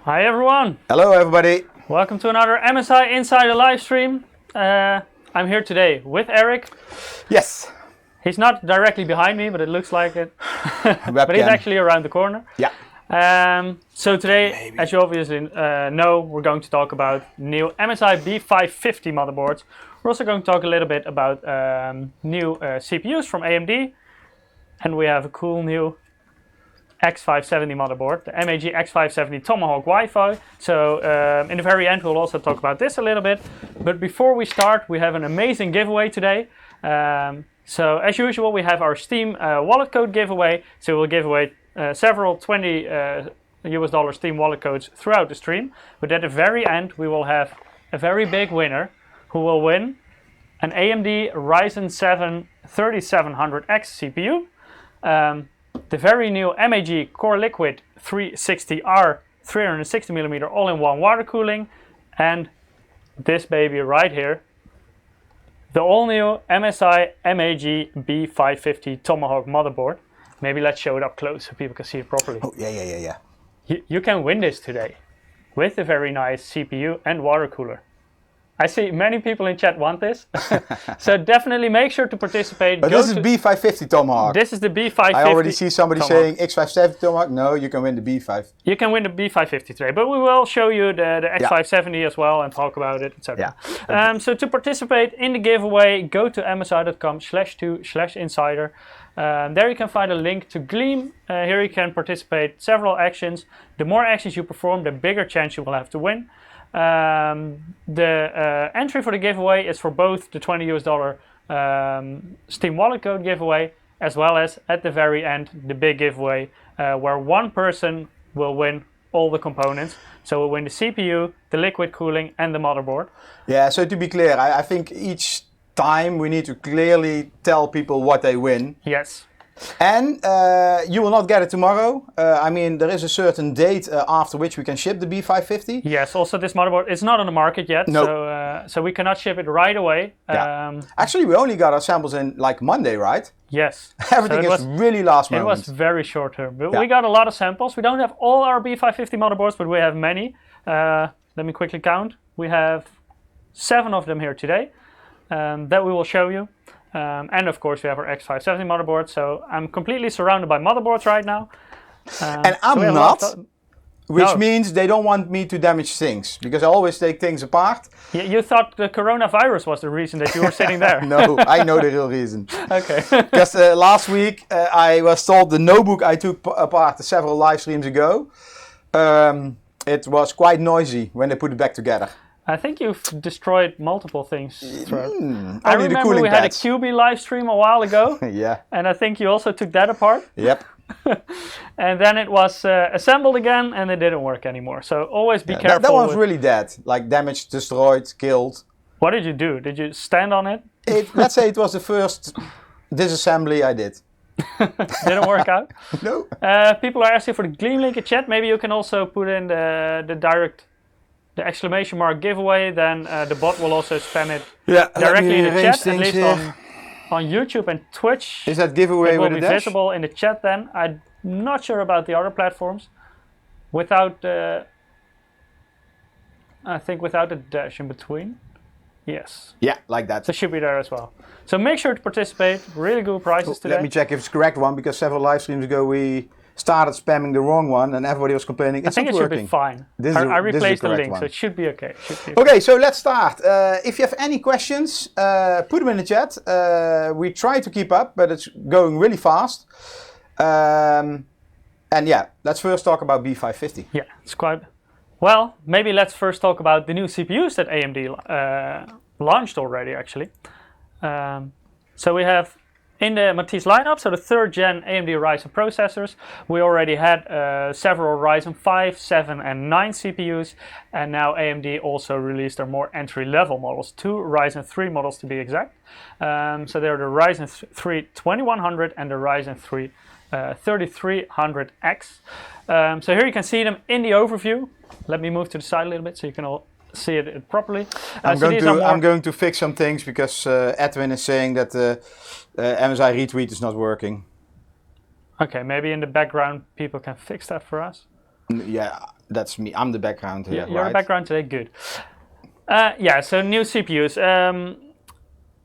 Hi everyone! Hello everybody! Welcome to another MSI Insider live stream. I'm here today with Eric. Yes! He's not directly behind me, but it looks like it. But he's actually around the corner. Yeah. So today, as you obviously know, we're going to talk about new MSI B550 motherboards. We're also going to talk a little bit about new CPUs from AMD. And we have a cool new X570 motherboard, the MAG X570 Tomahawk Wi-Fi. So in the very end we'll also talk about this a little bit. But before we start, we have an amazing giveaway today. So as usual, we have our Steam wallet code giveaway. So we'll give away several $20 Steam wallet codes throughout the stream. But at the very end we will have a very big winner who will win an AMD Ryzen 7 3700X CPU. The very new MAG Core Liquid 360R 360mm all-in-one water cooling, and this baby right here, the all-new MSI MAG B550 Tomahawk motherboard. Maybe let's show it up close so people can see it properly. Oh, yeah. You can win this today with a very nice CPU and water cooler. I see many people in chat want this, so definitely make sure to participate. But this is B550 Tomahawk. This is the B550. I already see somebody saying X570 Tomahawk. No, you can win the B5. You can win the B550 today, but we will show you the X570 as well and talk about it, etc. Yeah. So to participate in the giveaway, go to msi.com/2/insider. There you can find a link to Gleam. Here you can participate several actions. The more actions you perform, the bigger chance you will have to win. The entry for the giveaway is for both the $20 Steam wallet code giveaway, as well as at the very end the big giveaway where one person will win all the components. So we'll win the CPU, the liquid cooling and the motherboard. Yeah, so to be clear, I think each time we need to clearly tell people what they win. Yes. And you will not get it tomorrow. I mean, there is a certain date after which we can ship the B550. Yes, also this motherboard is not on the market yet, no. So we cannot ship it right away. Yeah. Actually, we only got our samples in like Monday, right? Yes. Everything is really last moment. It was very short term, but we got a lot of samples. We don't have all our B550 motherboards, but we have many. Let me quickly count. We have 7 of them here today that we will show you. And of course we have our X570 motherboard, so I'm completely surrounded by motherboards right now. And I'm not, which means they don't want me to damage things, because I always take things apart. You thought the coronavirus was the reason that you were sitting there? No, I know the real reason. Okay. Because last week I was told the notebook I took apart several live streams ago, it was quite noisy when they put it back together. I think you've destroyed multiple things. I remember we had a QB live stream a while ago. Yeah. And I think you also took that apart. Yep. And then it was assembled again and it didn't work anymore. So always be careful. That one's really dead. Like damaged, destroyed, killed. What did you do? Did you stand on it? Let's say it was the first disassembly I did. Didn't work out? No. People are asking for the Gleam link in chat. Maybe you can also put in the exclamation mark giveaway, then the bot will also spam it directly in the chat, at least on YouTube and Twitch. Is that giveaway with a dash? It will be visible in the chat then. I'm not sure about the other platforms. Without I think without a dash in between. Yes. Yeah, like that. So it should be there as well. So make sure to participate. Really good prizes today. Let me check if it's the correct one, because several live streams ago we started spamming the wrong one and everybody was complaining. It's not working. I think it should be fine. I replaced the link, so it should be okay. Okay, so let's start. If you have any questions, put them in the chat. We try to keep up, but it's going really fast. And yeah, let's first talk about B550. Yeah, it's quite... Well, maybe let's first talk about the new CPUs that AMD launched already, actually. So we have in the Matisse lineup, so the 3rd gen AMD Ryzen processors, we already had several Ryzen 5, 7 and 9 CPUs, and now AMD also released their more entry-level models, 2 Ryzen 3 models to be exact. So they're the Ryzen 3 2100 and the Ryzen 3 3300X. So here you can see them in the overview. Let me move to the side a little bit so you can all see it properly. I'm going to fix some things because Edwin is saying that MSI retweet is not working. Okay, maybe in the background people can fix that for us. Yeah, That's me. I'm the background here, You're right? the background today, good. Yeah, so new CPUs.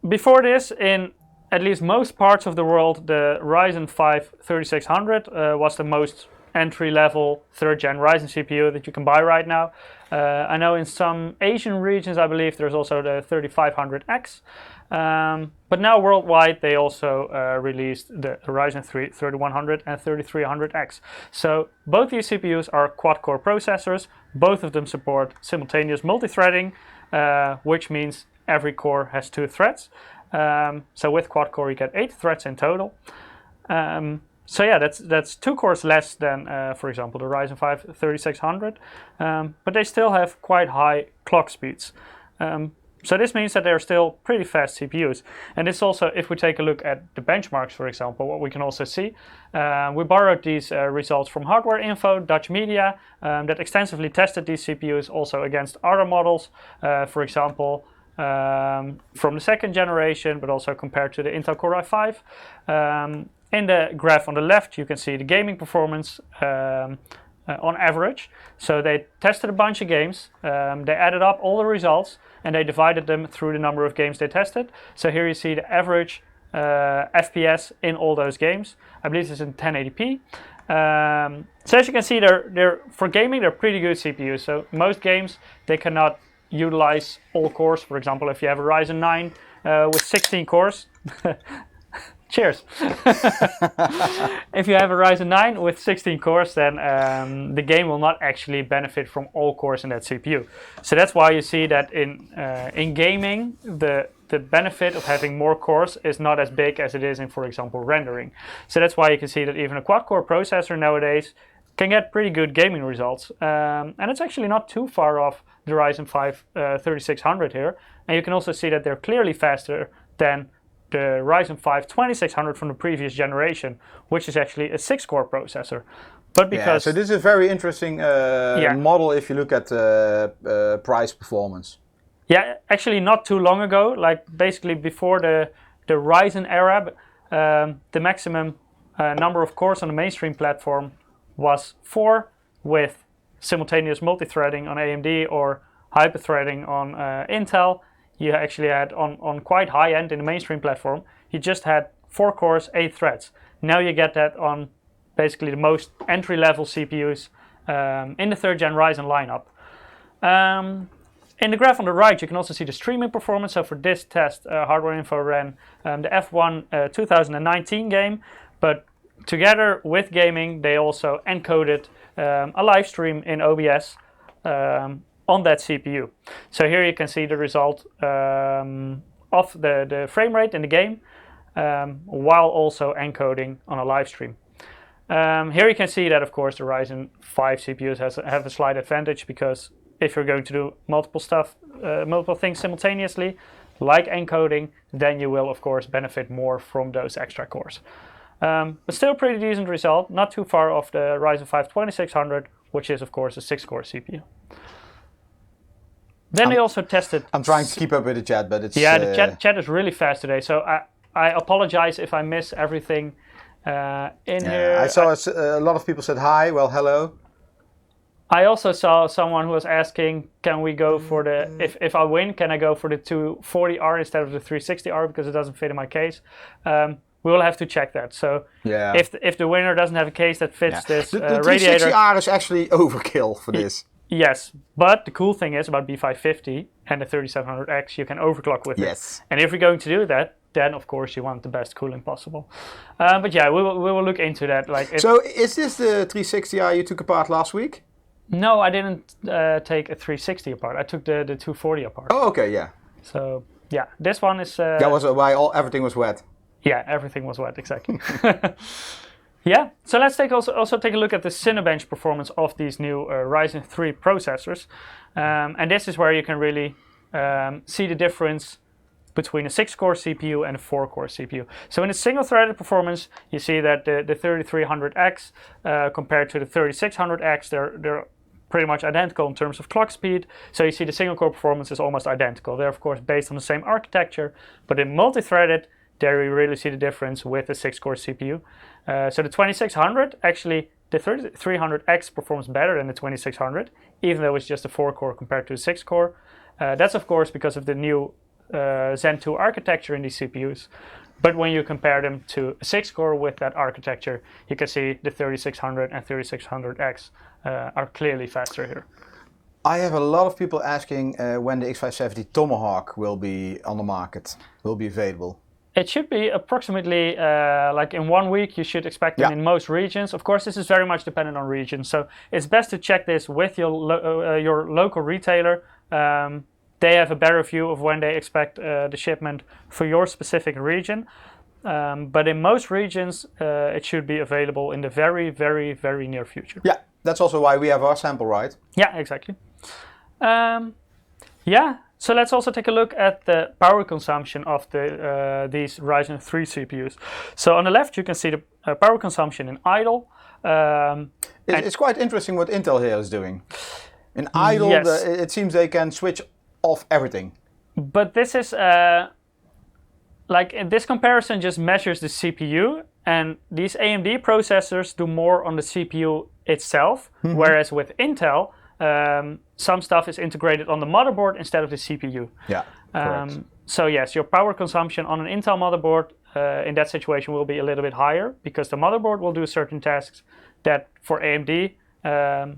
Before this, in at least most parts of the world, the Ryzen 5 3600 was the most entry-level 3rd gen Ryzen CPU that you can buy right now. I know in some Asian regions, I believe there's also the 3500X. But now worldwide, they also released the Ryzen 3 3100 and 3300X. So both these CPUs are quad-core processors. Both of them support simultaneous multi-threading, which means every core has 2 threads. So with quad-core, you get 8 threads in total. So yeah, that's 2 cores less than, for example, the Ryzen 5 3600, but they still have quite high clock speeds. So this means that they're still pretty fast CPUs. And this also, if we take a look at the benchmarks, for example, what we can also see, we borrowed these results from Hardware Info, Dutch media, that extensively tested these CPUs also against other models, for example, from the 2nd generation, but also compared to the Intel Core i5. In the graph on the left, you can see the gaming performance on average. So they tested a bunch of games, they added up all the results, and they divided them through the number of games they tested. So here you see the average FPS in all those games. I believe this is in 1080p. So as you can see, they're for gaming, they're pretty good CPUs. So most games, they cannot utilize all cores. For example, if you have a Ryzen 9 with 16 cores, cheers. If you have a Ryzen 9 with 16 cores, then the game will not actually benefit from all cores in that CPU. So that's why you see that in gaming, the benefit of having more cores is not as big as it is in, for example, rendering. So that's why you can see that even a quad-core processor nowadays can get pretty good gaming results. And it's actually not too far off the Ryzen 5 3600 here. And you can also see that they're clearly faster than the Ryzen 5 2600 from the previous generation, which is actually a 6-core processor. But because so this is a very interesting model if you look at price performance. Yeah, actually not too long ago, like basically before the Ryzen era, the maximum number of cores on the mainstream platform was 4 with simultaneous multi-threading on AMD or hyper-threading on Intel. You actually had on quite high end in the mainstream platform, you just had 4 cores, 8 threads. Now you get that on basically the most entry-level CPUs in the 3rd gen Ryzen lineup. In the graph on the right, you can also see the streaming performance. So for this test, Hardware Info ran the F1 2019 game, but together with gaming, they also encoded a live stream in OBS on that CPU. So here you can see the result of the frame rate in the game while also encoding on a live stream. Here you can see that, of course, the Ryzen 5 CPUs have a slight advantage because if you're going to do multiple things simultaneously, like encoding, then you will, of course, benefit more from those extra cores. But still pretty decent result, not too far off the Ryzen 5 2600, which is, of course, a 6-core CPU. Then they also tested... I'm trying to keep up with the chat, but it's... Yeah, the chat is really fast today, so I apologize if I miss everything in here. I saw a lot of people said hi, well, hello. I also saw someone who was asking, can we go for the... If I win, can I go for the 240R instead of the 360R because it doesn't fit in my case? We will have to check that. So if the winner doesn't have a case that fits this the radiator... The 360R is actually overkill for this. Yes, but the cool thing is about B550 and the 3700X, you can overclock with it. And if you're going to do that, then of course you want the best cooling possible. But yeah, we will look into that. So is this the 360R you took apart last week? No, I didn't take a 360 apart. I took the 240 apart. Oh, okay, yeah. So yeah, this one is... that was why everything was wet. Yeah, everything was wet, exactly. Yeah, so let's also take a look at the Cinebench performance of these new Ryzen 3 processors. And this is where you can really see the difference between a 6-core CPU and a 4-core CPU. So in a single-threaded performance, you see that the 3300X compared to the 3600X, they're pretty much identical in terms of clock speed. So you see the single-core performance is almost identical. They're, of course, based on the same architecture, but in multi-threaded, there you really see the difference with the 6-core CPU. So the 2600 actually the 3300X performs better than the 2600, even though it's just a 4-core compared to a 6-core. That's of course because of the new Zen 2 architecture in these CPUs. But when you compare them to a 6-core with that architecture, you can see the 3600 and 3600X are clearly faster here. I have a lot of people asking when the X570 Tomahawk will be on the market, will be available. It should be approximately like in 1 week. You should expect them in most regions. Of course, this is very much dependent on region, so it's best to check this with your local retailer. They have a better view of when they expect the shipment for your specific region. But in most regions, it should be available in the very, very, very near future. Yeah, that's also why we have our sample, right? Yeah, exactly. Yeah, so let's also take a look at the power consumption of these Ryzen 3 CPUs. So on the left, you can see the power consumption in idle. It's quite interesting what Intel here is doing. In idle, yes. It seems they can switch off everything. But this is like this comparison just measures the CPU, and these AMD processors do more on the CPU itself, whereas with Intel, some stuff is integrated on the motherboard instead of the CPU. Yeah, correct. So yes, your power consumption on an Intel motherboard in that situation will be a little bit higher because the motherboard will do certain tasks that for AMD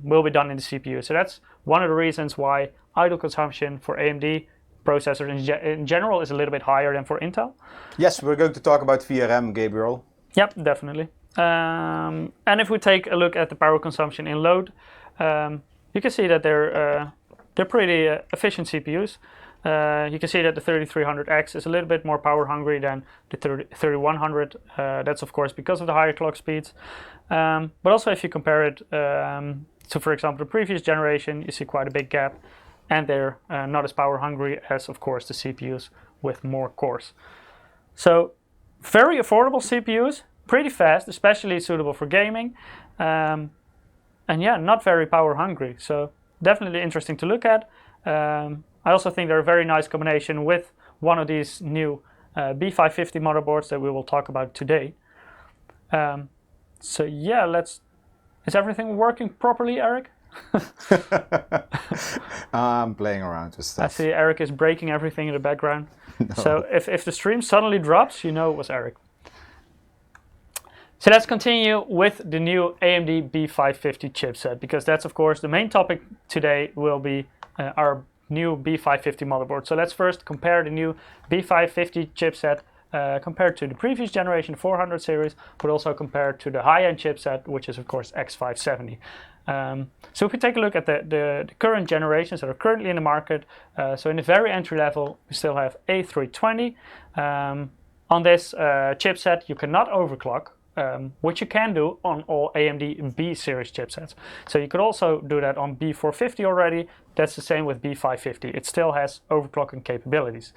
will be done in the CPU. So that's one of the reasons why idle consumption for AMD processors in general is a little bit higher than for Intel. Yes, we're going to talk about VRM, Gabriel. Yep, definitely. And if we take a look at the power consumption in load, you can see that they're pretty efficient CPUs. You can see that the 3300X is a little bit more power hungry than the 3100. That's of course because of the higher clock speeds. But also if you compare it to, for example, the previous generation, you see quite a big gap. And they're not as power hungry as, of course, the CPUs with more cores. So very affordable CPUs, pretty fast, especially suitable for gaming. And yeah, not very power hungry. So definitely interesting to look at. I also think they're a very nice combination with one of these new B550 motherboards that we will talk about today. So yeah, is everything working properly, Eric? I'm playing around with stuff. I see Eric is breaking everything in the background. No. So if the stream suddenly drops, you know it was Eric. So let's continue with the new AMD B550 chipset, because that's of course the main topic today will be our new B550 motherboard. So let's first compare the new B550 chipset compared to the previous generation 400 series, but also compared to the high-end chipset, which is of course X570. So if we take a look at the current generations that are currently in the market, so in the very entry level, we still have A320. On this chipset, you cannot overclock, which you can do on all AMD B series chipsets. So you could also do that on B450 already. That's the same with B550. It still has overclocking capabilities.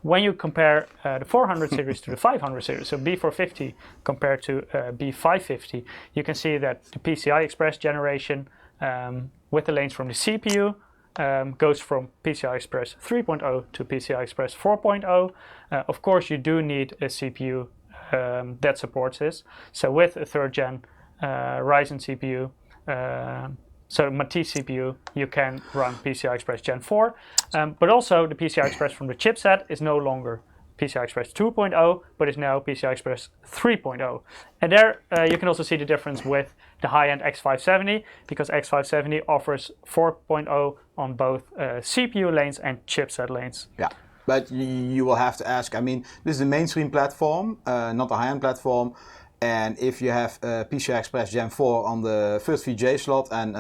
When you compare the 400 series to the 500 series, so B450 compared to B550, you can see that the PCI-express generation with the lanes from the CPU goes from PCI-express 3.0 to PCI-express 4.0. Of course, you do need a CPU that supports this. So with a 3rd gen Ryzen CPU, so Matisse CPU, you can run PCI-express Gen 4, but also the PCI-express from the chipset is no longer PCI-express 2.0, but is now PCI-express 3.0. And there you can also see the difference with the high-end X570, because X570 offers 4.0 on both CPU lanes and chipset lanes. Yeah, but you will have to ask, I mean, this is a mainstream platform, not a high-end platform. And if you have PCI-express Gen 4 on the first VGA slot and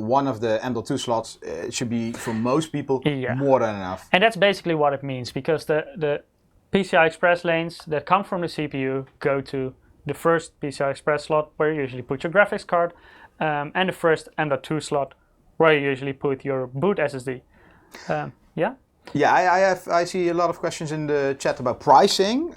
one of the M.2 slots, it should be, for most people, more than enough. And that's basically what it means, because the PCI-express lanes that come from the CPU go to the first PCI-express slot, where you usually put your graphics card, and the first M.2 slot, where you usually put your boot SSD. Yeah? Yeah, I see a lot of questions in the chat about pricing.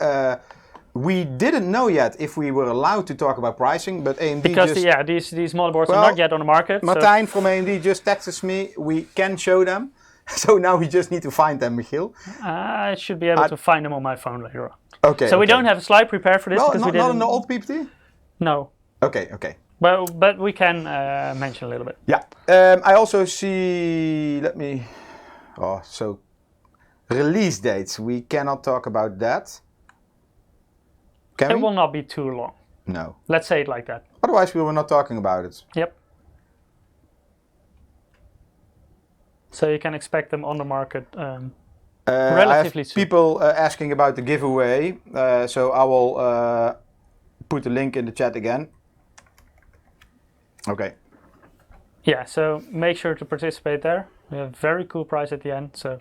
We didn't know yet if we were allowed to talk about pricing, but AMD because these motherboards are not yet on the market. Martijn from AMD just texted me, we can show them. So now we just need to find them, Michiel. I should be able to find them on my phone later on. Okay. So we don't have a slide prepared for this. Well, because not on the old PPT? No. Okay, okay. But we can mention a little bit. Yeah. I also see, so release dates, we cannot talk about that. Can It we? will not be too long. No. Let's say it like that. Otherwise we were not talking about it. Yep. So you can expect them on the market relatively I have soon. people asking about the giveaway, so I will put the link in the chat again. Okay. Yeah, so make sure to participate there. We have a very cool prize at the end, so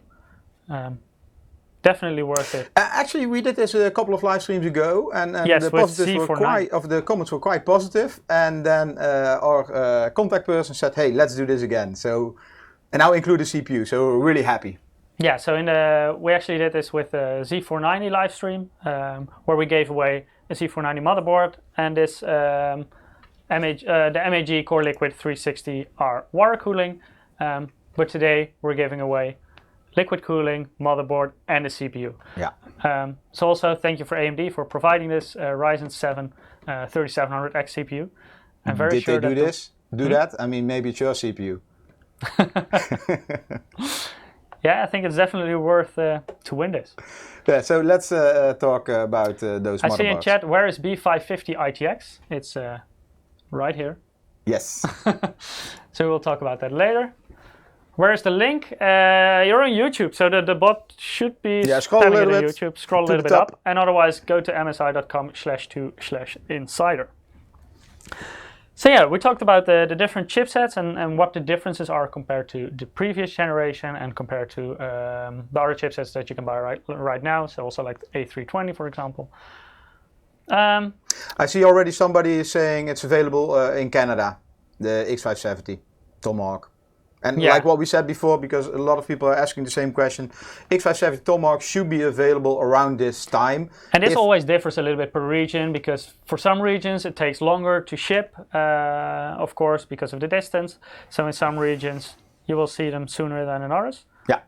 definitely worth it. Actually, we did this a couple of live streams ago, and Yes, the with positives were C49. the comments were quite positive. And then our contact person said, "Hey, let's do this again." So, and now include the CPU. So we're really happy. Yeah, so we actually did this with a Z490 live stream, where we gave away a Z490 motherboard and this the MAG Core Liquid 360R water cooling. But today we're giving away liquid cooling, motherboard, and a CPU. Yeah. So also thank you for AMD for providing this Ryzen 7 3700X CPU. I'm very Did sure they do that this? That? I mean, maybe it's your CPU. Yeah, I think it's definitely worth to win this. Yeah, so let's talk about those motherboards. I see in chat, where is B550 ITX? It's right here. Yes. So we'll talk about that later. Where's the link? You're on YouTube, so the bot should be scroll a little on bit YouTube. Scroll a to little the bit top. up, and otherwise go to msi.com/2/insider. So yeah, we talked about the different chipsets and what the differences are compared to the previous generation and compared to the other chipsets that you can buy right now. So also like the A320, for example. I see already somebody is saying it's available in Canada, the X570 Tomahawk. And Yeah. like what we said before, because a lot of people are asking the same question, X570 Tomahawk should be available around this time. And this always differs a little bit per region, because for some regions it takes longer to ship, of course, because of the distance. So in some regions you will see them sooner than in others. Yeah.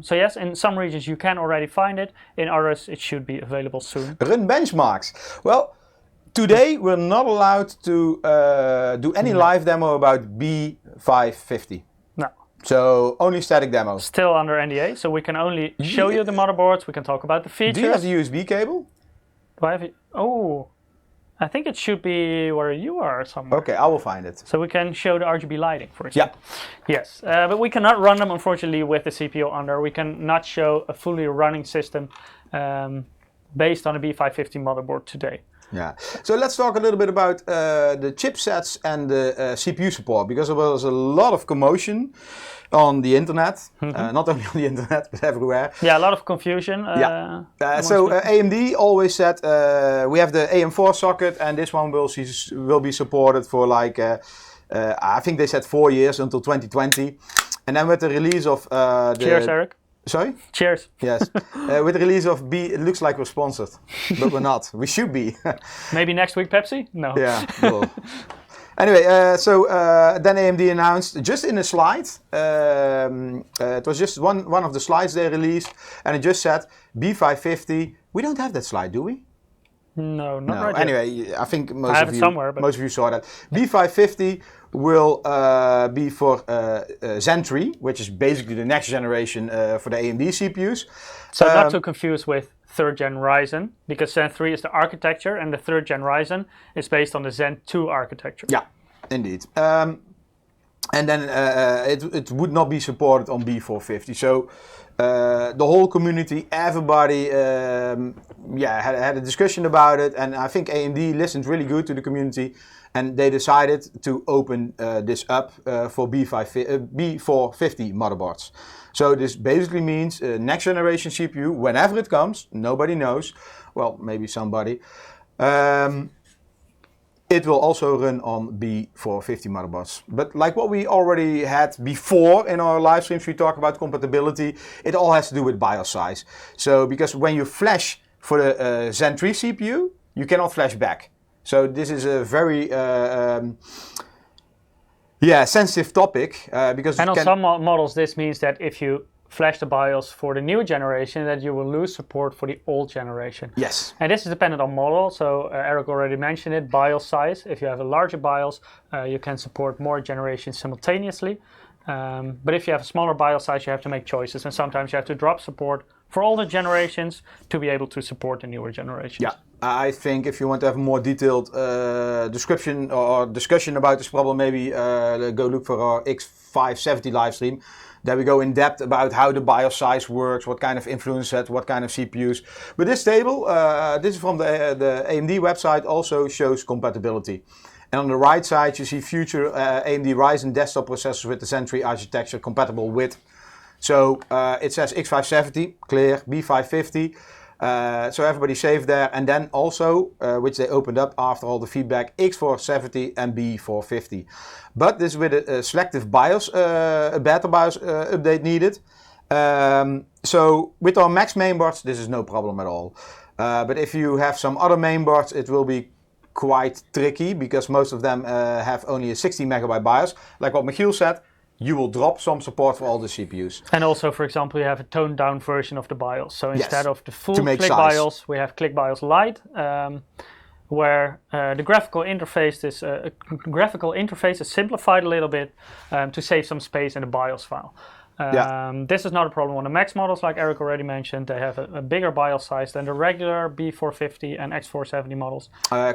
So yes, in some regions you can already find it. In others it should be available soon. Run benchmarks. Well, today we're not allowed to do any live demo about B550. No. So only static demos. Still under NDA, so we can only show you the motherboards. We can talk about the features. Do you have the USB cable? Do I have it? Oh, I think it should be where you are somewhere. Okay, I will find it. So we can show the Rgb lighting, for example. Yeah. Yes, but we cannot run them, unfortunately, with the CPU under. We cannot show a fully running system based on a B550 motherboard today. Yeah. So let's talk a little bit about the chipsets and the CPU support, because there was a lot of commotion on the internet, not only on the internet but everywhere. Yeah, a lot of confusion. So AMD always said we have the AM4 socket, and this one will be supported for like I think they said 4 years until 2020, and then with the release of Cheers, Eric. Sorry? Cheers. Yes. With the release of B, it looks like we're sponsored, but we're not. We should be. Maybe next week Pepsi? No. Yeah. Well. Anyway, then AMD announced just in a slide. It was just one of the slides they released, and it just said B550. We don't have that slide, do we? No, not No. right Anyway, yet. I think I have it somewhere, but most of you saw that. B550 will be for Zen 3, which is basically the next generation for the AMD CPUs. So not to confuse with 3rd gen Ryzen, because Zen 3 is the architecture and the 3rd gen Ryzen is based on the Zen 2 architecture. Yeah, indeed. And then it would not be supported on B450. So the whole community, everybody, had a discussion about it, and I think AMD listened really good to the community, and they decided to open this up for B450 motherboards. So this basically means next generation CPU, whenever it comes, nobody knows. Well, maybe somebody. It will also run on B450 motherboards. But like what we already had before in our live streams, we talk about compatibility. It all has to do with BIOS size. So because when you flash for the Zen 3 CPU, you cannot flash back. So this is a very sensitive topic because and on some models this means that if you flash the BIOS for the new generation, that you will lose support for the old generation. Yes. And this is dependent on model. So Eric already mentioned it, BIOS size. If you have a larger BIOS, you can support more generations simultaneously. But if you have a smaller BIOS size, you have to make choices. And sometimes you have to drop support for older generations to be able to support the newer generations. Yeah, I think if you want to have a more detailed description or discussion about this problem, maybe go look for our X570 live stream. There we go in depth about how the BIOS size works, what kind of influence it, what kind of CPUs. But this table, this is from the AMD website, also shows compatibility. And on the right side you see future AMD Ryzen desktop processors with the Zen 3 architecture compatible with. So it says X570, clear, B550. So everybody saved there. And then also, which they opened up after all the feedback, X470 and B450. But this with a selective BIOS, a beta BIOS update needed. So with our max mainboards, this is no problem at all. But if you have some other mainboards, it will be quite tricky because most of them have only a 16 megabyte BIOS. Like what Michiel said, you will drop some support for all the CPUs. And also, for example, you have a toned down version of the BIOS. So instead of the full Click size. BIOS, we have Click BIOS Lite, where the graphical interface is simplified a little bit to save some space in the BIOS file. This is not a problem on the Max models, like Eric already mentioned. They have a bigger BIOS size than the regular B450 and X470 models.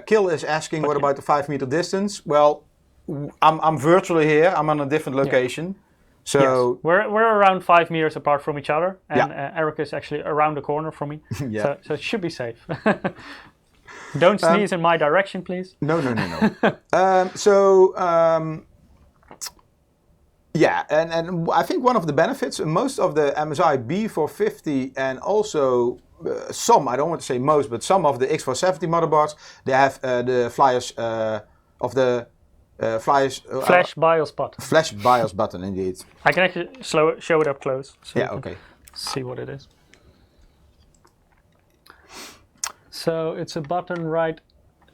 Kill is asking, what about the 5 meter distance? Well, I'm virtually here. I'm on a different location. So yes. We're around 5 meters apart from each other, and Eric is actually around the corner from me. So it should be safe. Don't sneeze in my direction, please. No. Yeah, and I think one of the benefits, most of the MSI B450 and also some, I don't want to say most, but some of the X470 motherboards, they have the flyers of the Flash BIOS button. Flash BIOS button, indeed. I can actually show it up close. So okay. See what it is. So it's a button right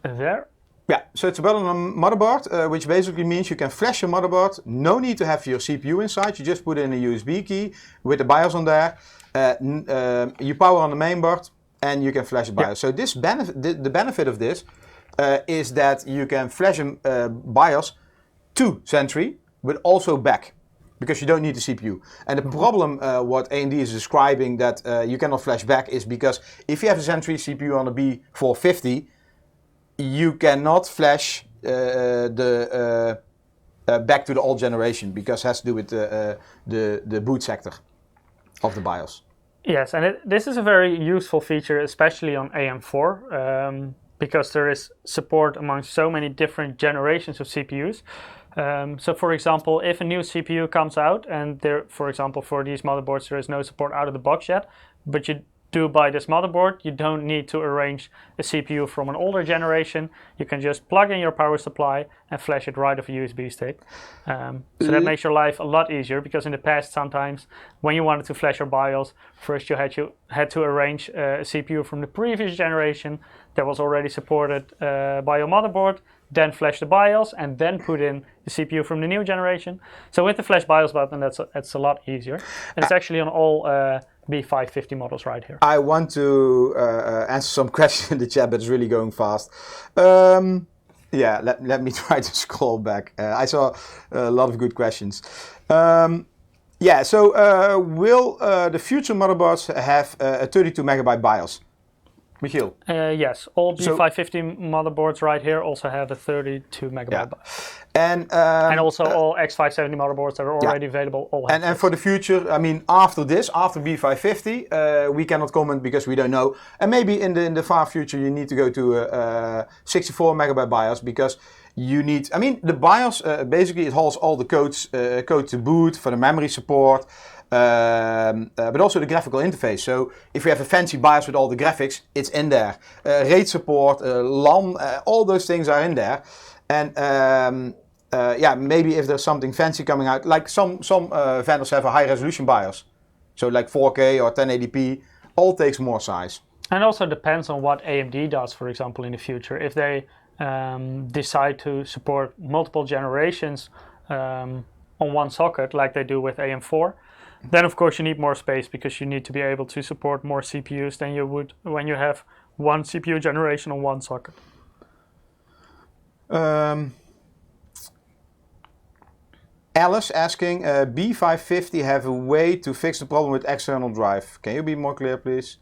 there. Yeah, so it's a button on a motherboard, which basically means you can flash your motherboard. No need to have your CPU inside. You just put in a USB key with the BIOS on there. You power on the mainboard and you can flash the BIOS. So this the benefit of this is that you can flash a BIOS to Zen 3, but also back, because you don't need the CPU. And the problem what AMD is describing that you cannot flash back is because if you have a Zen 3 CPU on a B450, you cannot flash back to the old generation because it has to do with the boot sector of the BIOS. Yes, and this is a very useful feature, especially on AM4, because there is support among so many different generations of CPUs. So for example, if a new CPU comes out and there, for example, for these motherboards, there is no support out of the box yet, but you do buy this motherboard, you don't need to arrange a CPU from an older generation. You can just plug in your power supply and flash it right off a USB stick. So that makes your life a lot easier, because in the past sometimes when you wanted to flash your BIOS, first you had to arrange a CPU from the previous generation that was already supported by your motherboard, then flash the BIOS and then put in the CPU from the new generation. So with the flash BIOS button, that's a lot easier. And it's actually on all B550 models right here. I want to answer some questions in the chat, but it's really going fast. Let me try to scroll back. I saw a lot of good questions. Will the future motherboards have a 32 megabyte BIOS? Michiel? Yes, all B550 motherboards right here also have a 32 megabyte BIOS. And also all X570 motherboards that are already available all have and for the future, I mean, after B550, we cannot comment because we don't know. And maybe in the far future, you need to go to a 64 megabyte BIOS, because you need, the BIOS, basically it holds all the code to boot, for the memory support, but also the graphical interface. So if you have a fancy BIOS with all the graphics, it's in there. RAID support, LAN, all those things are in there. And maybe if there's something fancy coming out, like some vendors have a high resolution BIOS. So like 4K or 1080p, all takes more size. And also depends on what AMD does, for example, in the future. If they decide to support multiple generations on one socket, like they do with AM4, Then of course you need more space because you need to be able to support more CPUs than you would when you have one CPU generation on one socket. Alice asking, B550 have a way to fix the problem with external drive. Can you be more clear, please?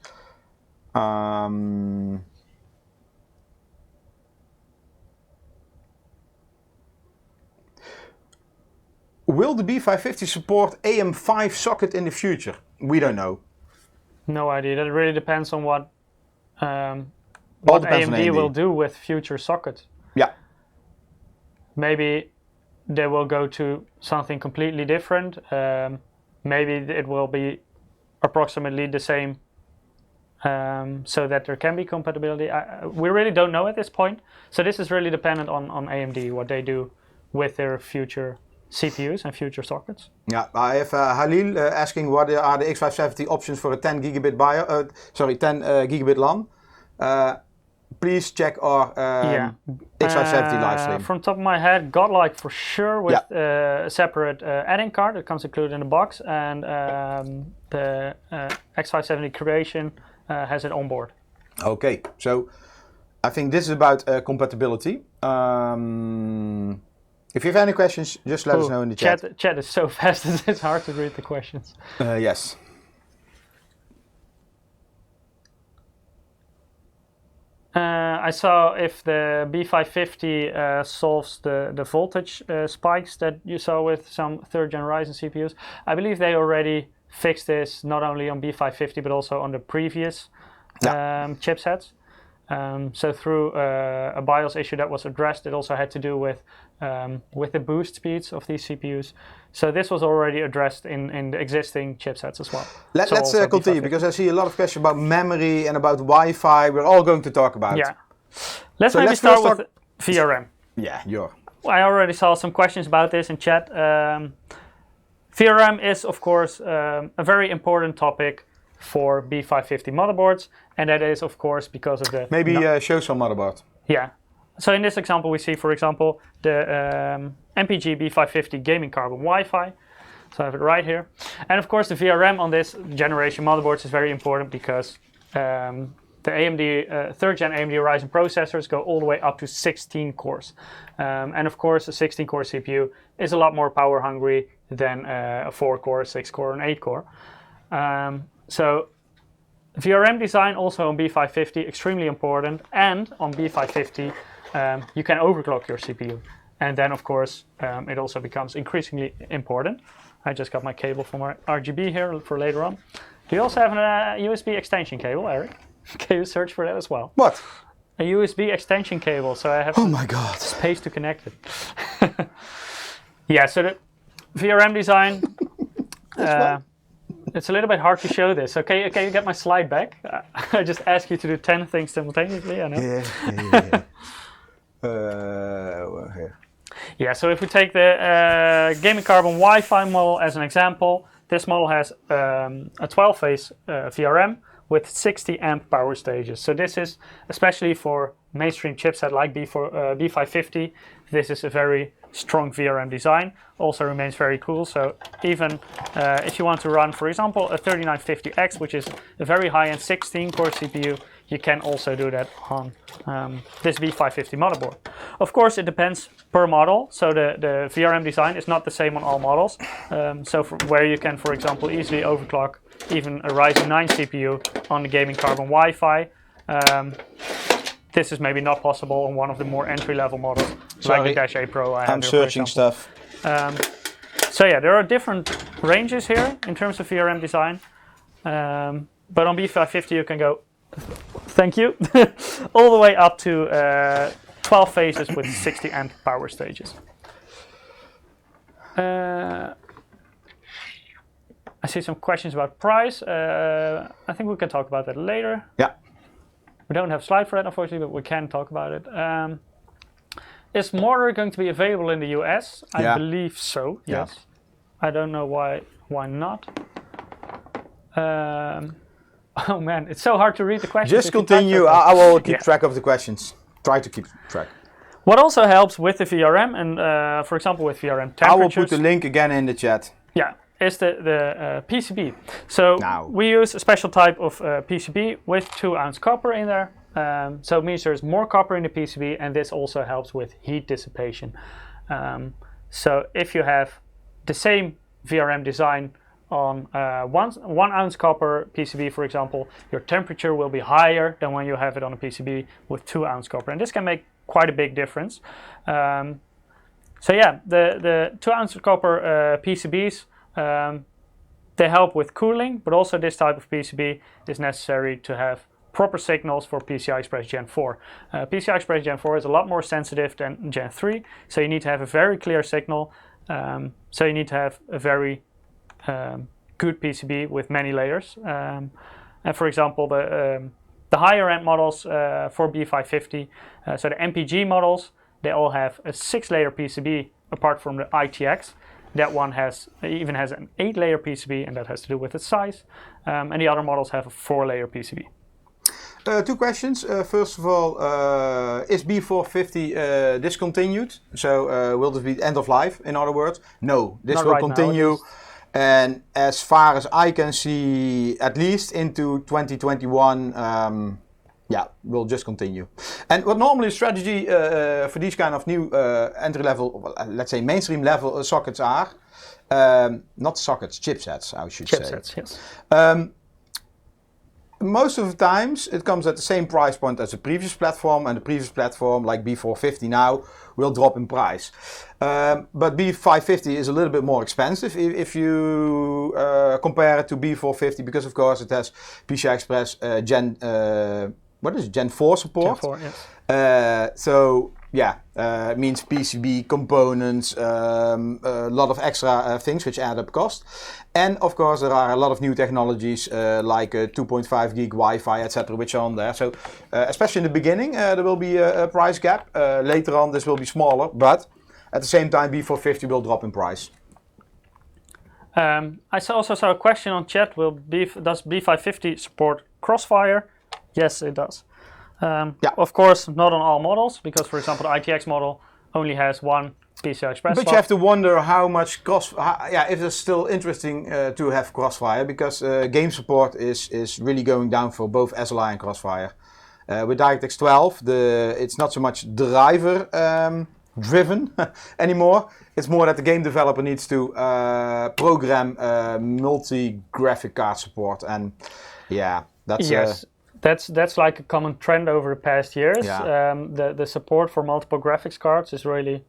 Will the B550 support AM5 socket in the future? We don't know. No idea. That really depends on what AMD will do with future sockets. Yeah. Maybe they will go to something completely different. Maybe it will be approximately the same, so that there can be compatibility. We really don't know at this point. So this is really dependent on AMD, what they do with their future CPUs and future sockets. Yeah, I have Halil asking what are the X570 options for a 10 gigabit LAN. Please check our X570 live stream. From top of my head, Godlike for sure with a separate add-in card that comes included in the box, and the X570 Creation has it on board. Okay, so I think this is about compatibility. If you have any questions, just let us know in the chat. Chat is so fast it's hard to read the questions. Yes. I saw if the B550 solves the voltage spikes that you saw with some 3rd gen Ryzen CPUs. I believe they already fixed this not only on B550 but also on the previous chipsets. So through a BIOS issue that was addressed, it also had to do with the boost speeds of these CPUs. So this was already addressed in the existing chipsets as well. Let's continue, because I see a lot of questions about memory and about Wi-Fi. We're all going to talk about. Yeah. Let's start with VRM. Yeah, I already saw some questions about this in chat. VRM is, of course, a very important topic for B550 motherboards, and that is, of course, because of the... Maybe show some motherboard. Yeah. So in this example, we see, for example, the MPG B550 Gaming Carbon Wi-Fi. So I have it right here. And of course, the VRM on this generation motherboards is very important because the AMD 3rd gen AMD Ryzen processors go all the way up to 16 cores. And of course, a 16-core CPU is a lot more power hungry than a 4-core, 6-core, and 8-core. So VRM design also on B550 extremely important, and on B550 you can overclock your CPU, and then of course it also becomes increasingly important. I just got my cable from our RGB here for later on. Do you also have a USB extension cable, Eric? Can you search for that as well? What? A USB extension cable, so I have space to connect it. Yeah, so the VRM design. It's a little bit hard to show this. Okay, you get my slide back? I just asked you to do 10 things simultaneously, I know. Yeah. Here. Yeah, so if we take the Gaming Carbon Wi-Fi model as an example, this model has a 12-phase VRM with 60 amp power stages. So this is, especially for mainstream chipset like B550, this is a very strong VRM design. Also remains very cool. So even if you want to run, for example, a 3950X, which is a very high-end 16-core CPU, you can also do that on this B550 motherboard. Of course, it depends per model. So the VRM design is not the same on all models. So where you can, for example, easily overclock even a Ryzen 9 CPU on the Gaming Carbon Wi-Fi. This is maybe not possible on one of the more entry-level models, like the Dash A Pro I have. I'm searching stuff. So yeah, there are different ranges here in terms of VRM design. But on B550 you can go, thank you, all the way up to 12 phases with 60 amp power stages. I see some questions about price. I think we can talk about that later. Yeah. We don't have a slide for that, unfortunately, but we can talk about it. Is Mortar going to be available in the US? I believe so, yes. I don't know why not. Oh man, it's so hard to read the questions. Just continue, I will keep track of the questions. Try to keep track. What also helps with the VRM, and for example with VRM temperatures... I will put the link again in the chat. Yeah, is the PCB. So Now. we use a special type of PCB with 2-ounce copper in there. So it means there's more copper in the PCB, and this also helps with heat dissipation. So if you have the same VRM design on 1-ounce copper PCB, for example, your temperature will be higher than when you have it on a PCB with 2-ounce copper, and this can make quite a big difference. So yeah, the 2-ounce copper PCBs, they help with cooling, but also this type of PCB is necessary to have proper signals for PCI-express Gen 4. PCI-express Gen 4 is a lot more sensitive than Gen 3, so you need to have a very clear signal. So you need to have a very good PCB with many layers. And for example, the higher end models for B550, so the MPG models, they all have a 6-layer PCB apart from the ITX. That one even has an 8-layer PCB, and that has to do with its size. And the other models have a 4-layer PCB. 2 questions. First of all, is B450 discontinued? So will this be end of life, in other words? No, this will continue. And as far as I can see, at least into 2021, yeah, we'll just continue. And what normally strategy for these kind of new entry-level, let's say mainstream level sockets are, not sockets, chipsets, I should say. Chipsets, yes. Most of the times it comes at the same price point as the previous platform, and the previous platform, like B450 now, will drop in price. But B550 is a little bit more expensive if you compare it to B450, because of course it has PCI-express Gen 4 support. Gen 4, yes. So yeah, it means PCB components, a lot of extra things which add up cost. And of course there are a lot of new technologies like 2.5 gig Wi-Fi, etc., which are on there. So especially in the beginning there will be a price gap. Later on this will be smaller, but at the same time B450 will drop in price. I also saw a question on chat, does B550 support Crossfire? Yes, it does. Yeah. Of course, not on all models, because for example the ITX model only has one PCI-express. But you have to wonder how much if it's still interesting to have Crossfire, because game support is really going down for both SLI and Crossfire. With DirectX 12, it's not so much driver driven anymore. It's more that the game developer needs to program multi-graphic card support, and yeah, that's yes. That's like a common trend over the past years. Yeah. The support for multiple graphics cards is really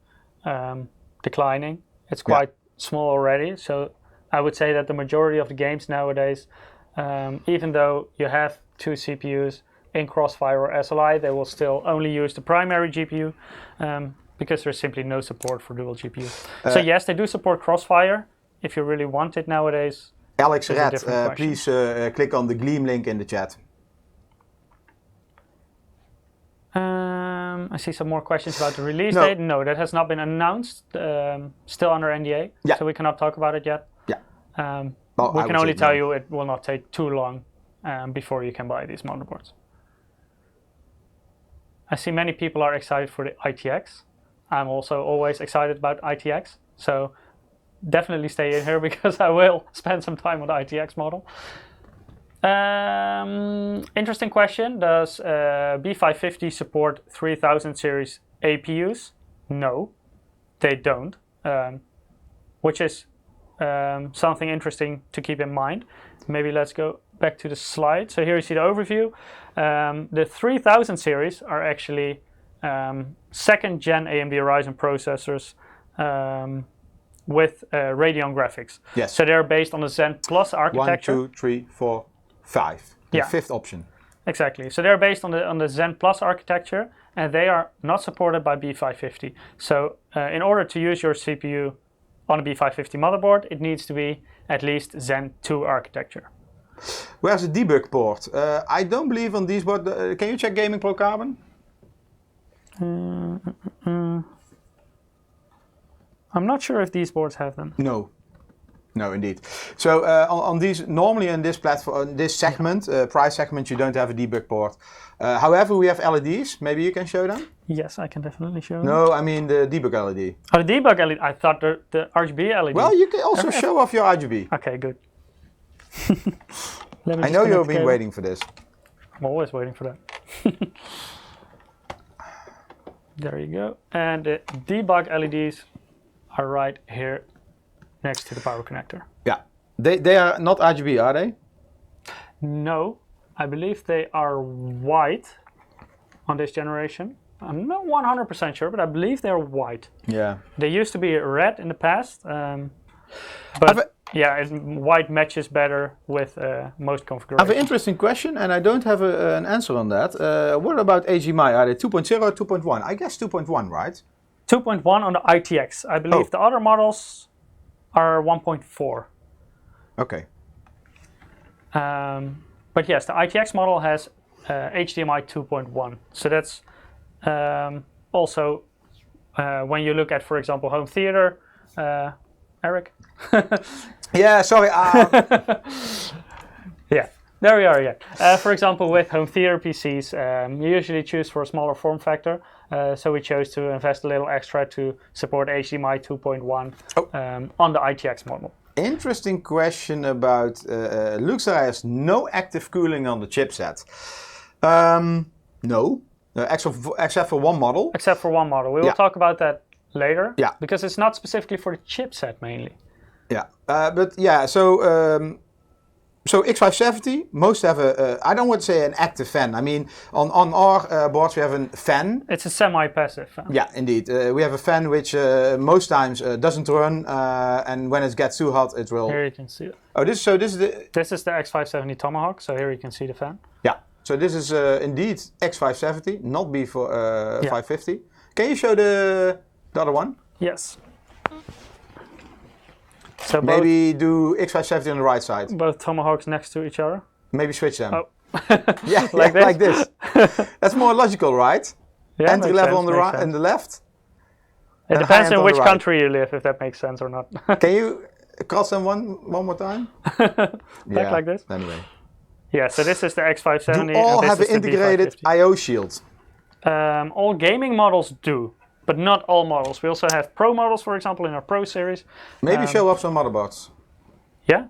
declining. It's quite small already. So I would say that the majority of the games nowadays, even though you have 2 CPUs in Crossfire or SLI, they will still only use the primary GPU because there's simply no support for dual GPUs. So yes, they do support Crossfire if you really want it nowadays. Alex Red, please click on the Gleam link in the chat. I see some more questions about the release date. No, that has not been announced. Still under NDA, so we cannot talk about it yet. Yeah. We can only tell you it will not take too long before you can buy these motherboards. I see many people are excited for the ITX. I'm also always excited about ITX, so definitely stay in here because I will spend some time on the ITX model. Interesting question. Does B550 support 3000 series APUs? No, they don't, which is something interesting to keep in mind. Maybe let's go back to the slide. So here you see the overview. The 3000 series are actually 2nd gen AMD Ryzen processors with Radeon graphics. Yes. So they're based on the Zen Plus architecture. 1, 2, 3, 4, 5. The 5th option. Exactly. So they're based on the Zen Plus architecture, and they are not supported by B550. So in order to use your CPU on a B550 motherboard, it needs to be at least Zen 2 architecture. Where's the debug port? I don't believe on these boards. Can you check Gaming Pro Carbon? I'm not sure if these boards have them. No, No, indeed. So on these, normally in this platform, this segment, price segment, you don't have a debug port. However, we have LEDs. Maybe you can show them? Yes, I can definitely show them. No, I mean the debug LED. Oh, the debug LED. I thought the RGB LED. Well, you can also show off your RGB. Okay, good. I know you've been waiting for this. I'm always waiting for that. There you go. And the debug LEDs are right here next to the power connector. Yeah. They are not RGB, are they? No, I believe they are white on this generation. I'm not 100% sure, but I believe they're white. Yeah. They used to be red in the past, but yeah, white matches better with most configurations. I have an interesting question, and I don't have an answer on that. What about HDMI? Are they 2.0 or 2.1? I guess 2.1, right? 2.1 on the ITX. I believe the other models are 1.4. Okay. But yes, the ITX model has HDMI 2.1. So that's also when you look at, for example, home theater. Eric? Yeah, sorry. Yeah, there we are again. For example, with home theater PCs, you usually choose for a smaller form factor. So we chose to invest a little extra to support HDMI 2.1 on the ITX model. Interesting question about Luxor has no active cooling on the chipset. No, except for one model. Except for one model. We will talk about that later. Yeah. Because it's not specifically for the chipset mainly. Yeah, but yeah, so X570, most have I don't want to say an active fan. I mean, on our boards we have a fan. It's a semi-passive fan. Yeah, indeed. We have a fan which most times doesn't run, and when it gets too hot, it will. Here you can see it. Oh, this is the. This is the X570 Tomahawk. So here you can see the fan. Yeah. So this is indeed X570, not B550. Can you show the other one? Yes. So maybe do X570 on the right side. Both Tomahawks next to each other. Maybe switch them. Oh. Yeah, like this. Like this. That's more logical, right? Yeah, entry level on the right and the left. It depends on which country you live, if that makes sense or not. Can you cross them one more time? Like this. Anyway. Yeah, so this is the X570. Do all and have an integrated I/O shield? All gaming models do, but not all models. We also have Pro models, for example, in our Pro series. Maybe show up some motherboards. Yeah.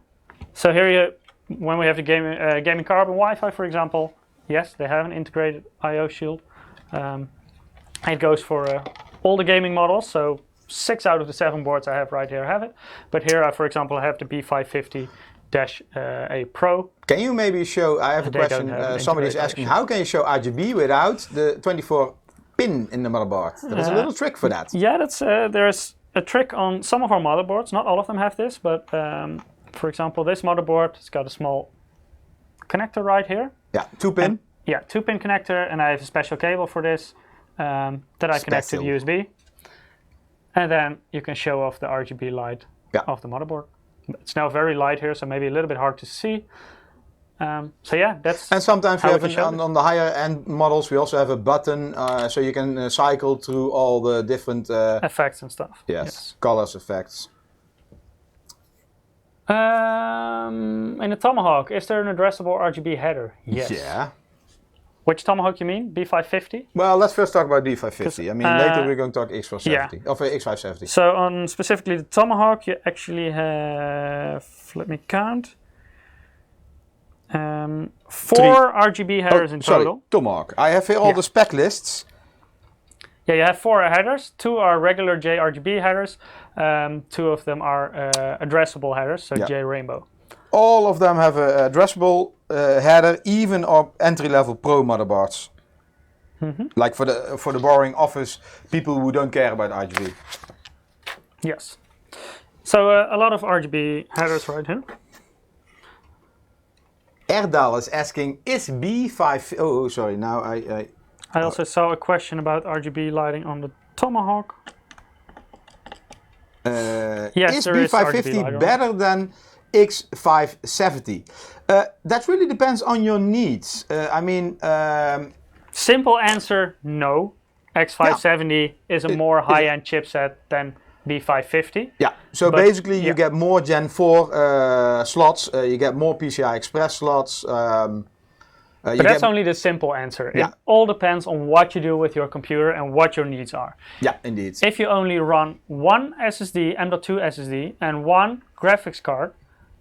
So here, when we have the gaming carbon Wi-Fi, for example, yes, they have an integrated I/O shield. It goes for all the gaming models. So 6 out of the 7 boards I have right here have it. But here I, for example, have the B550-A Pro. Can you maybe show, I have a question, somebody is asking, how can you show RGB without the 24 pin in the motherboard? There is a little trick for that. Yeah, there's a trick on some of our motherboards. Not all of them have this, but for example, this motherboard has got a small connector right here. Yeah, 2-pin. Yeah, 2-pin connector, and I have a special cable for this that I connect to the USB. And then you can show off the RGB light of the motherboard. It's now very light here, so maybe a little bit hard to see. So yeah, that's. And sometimes we have on the higher end models, we also have a button, so you can cycle through all the different effects and stuff. Yes, colors, effects. In the Tomahawk, is there an addressable Rgb header? Yes. Yeah. Which Tomahawk you mean? B550? Well, let's first talk about B550. I mean, later we're going to talk X470, of X570. So on specifically the Tomahawk, you actually have, let me count, 4 Rgb headers in total. Sorry, Tomahawk. I have here all the spec lists. Yeah, you have 4 headers. 2 are regular J-RGB headers. 2 of them are addressable headers, so J-Rainbow. All of them have an addressable header, even on entry-level Pro motherboards. Like for the boring office people who don't care about RGB. Yes. So a lot of RGB headers right here. Erdal is asking, is B5... Oh, sorry, now I also saw a question about RGB lighting on the Tomahawk. Yes, is B550 better than X570? That really depends on your needs. I mean... simple answer, no. X570 is a more high-end chipset than B550. Yeah, so But, basically you get more Gen 4 slots, you get more PCI-express slots. But that's only the simple answer. Yeah. It all depends on what you do with your computer and what your needs are. Yeah, indeed. If you only run one SSD, M.2 SSD, and one graphics card,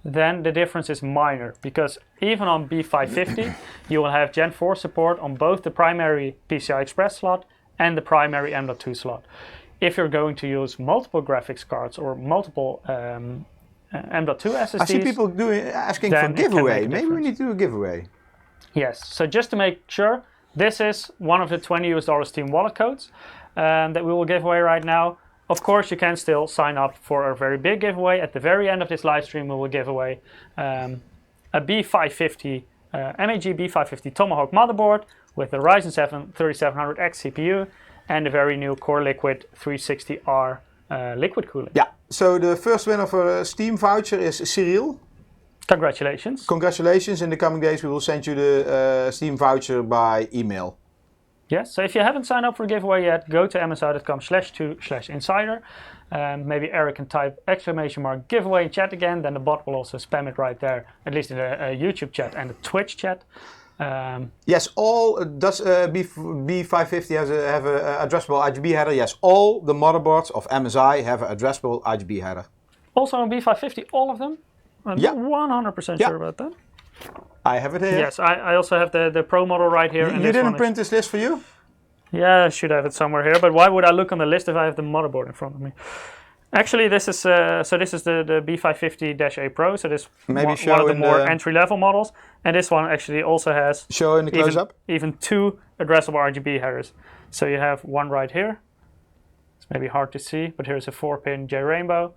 then the difference is minor. Because even on B550, you will have Gen 4 support on both the primary PCI-express slot and the primary M.2 slot. If you're going to use multiple graphics cards or multiple M.2 SSDs... I see people asking for giveaway. Maybe we need to do a giveaway. Yes, so just to make sure, this is one of the $20 Steam wallet codes that we will give away right now. Of course, you can still sign up for a very big giveaway. At the very end of this live stream, we will give away a B550, MAG B550 Tomahawk motherboard with the Ryzen 7 3700X CPU and the very new Core Liquid 360R liquid cooling. Yeah, so the first winner for a Steam voucher is Cyril. Congratulations. Congratulations. In the coming days, we will send you the Steam voucher by email. Yes, so if you haven't signed up for a giveaway yet, go to msi.com/2/insider. Maybe Eric can type !giveaway in chat again, then the bot will also spam it right there, at least in the YouTube chat and the Twitch chat. Yes, does B550 have an addressable Rgb header? Yes, all the motherboards of MSI have an addressable Rgb header. Also on B550, all of them? I'm not 100% sure about that. I have it here. Yes, I also have the Pro model right here. You didn't print this list for you? Yeah, I should have it somewhere here, but why would I look on the list if I have the motherboard in front of me? Actually, this is the B550-A Pro, so this maybe one of the more entry-level models, and this one actually also has show in the close-up even two addressable Rgb headers. So you have one right here. It's maybe hard to see, but here's a 4-pin J-Rainbow,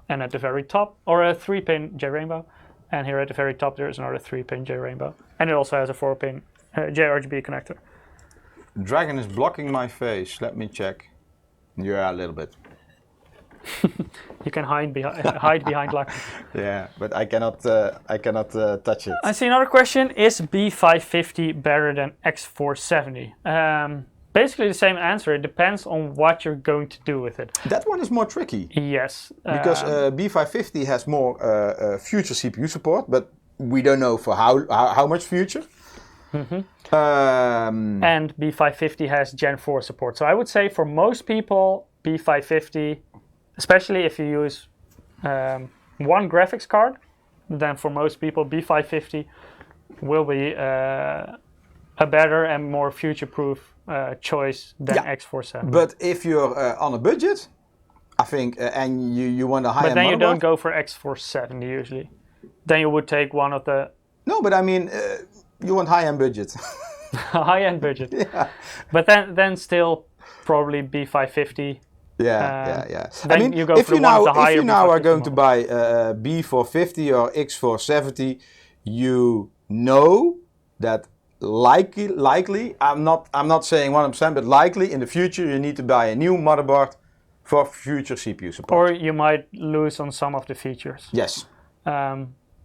and at the very top, or a 3-pin J-Rainbow, and here at the very top there's another 3-pin J-Rainbow, and it also has a 4-pin J-RGB connector. Dragon is blocking my face. Let me check. Yeah, a little bit. You can hide behind luck. Yeah, but I cannot touch it. I see another question. Is B550 better than X470? Basically the same answer. It depends on what you're going to do with it. That one is more tricky. Yes. Because B550 has more future CPU support, but we don't know for how much future. Mm-hmm. And B550 has Gen 4 support. So I would say for most people, B550, especially if you use one graphics card, then for most people B550 will be a better and more future-proof choice than X470. But if you're on a budget, I think, and you want a high-end But then you motherboard, don't go for X470 usually. Then you would take one of the... No, but I mean, you want high-end budget. High-end budget. Yeah. But then still probably B550. Yeah. Then I mean, you go if for you one now, of the higher if you now are going models. to buy B450 or X470, you know that likely, I'm not saying 100%, but likely in the future you need to buy a new motherboard for future CPU support. Or you might lose on some of the features. Yes.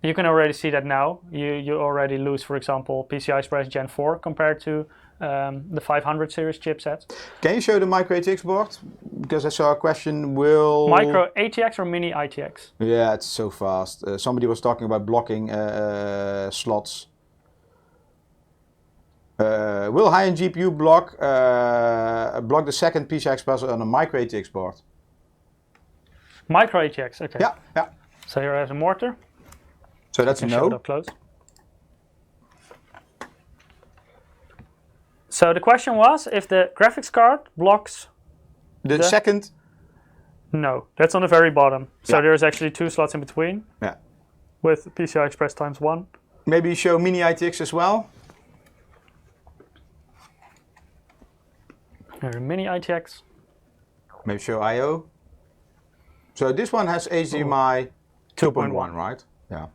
You can already see that now. You already lose, for example, PCI-express Gen 4 compared to the 500 series chipsets. Can you show the micro ATX board? Because I saw a question, will... Micro ATX or mini ITX? Yeah, it's so fast. Somebody was talking about blocking slots. Will high-end GPU block the second PCI-express on a micro ATX board? Micro ATX, okay. Yeah. So here I have the mortar. So that's a Show it no. up close. So the question was if the graphics card blocks The second? No, that's on the very bottom. So Yeah. there's actually two slots in between. Yeah. With PCI Express times 1. Maybe show mini ITX as well. Here, a mini ITX. Maybe show I/O. So this one has HDMI 2.1, right? Yeah.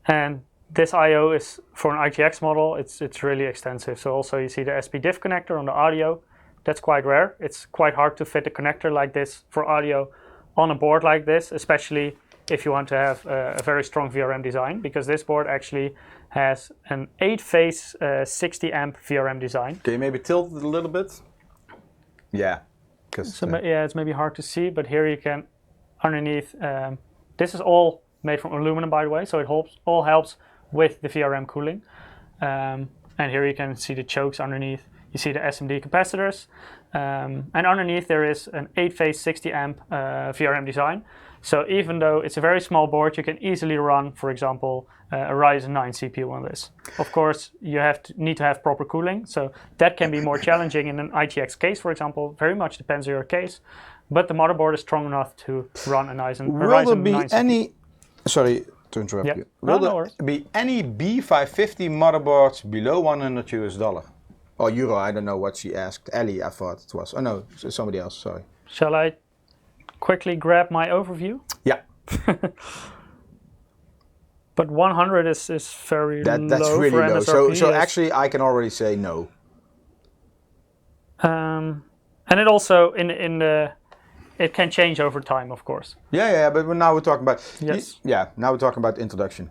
And this I/O is for an ITX model. It's really extensive. So also you see the SP diff connector on the audio. That's quite rare. It's quite hard to fit a connector like this for audio on a board like this, especially if you want to have a very strong VRM design, because this board actually has an 8-phase 60 amp VRM design. Can you maybe tilt it a little bit? Yeah. Because yeah, it's maybe hard to see, but here you can, underneath, this is all made from aluminum, by the way, so it all helps with the VRM cooling. And here you can see the chokes underneath. You see the SMD capacitors, and underneath there is an 8-phase 60 amp VRM design. So even though it's a very small board, you can easily run, for example, a Ryzen 9 CPU on this. Of course, you need to have proper cooling, so that can be more challenging in an ITX case, for example. Very much depends on your case, but the motherboard is strong enough to run a Ryzen 9 will there be CPU. any? Sorry to interrupt you. Will there be any B550 motherboards below $100 or euro? I don't know what she asked. Ellie, I thought it was. Oh no, somebody else. Sorry. Shall I quickly grab my overview? Yeah. But 100 is very low. That's really for low. MSRP. So actually, I can already say no. And it also it can change over time, of course. Yeah, but now we're talking about yes. Now we're talking about introduction.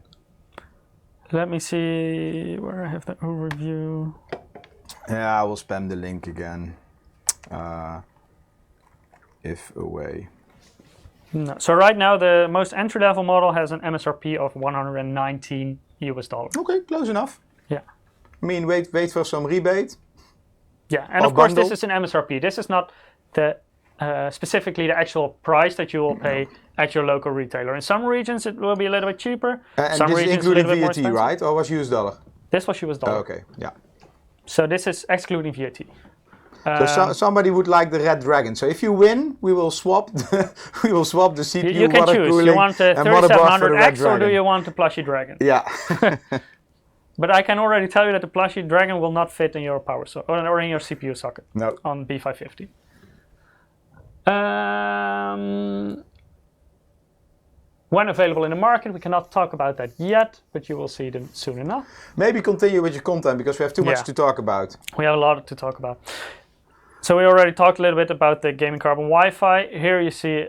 Let me see where I have the overview. Yeah, I will spam the link again. If away. No. So right now the most entry-level model has an MSRP of $119. Okay, close enough. Yeah. I mean, wait for some rebate. Yeah, and of course this is an MSRP. This is not the specifically the actual price that you will pay at your local retailer. In some regions it will be a little bit cheaper. And some this is regions including a little bit VAT, more right? Or was US dollar? This was US dollar. Oh, okay, yeah. So this is excluding VAT. So somebody would like the Red Dragon. So if you win, we will swap the CPU you can water choose. cooling You want the and motherboard for the Red 3700X or do Dragon. you want the Plushy Dragon? Yeah. But I can already tell you that the Plushy Dragon will not fit in your power socket or in your CPU socket. No. On B550. When available in the market, we cannot talk about that yet, but you will see them soon enough. Maybe continue with your content because we have too much to talk about. We have a lot to talk about. So we already talked a little bit about the gaming carbon Wi-Fi. Here you see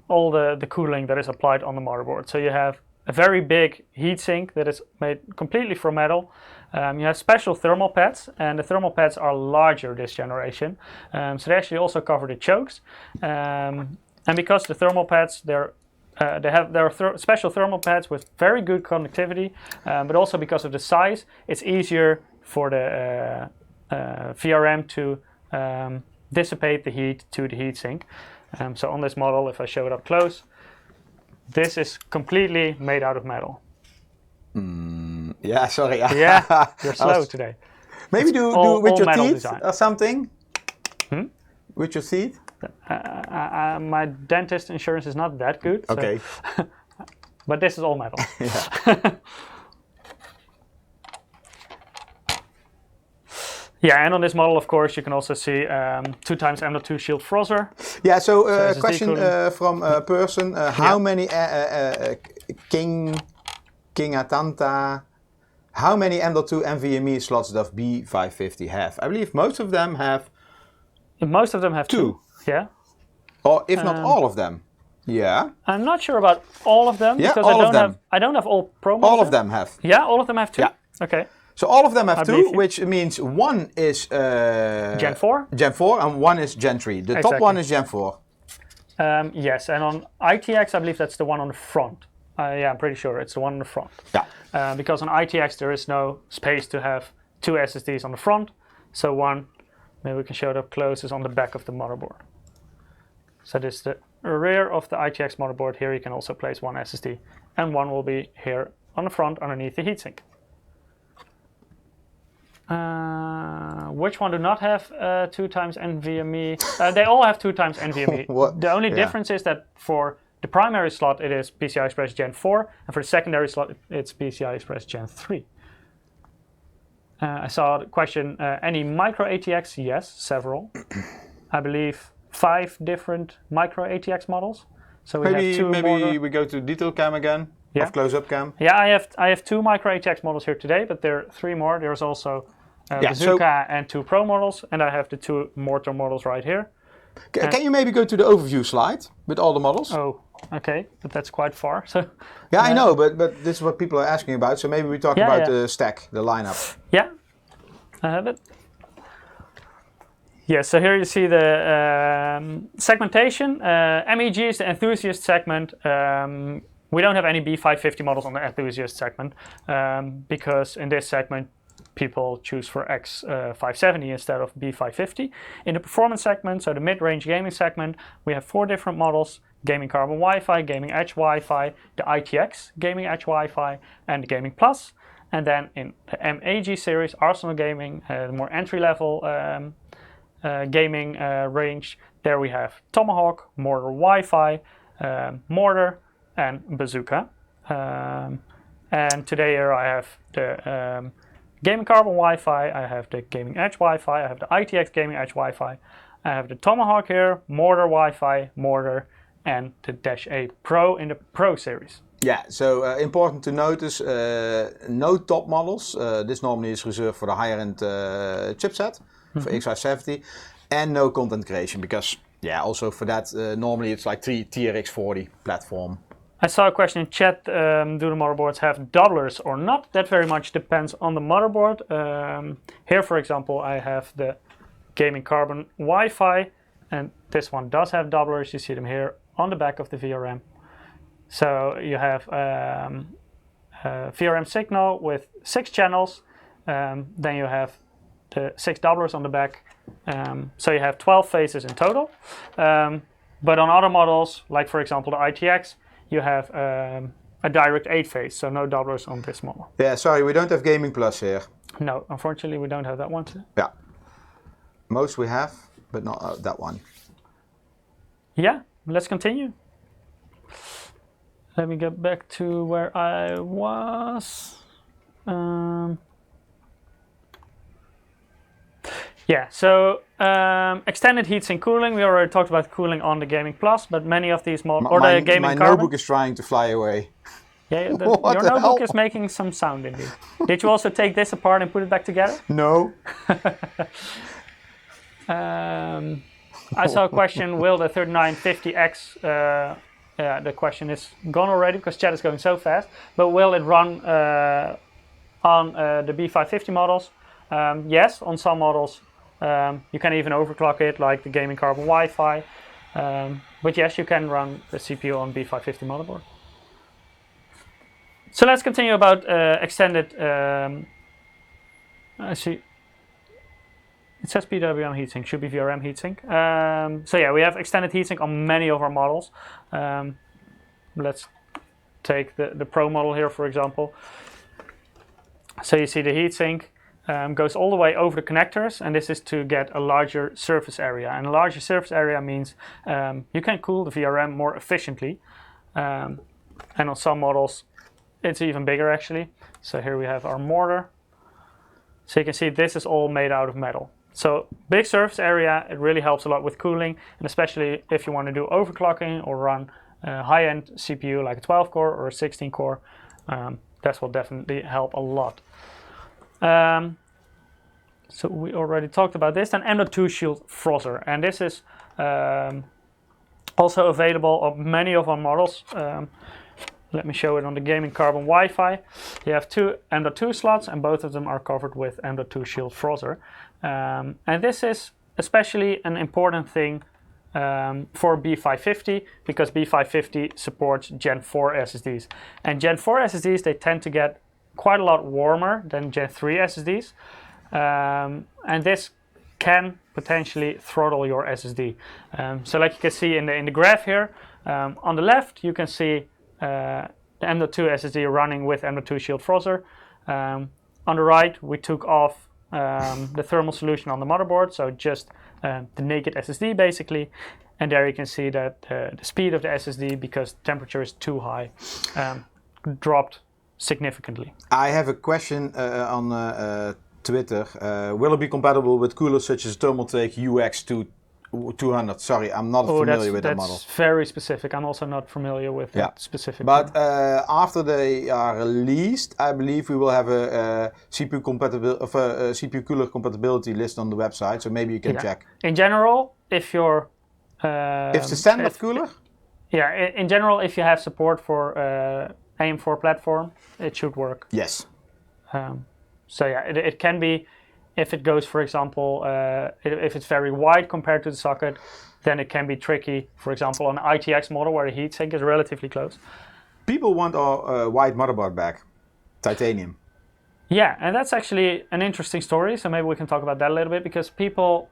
all the cooling that is applied on the motherboard. So you have a very big heatsink that is made completely from metal. You have special thermal pads, and the thermal pads are larger this generation. So they actually also cover the chokes. And because the thermal pads, there are special thermal pads with very good conductivity, but also because of the size, it's easier for the VRM to dissipate the heat to the heatsink. So on this model, if I show it up close, this is completely made out of metal. Yeah, sorry. Yeah, you're slow today. Maybe do with your teeth or something? With your teeth? My dentist insurance is not that good. Okay. So but this is all metal. Yeah. Yeah, and on this model, of course, you can also see 2x M.2 shield frozzer. Yeah, so Ssd question from a person. How many King Atanta, how many M.2 NVMe slots does B550 have? I believe most of them have Most of them have two. Yeah. Or if not all of them. Yeah. I'm not sure about all of them because I don't have all Pro models. All of them have. Yeah, all of them have two? Yeah. Okay. So all of them have two, which means one is Gen 4. Gen 4 and one is Gen 3. The top one is Gen 4. Yes, and on ITX, I believe that's the one on the front. Yeah, I'm pretty sure it's the one on the front. Yeah. Because on ITX, there is no space to have two SSDs on the front. So one, maybe we can show it up close, is on the back of the motherboard. So this is the rear of the ITX motherboard. Here you can also place one SSD. And one will be here on the front underneath the heatsink. Which one do not have 2x NVMe? They all have 2x NVMe. The only difference is that for the primary slot it is PCI-express Gen 4, and for the secondary slot it's PCI-express Gen 3. I saw the question, any micro ATX? Yes, several. I believe 5 different micro ATX models. So we have two maybe we go to detail cam again, of close-up cam. Yeah, I have 2 micro ATX models here today, but there are 3 more. There's also Bazooka and 2 Pro models, and I have the 2 Mortar models right here. Can you maybe go to the overview slide with all the models? Oh, okay, but that's quite far. So yeah, I know, but this is what people are asking about. So maybe we talk about the stack, the lineup. Yeah, I have it. Yeah, so here you see the segmentation. MEG is the enthusiast segment. We don't have any B550 models on the enthusiast segment because in this segment people choose for X570 instead of B550. In the performance segment, so the mid-range gaming segment, we have 4 different models: Gaming Carbon Wi-Fi, Gaming Edge Wi-Fi, the ITX Gaming Edge Wi-Fi, and the Gaming Plus. And then in the MAG series, Arsenal Gaming, the more entry-level gaming range, there we have Tomahawk, Mortar Wi-Fi, Mortar, and Bazooka. And today here I have the Gaming Carbon Wi-Fi, I have the Gaming Edge Wi-Fi, I have the ITX Gaming Edge Wi-Fi, I have the Tomahawk here, Mortar Wi-Fi, Mortar, and the Dash A Pro in the Pro series. Yeah, so important to notice, no top models. This normally is reserved for the higher end chipset, for X570, and no content creation, because yeah, also for that, normally it's like TRX40 platform. I saw a question in chat, do the motherboards have doublers or not? That very much depends on the motherboard. Here, for example, I have the Gaming Carbon Wi-Fi, and this one does have doublers. You see them here on the back of the VRM. So you have VRM signal with 6 channels, then you have the 6 doublers on the back, so you have 12 phases in total. But on other models, like for example the ITX, you have a direct 8 phase, so no doublers on this model. Yeah, sorry, we don't have Gaming Plus here. No, unfortunately we don't have that one too. Yeah, most we have, but not that one. Yeah, let's continue. Let me get back to where I was. Yeah, so extended heatsink cooling. We already talked about cooling on the Gaming Plus, but many of these models, or the Gaming Carbon. My notebook is trying to fly away. Yeah, your notebook is making some sound indeed. Did you also take this apart and put it back together? No. I saw a question, will the 3950X, the question is gone already because chat is going so fast, but will it run on the B550 models? Yes, on some models. You can even overclock it, like the Gaming Carbon Wi-Fi. But yes, you can run the CPU on B550 motherboard. So let's continue about extended. I see. It says PWM heatsink, should be VRM heatsink. So yeah, we have extended heatsink on many of our models. Let's take the Pro model here, for example. So you see the heatsink goes all the way over the connectors, and this is to get a larger surface area. And a larger surface area means you can cool the VRM more efficiently. And on some models, it's even bigger actually. So here we have our mortar. So you can see this is all made out of metal. So big surface area, it really helps a lot with cooling, and especially if you want to do overclocking or run a high-end CPU like a 12-core or a 16-core, that will definitely help a lot. So we already talked about this. Then M.2 Shield Frozr, and this is also available on many of our models. Let me show it on the Gaming Carbon Wi-Fi. You have 2 M.2 slots, and both of them are covered with M.2 Shield Frozr. And this is especially an important thing for B550, because B550 supports Gen 4 SSDs. And Gen 4 SSDs, they tend to get quite a lot warmer than Gen 3 SSDs. And this can potentially throttle your SSD. So like you can see in the graph here, on the left you can see the M.2 SSD running with M.2 Shield Frozr. On the right we took off the thermal solution on the motherboard, so just the naked SSD basically, and there you can see that the speed of the SSD, because temperature is too high, dropped significantly. I have a question on Twitter. Will it be compatible with coolers such as Thermaltake UX200? Sorry, I'm not familiar with that model. That's very specific. I'm also not familiar with that specific. But after they are released, I believe we will have a CPU compatibility of a CPU cooler compatibility list on the website. So maybe you can check. In general, if you're if it's a standard cooler. Yeah, in general, if you have support for AM4 platform, it should work. Yes. So yeah, it can be if it goes, for example, if it's very wide compared to the socket, then it can be tricky. For example, on an ITX model where the heatsink is relatively close. People want our white motherboard back, titanium. Yeah, and that's actually an interesting story. So maybe we can talk about that a little bit, because people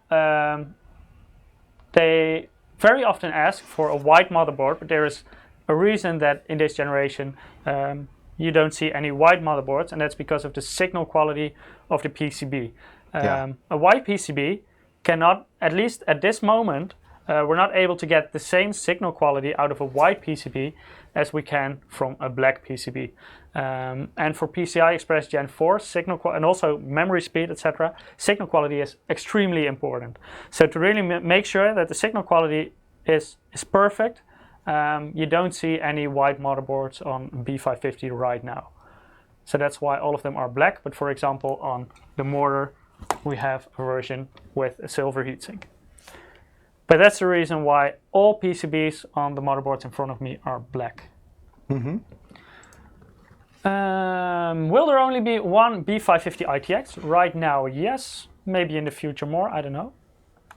they very often ask for a white motherboard, but there is a reason that in this generation you don't see any white motherboards, and that's because of the signal quality of the PCB. A white PCB cannot, at least at this moment, we're not able to get the same signal quality out of a white PCB as we can from a black PCB. And for PCI-express Gen 4, and also memory speed, etc., signal quality is extremely important. So to really make sure that the signal quality is perfect, you don't see any white motherboards on B550 right now. So that's why all of them are black, but for example on the mortar we have a version with a silver heatsink. But that's the reason why all PCBs on the motherboards in front of me are black. Mm-hmm. Will there only be one B550 ITX? Right now, yes. Maybe in the future more, I don't know.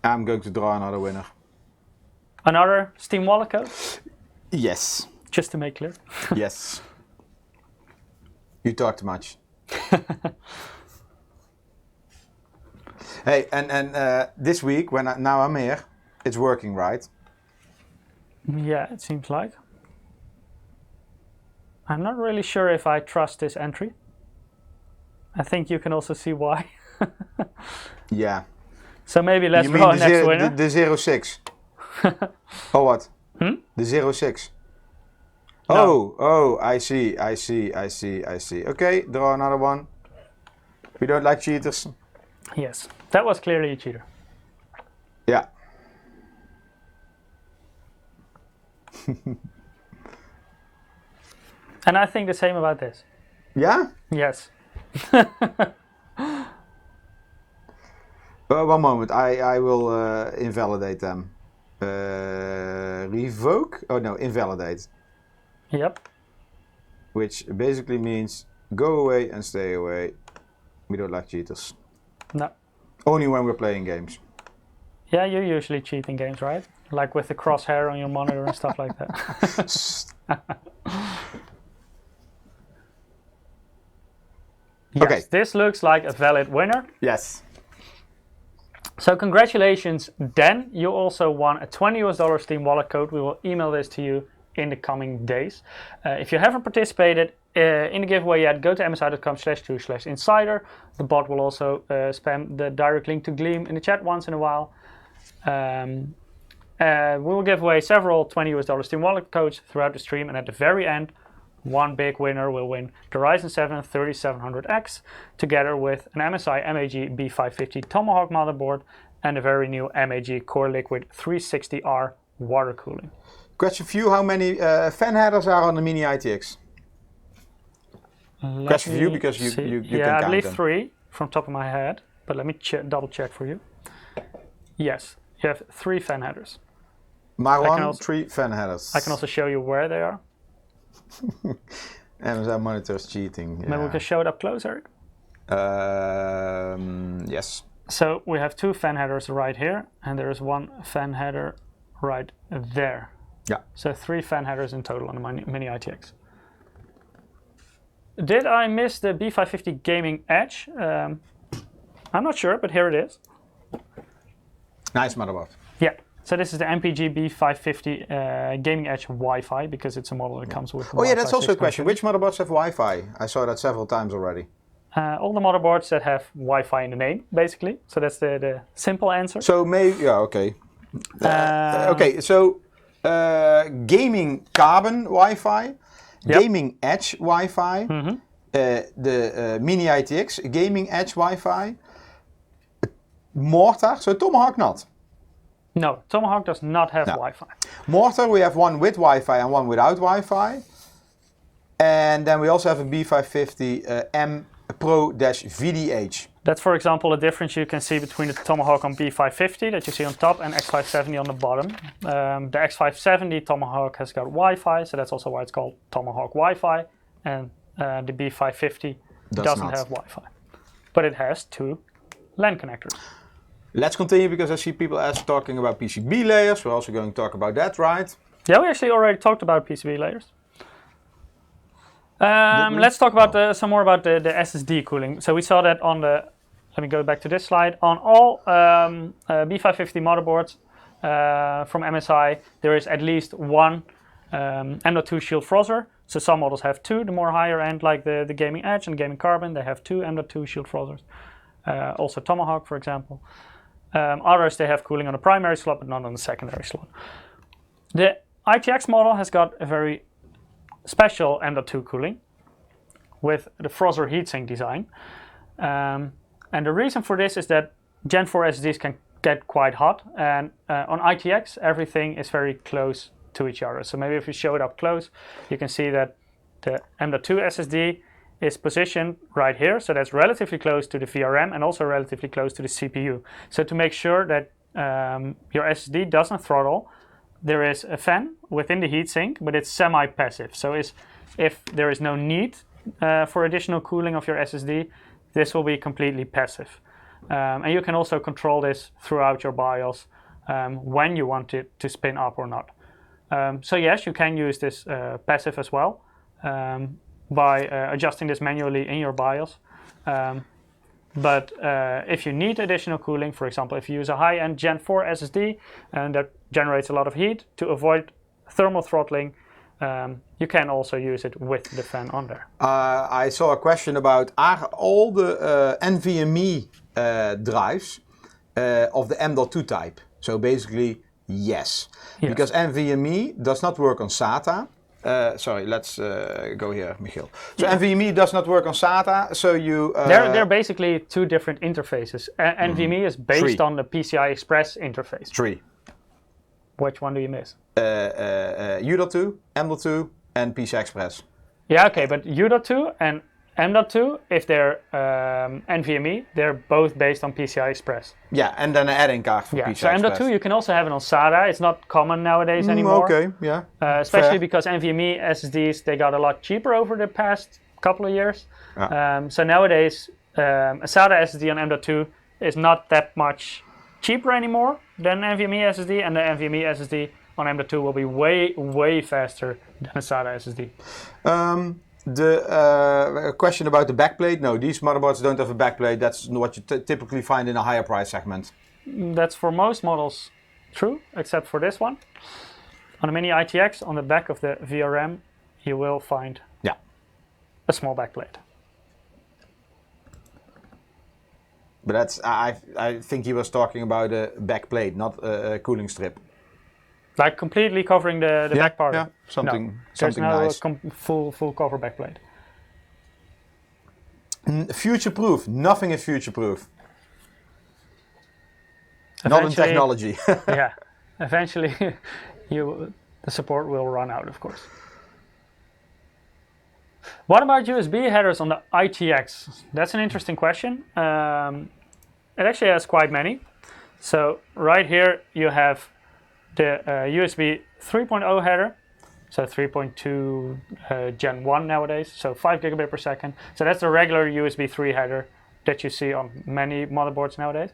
I'm going to draw another winner. Another Steam wallet code? Yes. Just to make clear. Yes. You talk too much. Hey, and this week, now I'm here, it's working, right? Yeah, it seems like. I'm not really sure if I trust this entry. I think you can also see why. Yeah. So maybe let's draw next winner. The 06. Oh, what? The 06. No. Oh, I see. Okay, draw another one. We don't like cheaters. Yes, that was clearly a cheater. Yeah. And I think the same about this. Yeah? Yes. One moment, I will invalidate them. Revoke? Oh no, invalidate. Yep. Which basically means go away and stay away. We don't like cheaters. No. Only when we're playing games. Yeah, you usually cheat in games, right? Like with the crosshair on your monitor and stuff like that. Yes, okay. This looks like a valid winner. Yes. So congratulations, Dan. You also won a $20 Steam wallet code. We will email this to you in the coming days. If you haven't participated in the giveaway yet, go to msi.com/2/insider. The bot will also spam the direct link to Gleam in the chat once in a while. We will give away several $20 Steam wallet codes throughout the stream, and at the very end, one big winner will win the Ryzen 7 3700X together with an MSI MAG B550 Tomahawk motherboard and a very new MAG Core Liquid 360R water cooling. Question for you, how many fan headers are on the Mini ITX? Question for you, because you can count them. Yeah, I believe 3 from top of my head, but let me double check for you. Yes, you have 3 fan headers. My one, 3 fan headers. I can also show you where they are. MSI monitor's cheating. Maybe we can show it up close, Eric? Yes. So we have 2 fan headers right here, and there is 1 fan header right there. Yeah. So 3 fan headers in total on the Mini ITX. Did I miss the B550 Gaming Edge? I'm not sure, but here it is. Nice motherboard. Yeah. So this is the MPG B550 Gaming Edge Wi-Fi, because it's a model that comes with. Oh yeah, that's also a question. Which motherboards have Wi-Fi? I saw that several times already. All the motherboards that have Wi-Fi in the name, basically. So that's the simple answer. So maybe, yeah, okay. Okay, so gaming carbon Wi-Fi, yep. Gaming Edge Wi-Fi, the Mini ITX Gaming Edge Wi-Fi, Mortar, so Tomahawk not. No, Tomahawk does not have Wi-Fi. Mortar, we have one with Wi-Fi and one without Wi-Fi. And then we also have a B550 M Pro-VDH. That's, for example, a difference you can see between the Tomahawk on B550 that you see on top and X570 on the bottom. The X570 Tomahawk has got Wi-Fi, so that's also why it's called Tomahawk Wi-Fi. And the B550 doesn't have Wi-Fi. But it has 2 LAN connectors. Let's continue because I see people talking about PCB layers. We're also going to talk about that, right? Yeah, we actually already talked about PCB layers. Let's talk about some more about the SSD cooling. So we saw that on the, let me go back to this slide, on all B550 motherboards from MSI, there is at least one M.2 shield frozzer. So some models have two, the more higher end, like the Gaming Edge and Gaming Carbon, they have two M.2 shield frozzers. Also Tomahawk, for example. Others, they have cooling on the primary slot, but not on the secondary slot. The ITX model has got a very special M.2 cooling with the frozzer heatsink design. And the reason for this is that Gen 4 SSDs can get quite hot, and on ITX everything is very close to each other. So maybe if you show it up close, you can see that the M.2 SSD is positioned right here, so that's relatively close to the VRM and also relatively close to the CPU. So to make sure that your SSD doesn't throttle, there is a fan within the heatsink, but it's semi-passive. So if there is no need for additional cooling of your SSD, this will be completely passive. And you can also control this throughout your BIOS when you want it to spin up or not. So yes, you can use this passive as well by adjusting this manually in your BIOS. But if you need additional cooling, for example, if you use a high-end Gen 4 SSD and that generates a lot of heat, to avoid thermal throttling, you can also use it with the fan on there. I saw a question about, are all the Nvme drives of the M.2 type? So basically, yes. Because Nvme does not work on SATA. Sorry, let's go here, Michiel. So Nvme does not work on SATA, so you... They're basically two different interfaces. Nvme is based on the PCI-express interface. 3. Which one do you miss? U.2, M.2, and PCI-express. Yeah, okay, but U.2 and M.2, if they're NVMe, they're both based on PCI-express. Yeah, and then an add-in card for PCI-express. So M.2 you can also have it on SATA. It's not common nowadays anymore. Okay, yeah. Especially because NVMe SSDs, they got a lot cheaper over the past couple of years. So nowadays, a SATA SSD on M.2 is not that much cheaper anymore than NVMe SSD, and the NVMe SSD on M.2 will be way, way faster than a SATA SSD. The question about the backplate, no, these motherboards don't have a backplate. That's what you typically find in a higher price segment. That's for most models true, except for this one. On the Mini ITX, on the back of the VRM, you will find a small backplate. But that's, I think he was talking about a backplate, not a cooling strip. Like completely covering the back part. Yeah, something there's no nice. Full cover backplate. Future-proof. Nothing is future-proof. Not in technology. Yeah, eventually the support will run out, of course. What about USB headers on the ITX? That's an interesting question. It actually has quite many. So right here you have the USB 3.0 header, so 3.2 Gen 1 nowadays, so 5 gigabit per second. So that's the regular USB 3 header that you see on many motherboards nowadays.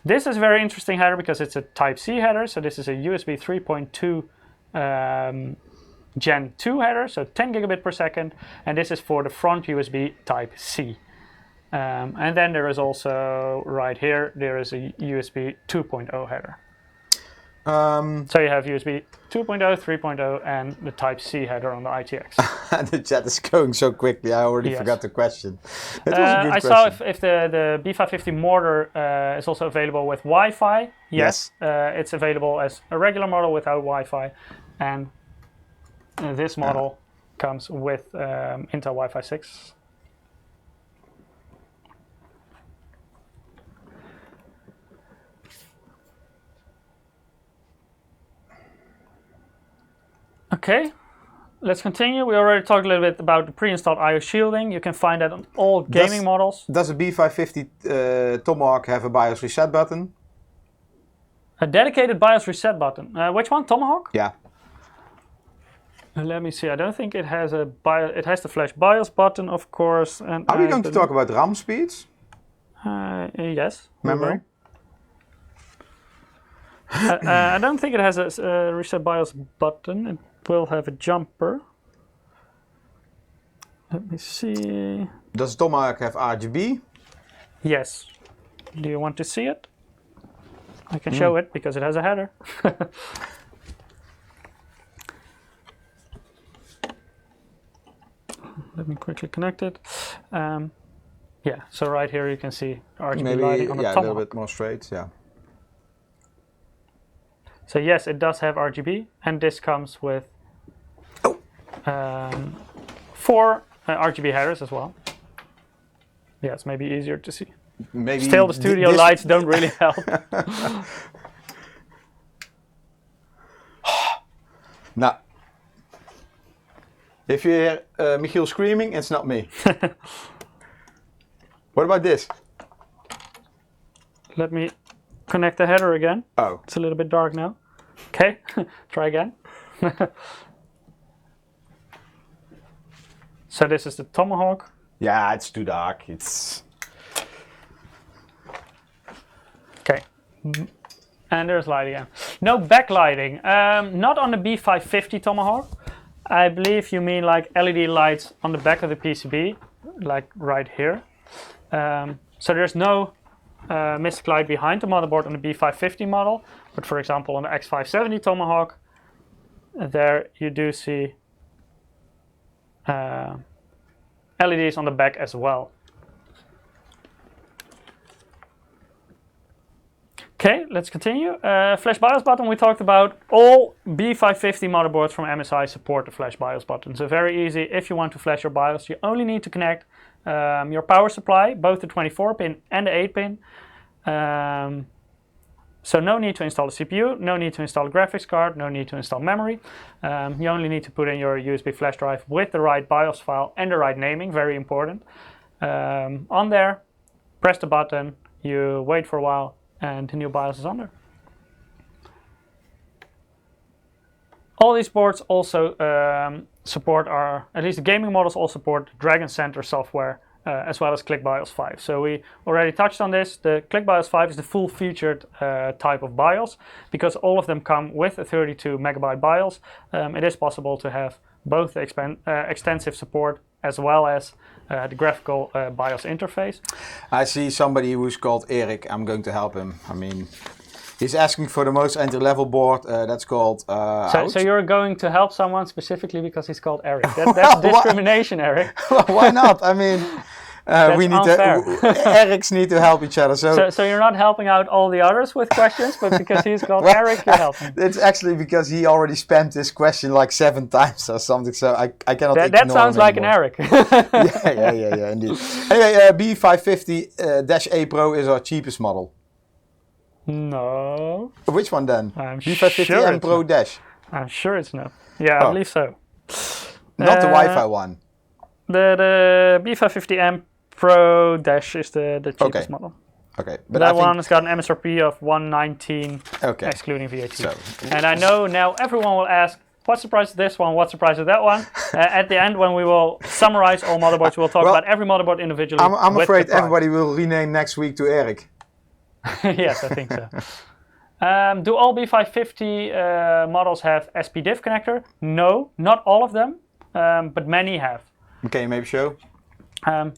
This is a very interesting header because it's a Type-C header, so this is a USB 3.2 Gen 2 header, so 10 gigabit per second, and this is for the front USB Type-C. And then there is also, right here, there is a USB 2.0 header. So you have USB 2.0, 3.0, and the Type-C header on the ITX. The chat is going so quickly, I already forgot the question. It was a good question. Saw if the B550 mortar is also available with Wi-Fi. Yes. It's available as a regular model without Wi-Fi. And this model comes with Intel Wi-Fi 6. Okay, let's continue. We already talked a little bit about the pre-installed I/O shielding. You can find that on all gaming models. Does a B550 Tomahawk have a BIOS reset button? A dedicated BIOS reset button. Which one? Tomahawk? Yeah. Let me see. I don't think it has a BIOS. It has the flash BIOS button, of course. And are we going to talk about RAM speeds? Yes. Memory? I don't think it has a reset BIOS button. It will have a jumper. Let me see. Does Tomahawk have RGB? Yes. Do you want to see it? I can show it because it has a header. Let me quickly connect it. Yeah, so right here you can see RGB Maybe, lighting on the yeah, a Tomahawk. little bit more straight, yeah. So yes, it does have RGB, and this comes with 4 RGB headers as well. Yeah, it's maybe easier to see. Maybe Still, the studio lights don't really help. Now, if you hear Michiel screaming, it's not me. What about this? Let me connect the header again. Oh. It's a little bit dark now. Okay, try again. So this is the Tomahawk. Yeah, it's too dark. It's... Okay. And there's light again. No backlighting. Not on the B550 Tomahawk. I believe you mean like LED lights on the back of the PCB, like right here. So there's no mystic light behind the motherboard on the B550 model, but for example on the X570 Tomahawk, there you do see LEDs on the back as well. Okay, let's continue. Flash BIOS button, we talked about. All B550 motherboards from MSI support the Flash BIOS button. So very easy, if you want to flash your BIOS, you only need to connect your power supply, both the 24-pin and the 8-pin. So no need to install a CPU, no need to install a graphics card, no need to install memory. You only need to put in your USB flash drive with the right BIOS file and the right naming, very important. On there, press the button, you wait for a while, and the new BIOS is on there. All these boards also support at least the gaming models all support Dragon Center software as well as ClickBIOS 5. So we already touched on this. The ClickBIOS 5 is the full-featured type of BIOS. Because all of them come with a 32 megabyte BIOS, it is possible to have both the extensive support as well as the graphical BIOS interface. I see somebody who's called Eric. I'm going to help him. I mean, he's asking for the most entry-level board. That's called... So you're going to help someone specifically because he's called Eric. That's discrimination, Eric. Why not? I mean... we need Erics need to help each other. So you're not helping out all the others with questions, but because he's called Eric, you're helping. It's actually because he already spammed this question like 7 times or something, so I cannot ignore that sounds him like anymore. an Eric. yeah, indeed. Anyway, B550-A Pro is our cheapest model. No. Which one then? I'm B550 sure M Pro Dash. I'm sure it's no. Yeah, I believe so. Not the Wi-Fi one. The B550M Pro Dash is the cheapest model. Okay, but that one has got an MSRP of 119, excluding VAT. So. And I know now everyone will ask, what's the price of this one? What's the price of that one? At the end, when we will summarize all motherboards, we'll talk about every motherboard individually. I'm afraid everybody will rename next week to Eric. Yes, I think so. Do all B550 models have SPDIF connector? No, not all of them, but many have. Okay, maybe show.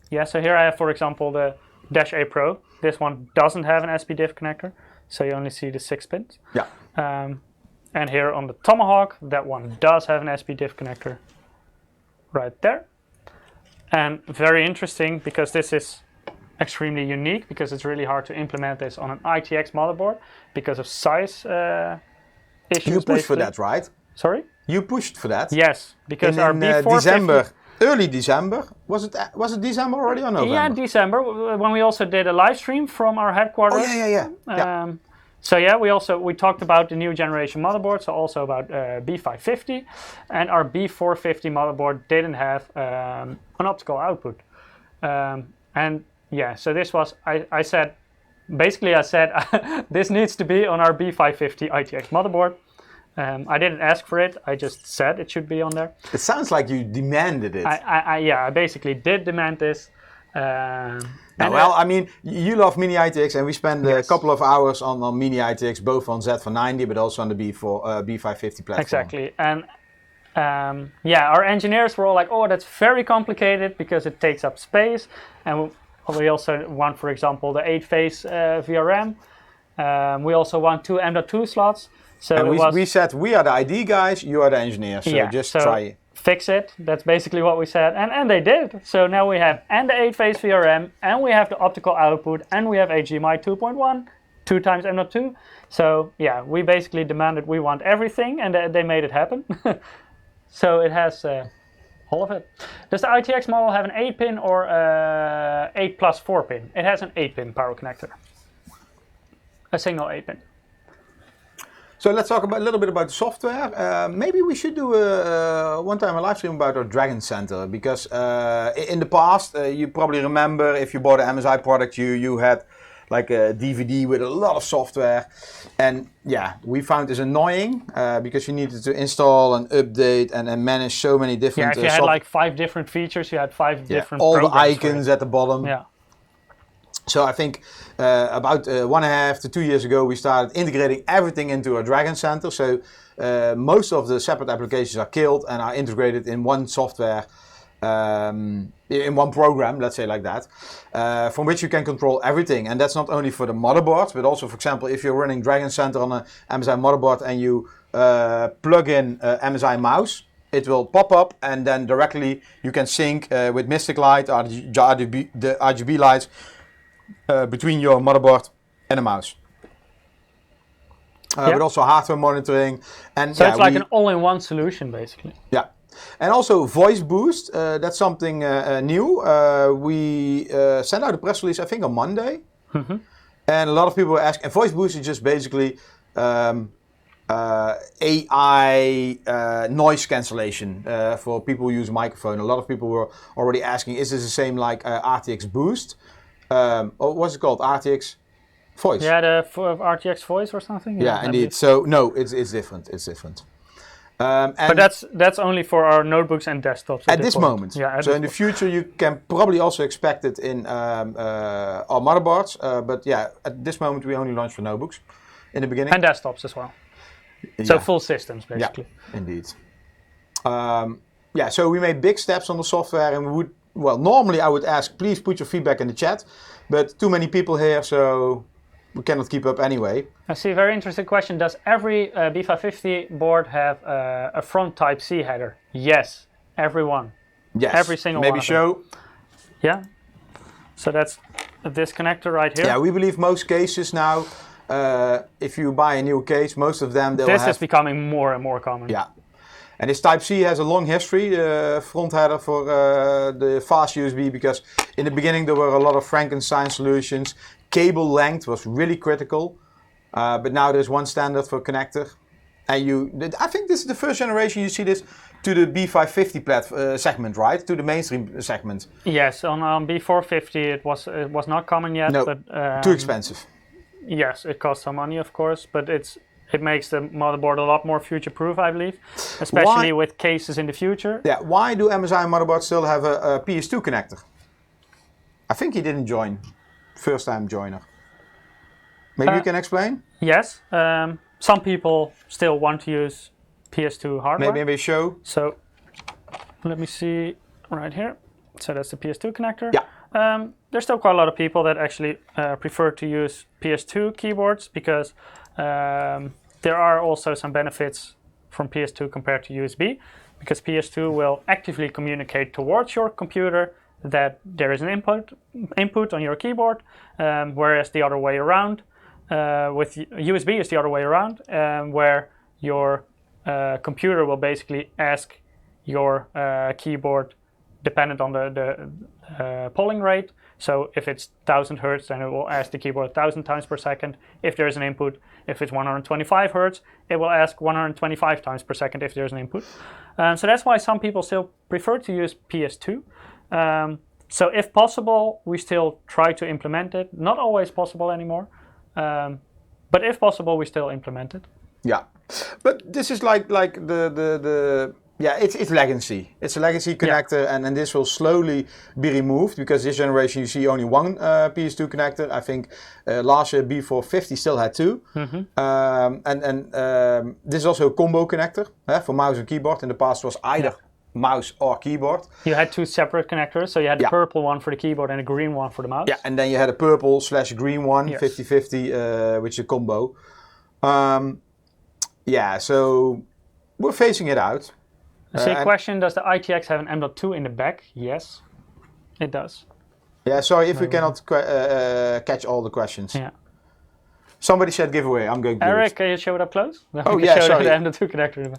Yeah, so here I have, for example, the Dash A Pro. This one doesn't have an SPDIF connector, so you only see the 6 pins. Yeah. And here on the Tomahawk, that one does have an SPDIF connector right there. And very interesting, because this is extremely unique, because it's really hard to implement this on an ITX motherboard because of size issues. You pushed for that, right? Sorry? You pushed for that? Yes, because our B450... December. Early December. Was it December already or November? Yeah, December, when we also did a live stream from our headquarters. Oh, yeah. So yeah, we talked about the new generation motherboard, so also about B550. And our B450 motherboard didn't have an optical output. And yeah, so this was, I said, this needs to be on our B550 ITX motherboard. I didn't ask for it, I just said it should be on there. It sounds like you demanded it. I basically did demand this. Well, I mean, you love Mini ITX, and we spent a Yes. couple of hours on Mini ITX, both on Z490, but also on the B550 platform. Exactly, and yeah, our engineers were all like, "Oh, that's very complicated because it takes up space," and we also want, for example, the 8-phase VRM. We also want 2 M.2 slots. So And we said, we are the ID guys, you are the engineers, so yeah, just so try it. fix it. That's basically what we said, and they did. So now we have and the 8-phase VRM, and we have the optical output, and we have HDMI 2.1, 2 times M.2. So yeah, we basically demanded we want everything, and they made it happen. So it has all of it. Does the ITX model have an 8-pin or 8 plus 4-pin? It has an 8-pin power connector. A single 8-pin. So let's talk a little bit about the software. Maybe we should do one time a live stream about our Dragon Center, because in the past, you probably remember, if you bought an MSI product, you had like a DVD with a lot of software, and yeah, we found this annoying because you needed to install and update and manage so many different. Yeah, if you had like 5 different features, you had 5 different. All the programs icons at the bottom. Yeah. So I think about 1.5 to 2 years ago, we started integrating everything into our Dragon Center. So most of the separate applications are killed and are integrated in one software, in one program, let's say like that, from which you can control everything. And that's not only for the motherboard, but also, for example, if you're running Dragon Center on an MSI motherboard and you plug in MSI mouse, it will pop up, and then directly you can sync with Mystic Light or the RGB lights between your motherboard and a mouse. But also hardware monitoring. And so it's like an all-in-one solution, basically. Yeah. And also voice boost, that's something new. We sent out a press release, I think, on Monday. Mm-hmm. And a lot of people were asking, and voice boost is just basically AI noise cancellation for people who use microphone. A lot of people were already asking, is this the same like RTX Boost? Or what's it called? RTX Voice? Yeah, the RTX Voice or something? Yeah, indeed. So, no, it's different. It's different. But that's only for our notebooks and desktops at this moment. Yeah. So in the future, you can probably also expect it in our motherboards. But yeah, at this moment, we only launch for notebooks in the beginning. And desktops as well. So full systems, basically. Yeah, indeed. Yeah, so we made big steps on the software, and we would, well, normally I would ask, please put your feedback in the chat, but too many people here, so we cannot keep up anyway. I see a very interesting question. Does every B550 board have a front Type-C header? Yes, every one. Yes. Every single one. Maybe show. Yeah. So that's this connector right here. Yeah, we believe most cases now, if you buy a new case, most of them, this is becoming more and more common. Yeah. And this Type-C has a long history, front header for the fast USB, because in the beginning there were a lot of Frankenstein solutions. Cable length was really critical, but now there's one standard for connector. And I think this is the first generation you see this to the B550 segment, right? To the mainstream segment. Yes, on B450 it was not common yet. No, but, too expensive. Yes, it costs some money, of course, but it makes the motherboard a lot more future-proof, I believe, especially with cases in the future. Yeah, why do MSI motherboards still have a PS2 connector? I think he didn't join, first-time joiner. Maybe you can explain? Yes, some people still want to use PS2 hardware. Maybe show. So let me see right here. So that's the PS2 connector. Yeah. There's still quite a lot of people that actually prefer to use PS2 keyboards because there are also some benefits from PS2 compared to USB, because PS2 will actively communicate towards your computer that there is an input on your keyboard, whereas the other way around, with USB is the other way around, where your computer will basically ask your keyboard dependent on the polling rate. So if it's 1000 Hertz, then it will ask the keyboard 1000 times per second if there's an input. If it's 125 Hertz, it will ask 125 times per second if there's an input. So that's why some people still prefer to use PS2. So if possible, we still try to implement it. Not always possible anymore, but if possible, we still implement it. Yeah, but this is like the Yeah, it's legacy. It's a legacy connector, and this will slowly be removed because this generation you see only one PS2 connector. I think last year B450 still had two. This is also a combo connector for mouse and keyboard. In the past was either mouse or keyboard. You had two separate connectors, so you had the purple one for the keyboard and a green one for the mouse. Yeah, and then you had a purple/green one, 50/50, which is a combo. So we're phasing it out. Question, does the ITX have an M.2 in the back? Yes, it does. Yeah, sorry if we cannot catch all the questions. Yeah. Somebody said giveaway, I'm going to Eric, do it. can you show it up close? Sorry. The M.2 connector.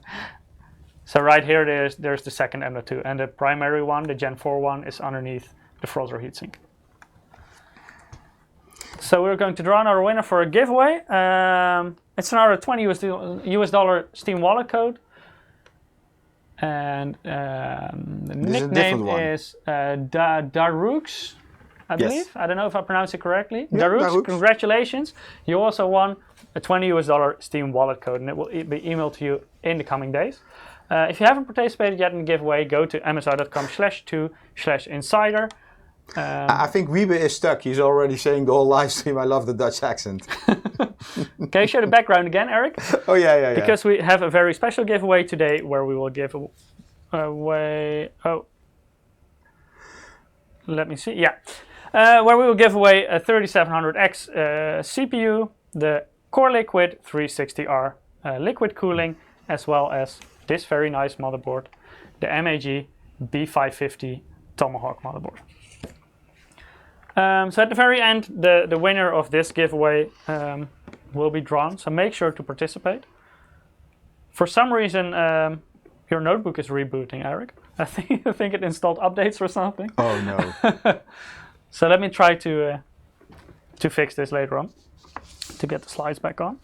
So right here, there's the second M.2, and the primary one, the Gen 4 one, is underneath the Frozr heatsink. So we're going to draw another winner for a giveaway. It's another $20 Steam wallet code. And the nickname is Darux, I believe. I don't know if I pronounce it correctly. Yeah, Darux, congratulations. You also won a $20 Steam wallet code, and it will be emailed to you in the coming days. If you haven't participated yet in the giveaway, go to msi.com/2/insider. I think Wiebe is stuck. He's already saying the whole live stream, I love the Dutch accent. Can you show the background again, Eric? Oh, yeah. Because we have a very special giveaway today where we will give away... let me see. Yeah. Where we will give away a 3700X CPU, the Core Liquid 360R liquid cooling, as well as this very nice motherboard, the MSI B550 Tomahawk motherboard. So at the very end, the winner of this giveaway will be drawn, so make sure to participate. For some reason, your notebook is rebooting, Eric. I think it installed updates or something. Oh no. So let me try to fix this later on, to get the slides back on.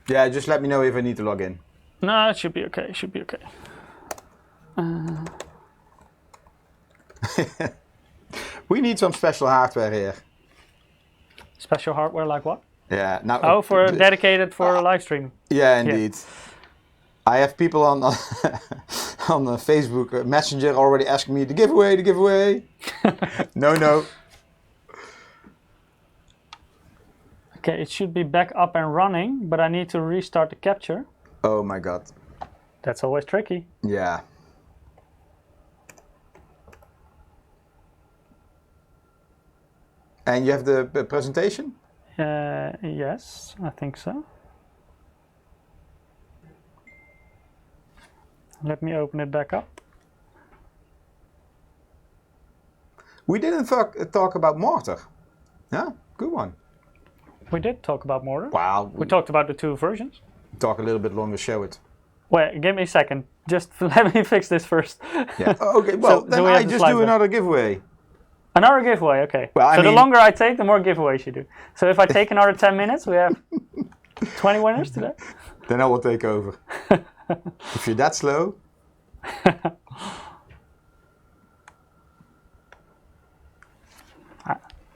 Yeah, just let me know if I need to log in. No, it should be okay, it should be okay. We need some special hardware here. Special hardware like what? Yeah. Now, dedicated for live stream. Yeah, indeed. Yeah. I have people on on the Facebook Messenger already asking me the giveaway. No. Okay, it should be back up and running, but I need to restart the capture. Oh my god. That's always tricky. Yeah. And you have the presentation? Yes, I think so. Let me open it back up. We didn't talk about mortar. Yeah, good one. We did talk about mortar. Wow. We talked about the two versions. Talk a little bit longer, show it. Wait, give me a second. Just let me fix this first. Yeah. Okay, well, then I just do another giveaway. Another giveaway, okay. Well, so the longer I take, the more giveaways you do. So if I take another 10 minutes, we have 20 winners today? Then I will take over. If you're that slow.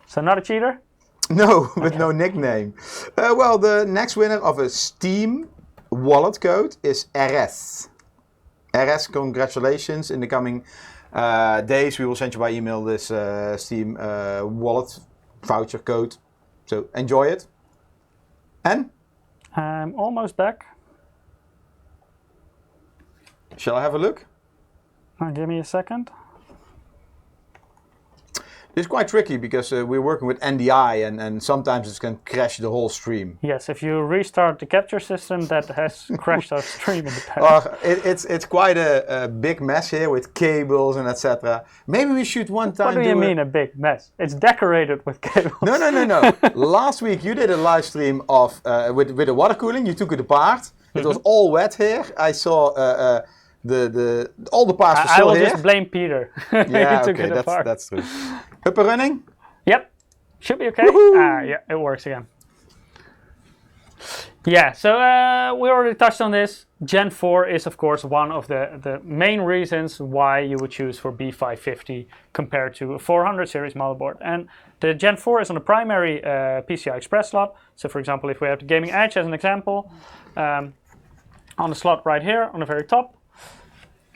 So not a cheater? No, with no nickname. Well, the next winner of a Steam wallet code is RS. RS, congratulations. In the coming days, we will send you by email this Steam wallet voucher code. So enjoy it. And? I'm almost back. Shall I have a look? Give me a second. It's quite tricky because we're working with NDI and sometimes it can crash the whole stream. Yes, if you restart the capture system, that has crashed our stream in the past. It's quite a big mess here with cables and etc. Maybe we should one time What do you mean a big mess? It's decorated with cables. No. Last week you did a live stream of with the water cooling. You took it apart. It was all wet here. I saw all the parts were still here. I will just blame Peter. Yeah, he took it apart. That's true. Up and running? Yep. Should be okay. Yeah, it works again. Yeah, so we already touched on this. Gen 4 is, of course, one of the main reasons why you would choose for B550 compared to a 400 series motherboard. And the Gen 4 is on the primary PCI-express slot. So, for example, if we have the Gaming Edge as an example, on the slot right here on the very top,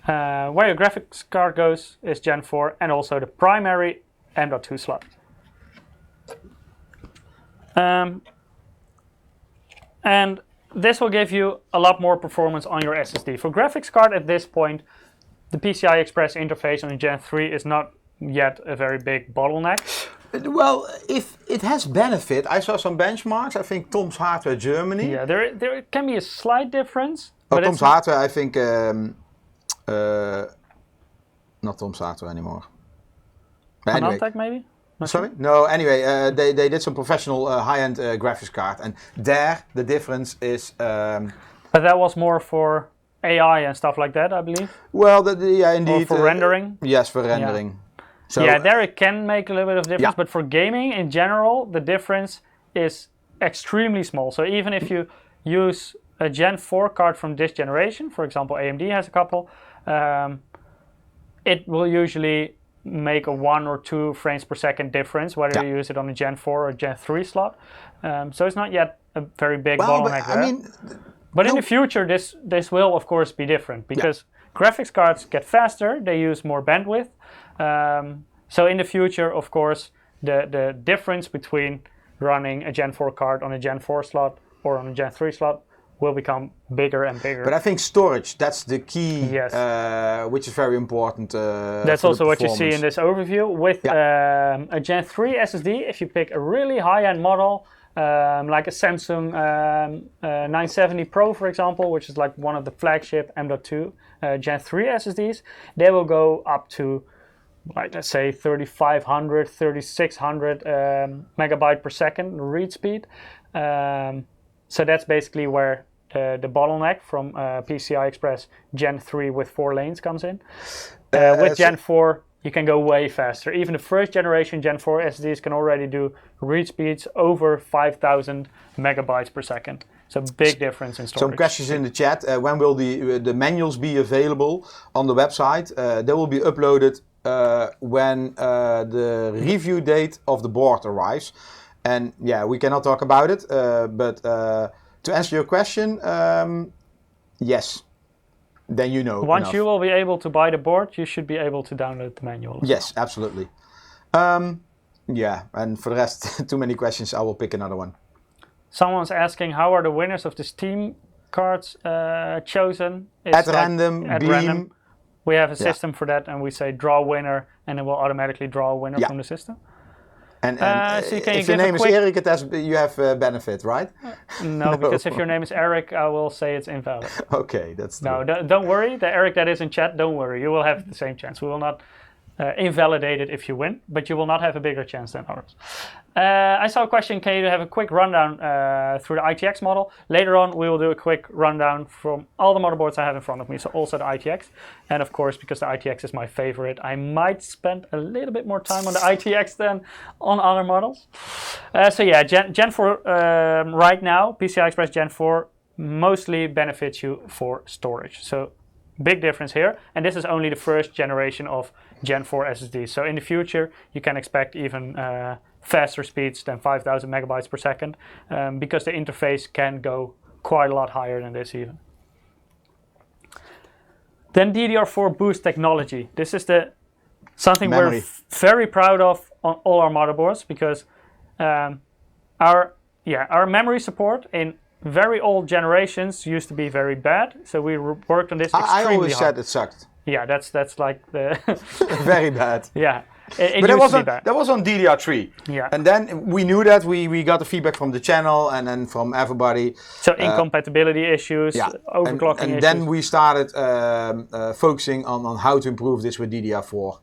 Where your graphics card goes is Gen 4 and also the primary M.2 slot. And this will give you a lot more performance on your SSD. For graphics card at this point, the PCI-express interface on Gen 3 is not yet a very big bottleneck. Well, if it has benefit, I saw some benchmarks. I think Tom's Hardware Germany. Yeah, there can be a slight difference. Oh, but Tom's Hardware, I think, not Tom's Hardware anymore. But anyway. Anantec maybe? Not Sorry? sure. No, anyway, they did some professional high-end graphics card, and there the difference is. But that was more for AI and stuff like that, I believe. Well, yeah, indeed. Or for rendering. Yes, for rendering. Yeah. So, yeah, there it can make a little bit of difference, yeah. but for gaming in general, the difference is extremely small. So even if you use a Gen 4 card from this generation, for example, AMD has a couple, it will usually make a 1 or 2 frames per second difference, whether you use it on a Gen 4 or Gen 3 slot. So it's not yet a very big bottleneck there. But in the future, this will, of course, be different because graphics cards get faster, they use more bandwidth. So in the future, of course, the difference between running a Gen 4 card on a Gen 4 slot or on a Gen 3 slot will become bigger and bigger. But I think storage, that's the key, yes. Which is very important. That's also what you see in this overview. With a Gen 3 SSD, if you pick a really high-end model, like a Samsung 970 Pro, for example, which is like one of the flagship M.2 Gen 3 SSDs, they will go up to, like, let's say 3500, 3600 megabyte per second read speed. So that's basically where the bottleneck from PCI-express Gen 3 with 4 lanes comes in. With Gen 4, you can go way faster. Even the first generation Gen 4 SSDs can already do read speeds over 5000 megabytes per second. So big difference in storage. Some questions in the chat. When will the manuals be available on the website? They will be uploaded when the review date of the board arrives. And yeah, we cannot talk about it, but to answer your question, yes. Then you know. Once you will be able to buy the board, you should be able to download the manual. Yes, absolutely. Yeah, and for the rest, too many questions, I will pick another one. Someone's asking, how are the winners of the Steam cards chosen? It's at random, Beam. Random. We have a system for that, and we say draw winner, and it will automatically draw a winner from the system. And so if your name is Eric, you have benefit, right? No, because if your name is Eric, I will say it's invalid. Okay, that's true. No, don't worry. The Eric that is in chat, don't worry. You will have the same chance. We will not invalidate it if you win, but you will not have a bigger chance than ours. I saw a question, can you have a quick rundown through the ITX model? Later on, we will do a quick rundown from all the motherboards I have in front of me, so also the ITX. And of course, because the ITX is my favorite, I might spend a little bit more time on the ITX than on other models. So yeah, Gen 4 right now, PCI-express Gen 4 mostly benefits you for storage. So big difference here. And this is only the first generation of Gen 4 SSDs. So in the future, you can expect even faster speeds than 5000 megabytes per second because the interface can go quite a lot higher than this even. Then DDR4 boost technology. This is something we're very proud of on all our motherboards because our memory support in very old generations used to be very bad. So we worked on this extremely hard. I always said it sucked. Yeah, that's like the very bad. Yeah. But that was on DDR3. Yeah. And then we knew that we got the feedback from the channel and then from everybody. So incompatibility issues, overclocking issues. And then we started focusing on how to improve this with DDR4.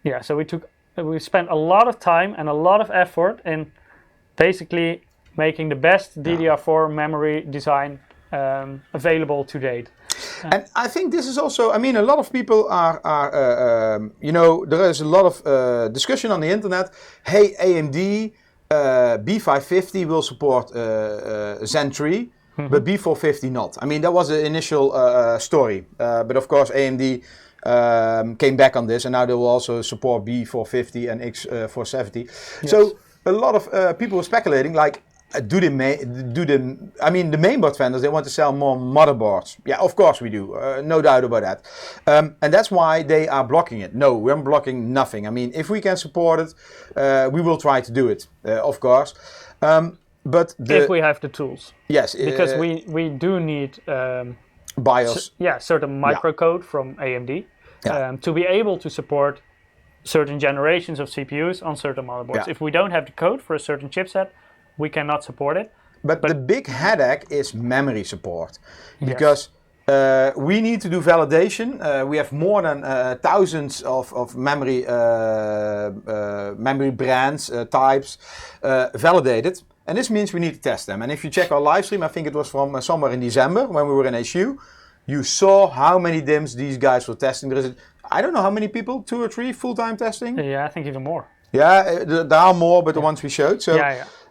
Yeah, so we spent a lot of time and a lot of effort in basically making the best DDR4 memory design available to date. And I think this is also, I mean, a lot of people are there is a lot of discussion on the internet. Hey, AMD B550 will support Zen 3, but B450 not. I mean, that was the initial story. But of course, AMD came back on this, and now they will also support B450 and X470. Yes. So a lot of people were speculating, like, the mainboard vendors, they want to sell more motherboards. Yeah, of course we do, no doubt about that. And that's why they are blocking it. No, we're blocking nothing. I mean, if we can support it, we will try to do it, of course. But if we have the tools. Yes. Because we do need BIOS. Certain microcode from AMD to be able to support certain generations of CPUs on certain motherboards. If we don't have the code for a certain chipset, we cannot support it. But the big headache is memory support, because we need to do validation. We have more than thousands of memory brands, types validated. And this means we need to test them. And if you check our live stream, I think it was from somewhere in December when we were in HU, you saw how many DIMMs these guys were testing. There is, I don't know how many people, 2 or 3 full-time testing? Yeah, I think even more. Yeah, there are more, but the ones we showed. So,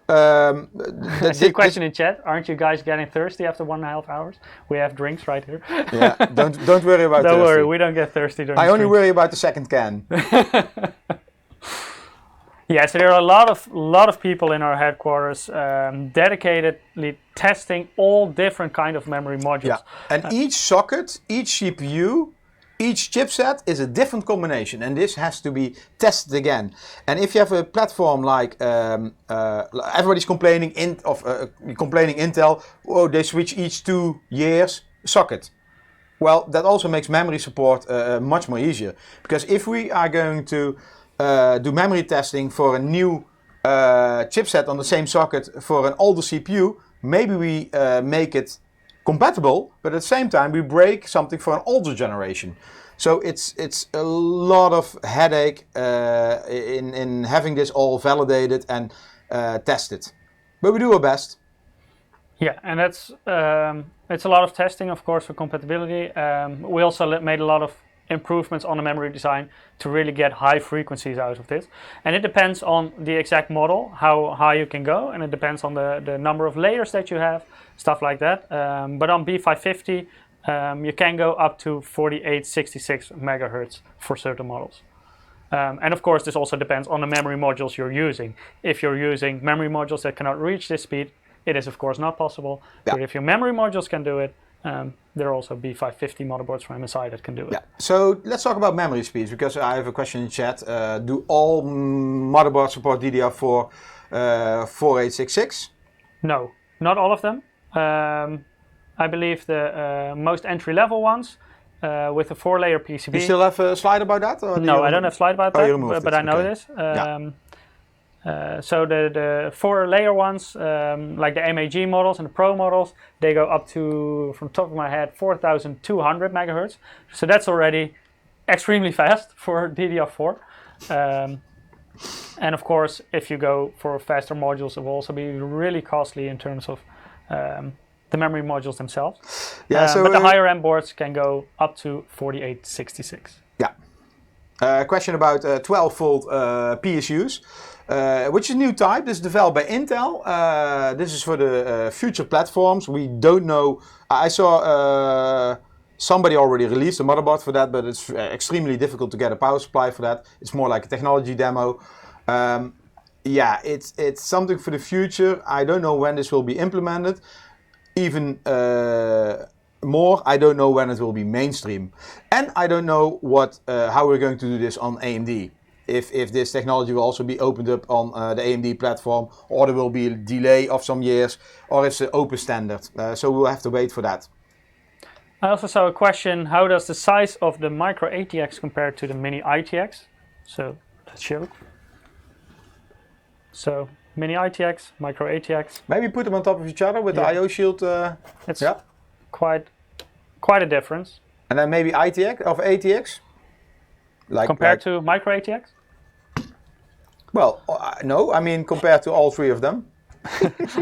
the question in chat, aren't you guys getting thirsty after 1.5 hours? We have drinks right here. Yeah, don't worry about Don't worry, we don't get thirsty during I only worry about the second can. Yeah, so there are a lot of people in our headquarters dedicatedly testing all different kind of memory modules. Yeah, and each socket, each CPU, each chipset is a different combination, and this has to be tested again. And if you have a platform like everybody's complaining complaining Intel, oh, they switch each 2 years socket. Well, that also makes memory support much more easier, because if we are going to do memory testing for a new chipset on the same socket for an older CPU, maybe we make it compatible, but at the same time we break something for an older generation. So it's a lot of headache in having this all validated and tested. But we do our best. Yeah, and that's it's a lot of testing, of course, for compatibility. We also made a lot of improvements on the memory design to really get high frequencies out of this. And it depends on the exact model, how high you can go, and it depends on the number of layers that you have, stuff like that. But on B550, you can go up to 4866 megahertz for certain models. And of course, this also depends on the memory modules you're using. If you're using memory modules that cannot reach this speed, it is of course not possible. But if your memory modules can do it, there are also B550 motherboards from MSI that can do it. Yeah. So let's talk about memory speeds, because I have a question in chat. Do all motherboards support DDR4 4866? No, not all of them. I believe the most entry-level ones with a 4-layer PCB. You still have a slide about that? Or no, I don't have a slide about that, but I know this. So the 4-layer ones, like the MAG models and the Pro models, they go up to, from top of my head, 4,200 megahertz. So that's already extremely fast for DDR4. And of course, if you go for faster modules, it will also be really costly in terms of the memory modules themselves. Yeah, but the higher end boards can go up to 4866. Yeah. Question about 12-volt PSUs. Which is a new type. This is developed by Intel. This is for the future platforms. We don't know. I saw somebody already released a motherboard for that, but it's extremely difficult to get a power supply for that. It's more like a technology demo. Yeah, it's something for the future. I don't know when this will be implemented. Even more, I don't know when it will be mainstream. And I don't know how we're going to do this on AMD. If this technology will also be opened up on the AMD platform, or there will be a delay of some years, or it's an open standard. So we'll have to wait for that. I also saw a question, how does the size of the micro ATX compare to the mini ITX? So let's show. So mini ITX, micro ATX. Maybe put them on top of each other with the I/O shield. It's quite a difference. And then maybe ITX of ATX? Compared to micro ATX? Well, no, I mean compared to all 3 of them.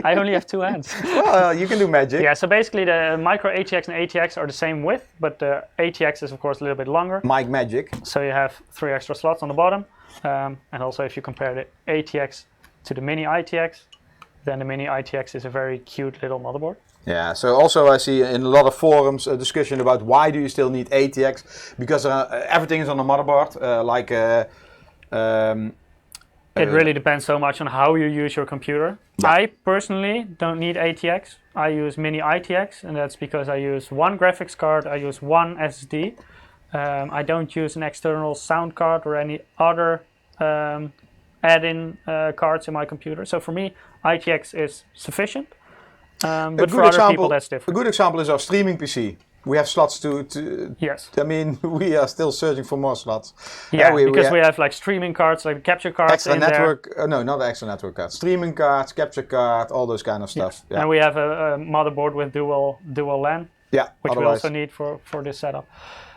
I only have 2 hands. Well, you can do magic. Yeah, so basically the micro ATX and ATX are the same width, but the ATX is of course a little bit longer. Mike magic. So you have 3 extra slots on the bottom. And also if you compare the ATX to the mini ITX, then the mini ITX is a very cute little motherboard. Yeah, so also I see in a lot of forums a discussion about why do you still need ATX, because everything is on the motherboard, It really depends so much on how you use your computer. Yeah. I personally don't need ATX. I use mini ITX, and that's because I use one graphics card, I use one SSD. I don't use an external sound card or any other add-in cards in my computer. So for me, ITX is sufficient. But for other people, that's different. A good example is our streaming PC. We have slots to yes. I mean, we are still searching for more slots. Yeah, because we have like streaming cards, like capture cards extra in network, no, not extra network cards. Streaming cards, capture card, all those kind of stuff. Yes. Yeah. And we have a motherboard with dual LAN, which we also need for this setup.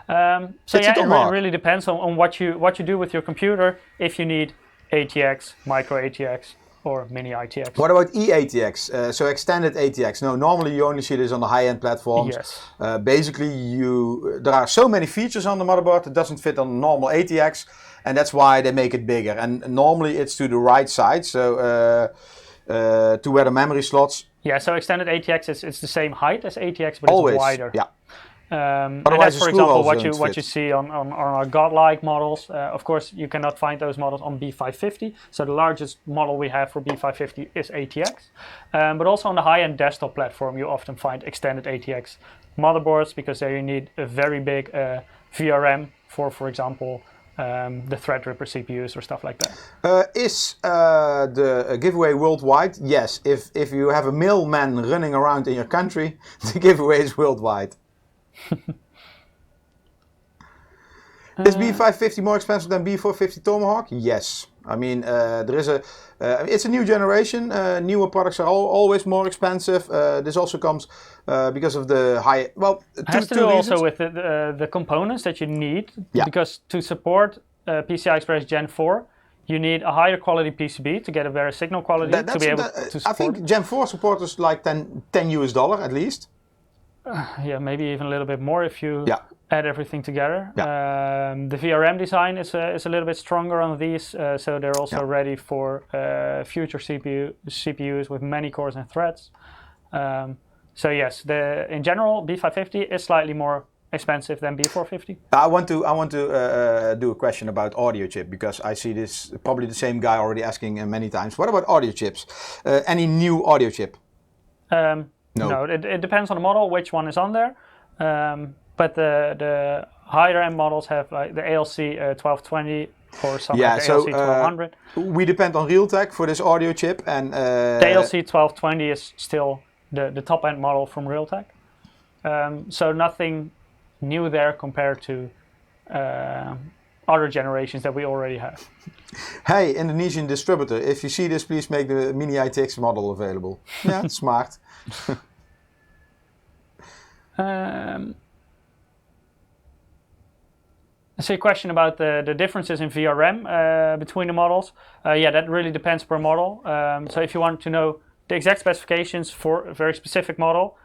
So yeah, it really depends on what you do with your computer. If you need ATX, micro ATX, or mini ITX. What about eATX? So extended ATX. No, normally you only see this on the high-end platforms. Yes. Basically, there are so many features on the motherboard that doesn't fit on normal ATX, and that's why they make it bigger. And normally it's to the right side, so to where the memory slots. Yeah. So extended ATX it's the same height as ATX, but always, it's wider. Yeah. And that's, for example, what you see on our godlike models. Of course, you cannot find those models on B550. So the largest model we have for B550 is ATX. But also on the high-end desktop platform, you often find extended ATX motherboards because there you need a very big VRM for example, the Threadripper CPUs or stuff like that. Is the giveaway worldwide? Yes. If you have a mailman running around in your country, the giveaway is worldwide. Is B550 more expensive than B450 Tomahawk? Yes. I mean, there is it's a new generation. Newer products are always more expensive. This also comes because of the high. Well, it has to do also with the components that you need. Yeah. Because to support PCI-express Gen 4, you need a higher quality PCB to get a better signal quality to be able to support. I think Gen 4 support is like $10 US at least. Yeah, maybe even a little bit more if you add everything together. Yeah. The VRM design is a little bit stronger on these, so they're also ready for future CPUs with many cores and threads. So yes, in general, B550 is slightly more expensive than B450. I want to do a question about audio chip because I see this probably the same guy already asking many times. What about audio chips? Any new audio chip? No, it depends on the model, which one is on there. But the higher end models have like the ALC 1220 or something like the ALC 1200. We depend on Realtek for this audio chip, and the ALC 1220 is still the top end model from Realtek. So nothing new there compared to other generations that we already have. Hey, Indonesian distributor, if you see this, please make the mini ITX model available. Yeah, smart. So a question about the differences in VRM between the models. Yeah, that really depends per model. So if you want to know the exact specifications for a very specific model,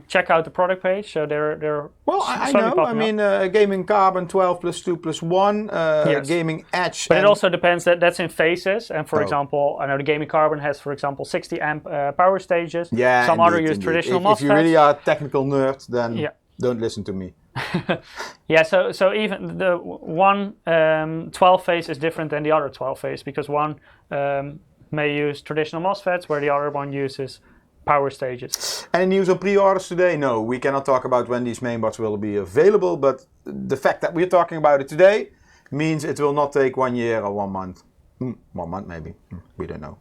check out the product page. So they're well, I know. I mean, gaming carbon 12+2+1, yes. Gaming edge. But it also depends. That's in phases. And for example, I know the gaming carbon has, for example, 60 amp power stages. Yeah, some other use traditional MOSFETs. If you really are a technical nerd, then don't listen to me. Yeah, so even the one 12 phase is different than the other 12 phase because one may use traditional MOSFETs where the other one uses power stages. Any news on pre-orders today? No, we cannot talk about when these mainboards will be available, but the fact that we're talking about it today means it will not take 1 year or 1 month. 1 month maybe, we don't know.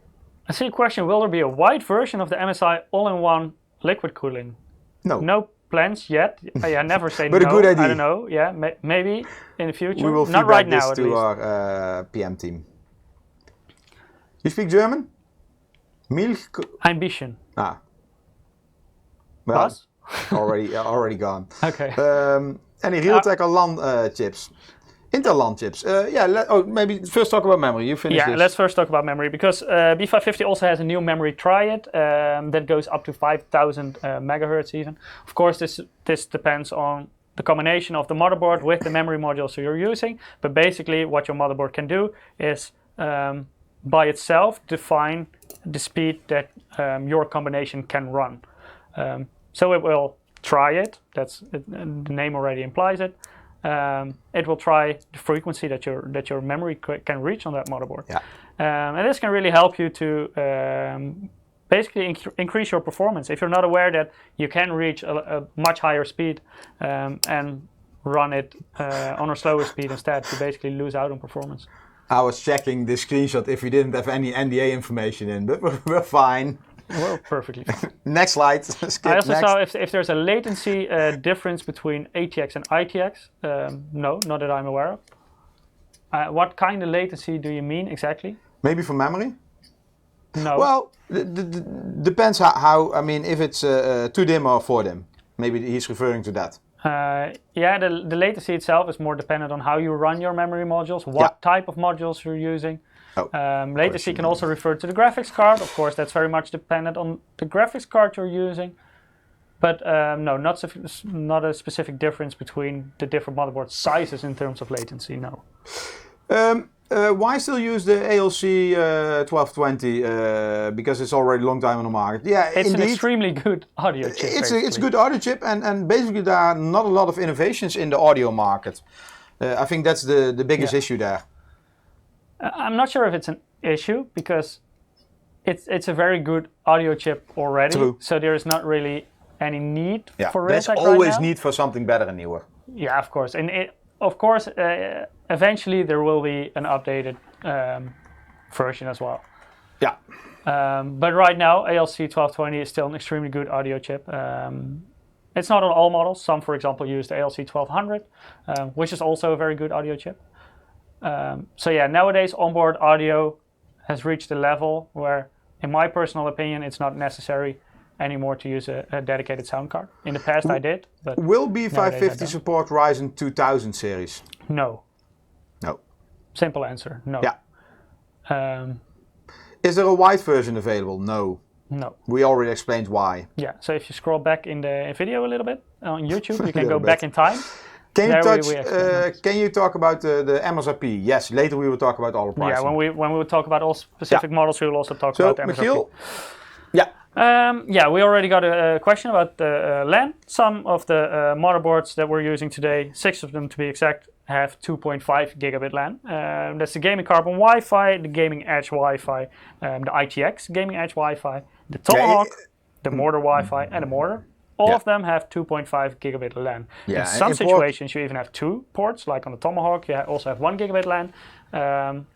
I see a question, will there be a white version of the MSI all-in-one liquid cooling? No. No plans yet. I never say but no. A good idea. I don't know, yeah, maybe in the future. We will not right now this to our PM team. You speak German? Milch? Ein bisschen. Ah. Well, Was? already gone. Okay. Any Realtek or LAN chips? Intel LAN chips. Maybe first talk about memory. You finish this. Yeah, let's first talk about memory because B550 also has a new memory triad that goes up to 5,000 megahertz even. Of course, this depends on the combination of the motherboard with the memory modules you're using. But basically, what your motherboard can do is by itself define the speed that your combination can run. So it will try it. The name already implies it. It will try the frequency that your memory can reach on that motherboard. Yeah. And this can really help you to basically increase your performance. If you're not aware that you can reach a much higher speed and run it on a slower speed instead, to basically lose out on performance. I was checking the screenshot if we didn't have any NDA information in, but we're fine. Well, perfectly fine. Next slide. Skip I also next. saw if there's a latency difference between ATX and ITX. No, not that I'm aware of. What kind of latency do you mean exactly? Maybe for memory? No. Well, depends how, I mean, if it's 2DIMM or 4DIMM. Maybe he's referring to that. Yeah, the latency itself is more dependent on how you run your memory modules, what type of modules you're using. Oh, latency can also refer to the graphics card. Of course, that's very much dependent on the graphics card you're using. But no, not a specific difference between the different motherboard sizes in terms of latency, no. Why still use the ALC 1220? Because it's already a long time on the market. Yeah, it's indeed. An extremely good audio chip. It's a good audio chip, and basically there are not a lot of innovations in the audio market. I think that's the biggest issue there. I'm not sure if it's an issue because it's a very good audio chip already. True. So there is not really any need for Realtek there's right always now. need for something better and newer. Yeah, of course, and eventually there will be an updated version as well. Yeah. But right now, ALC 1220 is still an extremely good audio chip. It's not on all models. Some, for example, use the ALC 1200, which is also a very good audio chip. So yeah, nowadays onboard audio has reached a level where, in my personal opinion, it's not necessary anymore to use a dedicated sound card. In the past I did, but will B550 support Ryzen 2000 series? No. No. Simple answer, no. Yeah. Is there a white version available? No. No. We already explained why. Yeah, so if you scroll back in the video a little bit on YouTube, you can go back in time. Can you talk about the MSRP? Yes, later we will talk about all the pricing. Yeah, when we will talk about all specific models, we will also talk about the MSRP. Michiel? Yeah. Yeah, we already got a question about the LAN. Some of the motherboards that we're using today, 6 of them to be exact, have 2.5 gigabit LAN. That's the Gaming Carbon Wi-Fi, the Gaming Edge Wi-Fi, the ITX Gaming Edge Wi-Fi, the Tomahawk, the Mortar Wi-Fi, and the Mortar. All of them have 2.5 gigabit LAN. Yeah, in some situations, you even have 2 ports, like on the Tomahawk, you also have 1 gigabit LAN.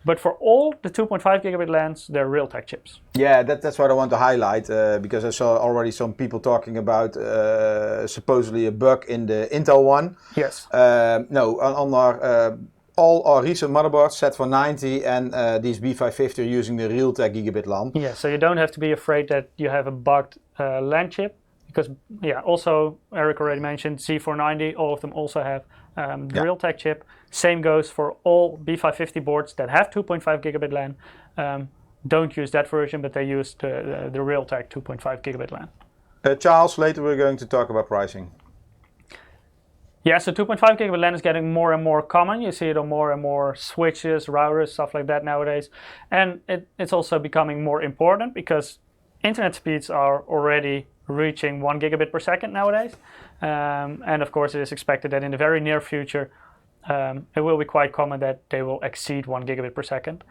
But for all the 2.5 gigabit LANs, they're Realtek chips. Yeah, that's what I want to highlight because I saw already some people talking about supposedly a bug in the Intel one. Yes. No, on our all our recent motherboards set for 90 and these B550 are using the Realtek gigabit LAN. Yeah, so you don't have to be afraid that you have a bugged LAN chip. Because, yeah, also Eric already mentioned Z490, all of them also have the Realtek chip. Same goes for all B550 boards that have 2.5 gigabit LAN. Don't use that version, but they use the Realtek 2.5 gigabit LAN. Charles, later we're going to talk about pricing. Yeah, so 2.5 gigabit LAN is getting more and more common. You see it on more and more switches, routers, stuff like that nowadays. And it's also becoming more important because internet speeds are already reaching 1 gigabit per second nowadays. And of course, it is expected that in the very near future, it will be quite common that they will exceed 1 gigabit per second.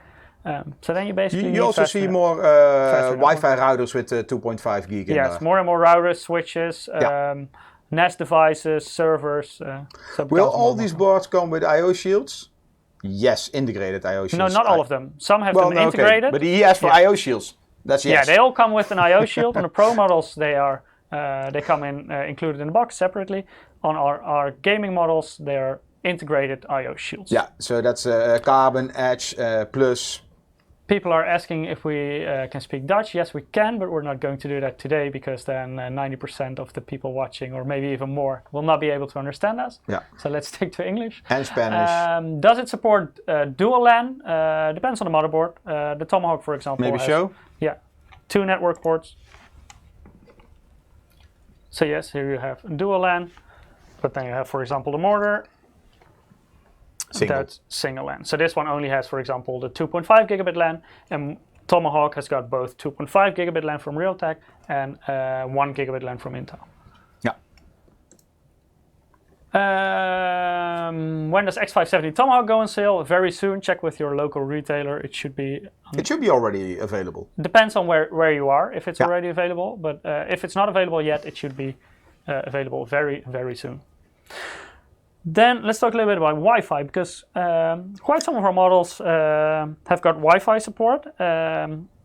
So then you basically you also see more Wi-Fi routers with 2.5 gig in yes, more and more routers, switches, NAS devices, servers. So will all these boards come with I/O shields? Yes, integrated I/O shields. No, not all of them. Some have them integrated. Okay. But he asked for I/O shields. That's yes. Yeah, they all come with an I/O shield. On the Pro models, they come in included in the box separately. On our gaming models, they are integrated I/O shields. Yeah, so that's Carbon, Edge, Plus. People are asking if we can speak Dutch. Yes, we can, but we're not going to do that today because then 90% of the people watching, or maybe even more, will not be able to understand us. Yeah. So let's stick to English. And Spanish. Does it support dual LAN? Depends on the motherboard. The Tomahawk, for example, maybe has, show? Yeah, 2 network ports. So yes, here you have dual LAN, but then you have, for example, the Mortar. That's single LAN. So this one only has, for example, the 2.5 gigabit LAN, and Tomahawk has got both 2.5 gigabit LAN from Realtek and 1 gigabit LAN from Intel. Yeah. When does X570 Tomahawk go on sale? Very soon. Check with your local retailer. It should be. It should be already available. Depends on where you are. If it's already available, but if it's not available yet, it should be available very, very soon. Then let's talk a little bit about Wi-Fi, because quite some of our models have got Wi-Fi support.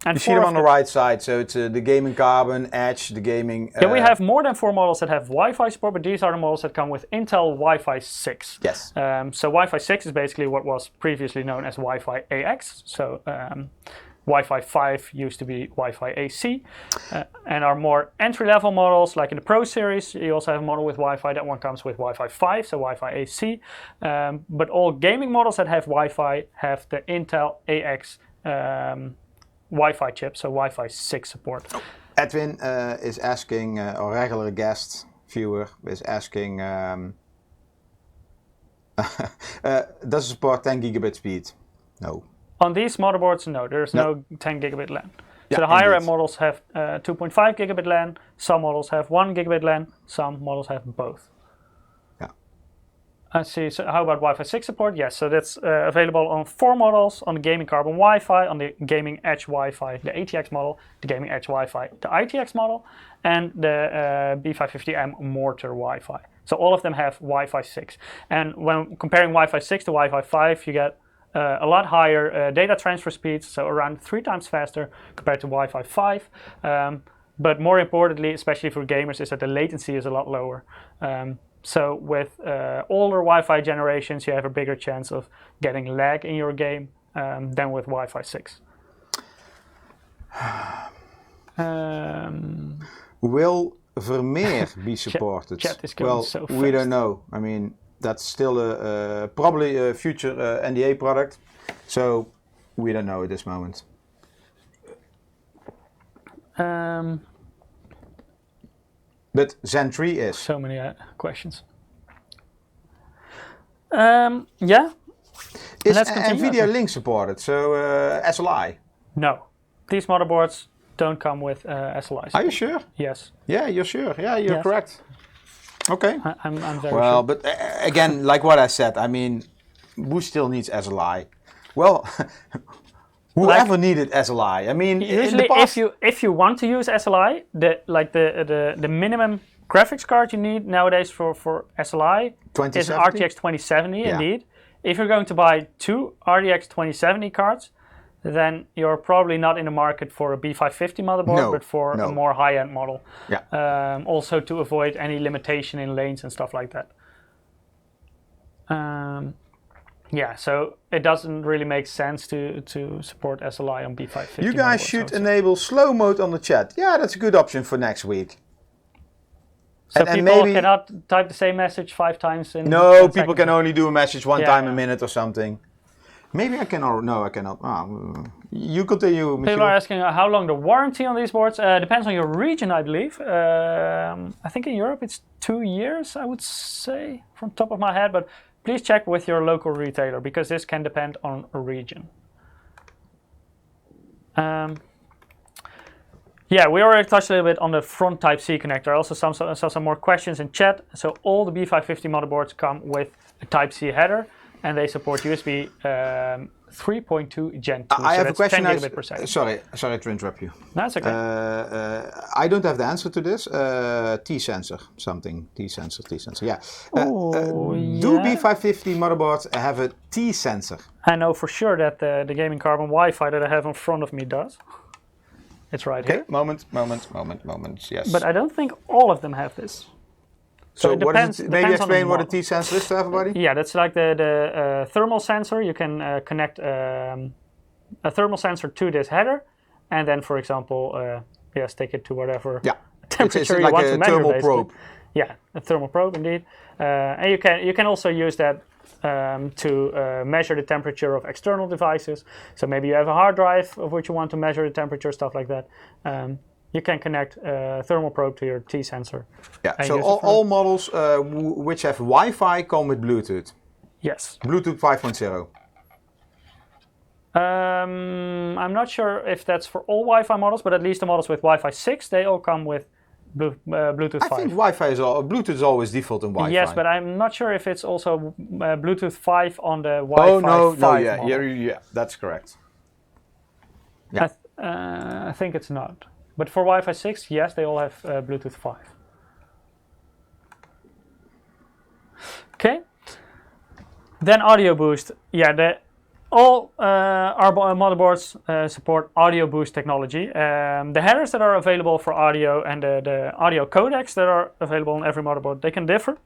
And you see them on the right side, so it's the gaming Carbon, Edge, the gaming... yeah, we have more than 4 models that have Wi-Fi support, but these are the models that come with Intel Wi-Fi 6. Yes. So Wi-Fi 6 is basically what was previously known as Wi-Fi AX. So Wi-Fi 5 used to be Wi-Fi AC. And our more entry-level models, like in the Pro series, you also have a model with Wi-Fi. That one comes with Wi-Fi 5, so Wi-Fi AC. But all gaming models that have Wi-Fi have the Intel AX Wi-Fi chip, so Wi-Fi 6 support. Edwin is asking, our regular guest viewer is asking, does it support 10 gigabit speed? No. On these motherboards, no, there's no 10 gigabit LAN. Yeah, so the higher end models have 2.5 gigabit LAN, some models have 1 gigabit LAN, some models have both. Yeah. Let's see, so how about Wi-Fi 6 support? Yes, so that's available on 4 models, on the Gaming Carbon Wi-Fi, on the Gaming Edge Wi-Fi, the ATX model, the Gaming Edge Wi-Fi, the ITX model, and the B550M Mortar Wi-Fi. So all of them have Wi-Fi 6. And when comparing Wi-Fi 6 to Wi-Fi 5, you get a lot higher data transfer speeds, so around 3 times faster compared to Wi-Fi 5. But more importantly, especially for gamers, is that the latency is a lot lower. So with older Wi-Fi generations, you have a bigger chance of getting lag in your game than with Wi-Fi 6. Will Vermeer be supported? Chat is going so fast. We don't know. I mean, that's still probably a future NDA product, so we don't know at this moment. But Zen 3 is. So many questions. Yeah. Is NVIDIA Link supported? So SLI? No. These motherboards don't come with SLI support. Are you sure? Yes. Yeah, you're sure. Yeah, you're correct. Okay. I'm very sure. Well, but again, like what I said, I mean, who still needs SLI? Well, whoever needed SLI. I mean, usually if you want to use SLI, the minimum graphics card you need nowadays for SLI is an RTX 2070 indeed. If you're going to buy 2 RTX 2070 cards, then you're probably not in the market for a B550 motherboard, but for a more high-end model. Yeah. Also to avoid any limitation in lanes and stuff like that. Yeah, so it doesn't really make sense to support SLI on B550. You guys should enable slow mode on the chat. Yeah, that's a good option for next week. So people maybe cannot type the same message 5 times in. No, people can only do a message 1 time a minute or something. Maybe I can, or no, I cannot. You continue, Michiel. People are asking how long the warranty on these boards. Depends on your region, I believe. I think in Europe it's 2 years, I would say, from top of my head. But please check with your local retailer, because this can depend on a region. Yeah, we already touched a little bit on the front Type-C connector. I also saw some more questions in chat. So all the B550 motherboards come with a Type-C header, and they support USB 3.2 Gen 2. I have a question. 10 gigabit per second. Sorry to interrupt you. That's okay. I don't have the answer to this. T-sensor, something. T-sensor, yeah. Do B550 motherboards have a T-sensor? I know for sure that the Gaming Carbon Wi-Fi that I have in front of me does. It's right here. Moment, yes. But I don't think all of them have this. So it depends, maybe explain what a T-sensor is to everybody? Yeah, that's like the thermal sensor. You can connect a thermal sensor to this header, and then, for example, stick it to whatever temperature you want to measure. Thermal probe. Yeah, a thermal probe indeed. And you can also use that to measure the temperature of external devices. So maybe you have a hard drive of which you want to measure the temperature, stuff like that. You can connect a thermal probe to your T-sensor. Yeah, so all models which have Wi-Fi come with Bluetooth? Yes. Bluetooth 5.0? I'm not sure if that's for all Wi-Fi models, but at least the models with Wi-Fi 6, they all come with Bluetooth 5. I think Wi-Fi Bluetooth is always default in Wi-Fi. Yes, but I'm not sure if it's also Bluetooth 5 on the Wi-Fi 5 model. Yeah, that's correct. Yeah. I think it's not. But for Wi-Fi 6, yes, they all have Bluetooth 5. Okay. Then audio boost. Yeah, all our motherboards support audio boost technology. The headers that are available for audio and the audio codecs that are available on every motherboard, they can differ.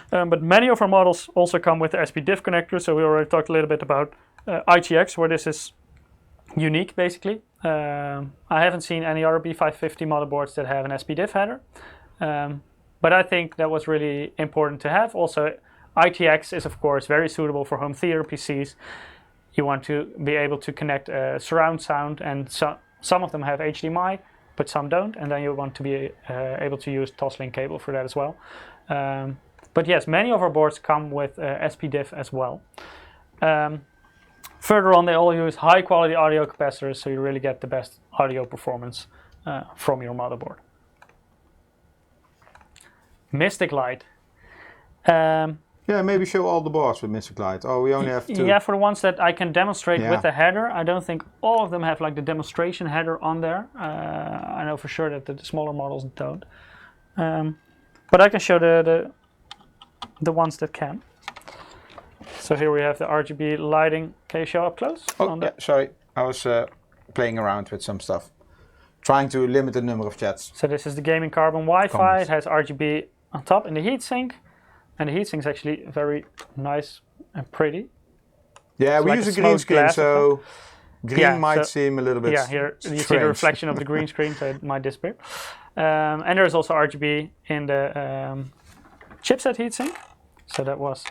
But many of our models also come with the SPDIF connector. So we already talked a little bit about ITX, where this is unique, basically. I haven't seen any other B550 motherboards that have an SPDIF header. But I think that was really important to have. Also, ITX is, of course, very suitable for home theater PCs. You want to be able to connect surround sound, and some of them have HDMI, but some don't. And then you want to be able to use Toslink cable for that as well. But yes, many of our boards come with SPDIF as well. Further on, they all use high quality audio capacitors, so you really get the best audio performance from your motherboard. Mystic Light. Yeah, maybe show all the boards with Mystic Light. Oh, we only have 2. Yeah, for the ones that I can demonstrate with the header, I don't think all of them have like the demonstration header on there. I know for sure that the smaller models don't. But I can show the ones that can. So here we have the RGB lighting. Can you show up close? Oh, yeah, sorry. I was playing around with some stuff. Trying to limit the number of chats. So this is the gaming carbon Wi-Fi. It has RGB on top in the heatsink. And the heatsink is actually very nice and pretty. Yeah, we use a green screen, so green might seem a little bit here you see the reflection of the green screen, so it might disappear. And there's also RGB in the chipset heatsink. So that was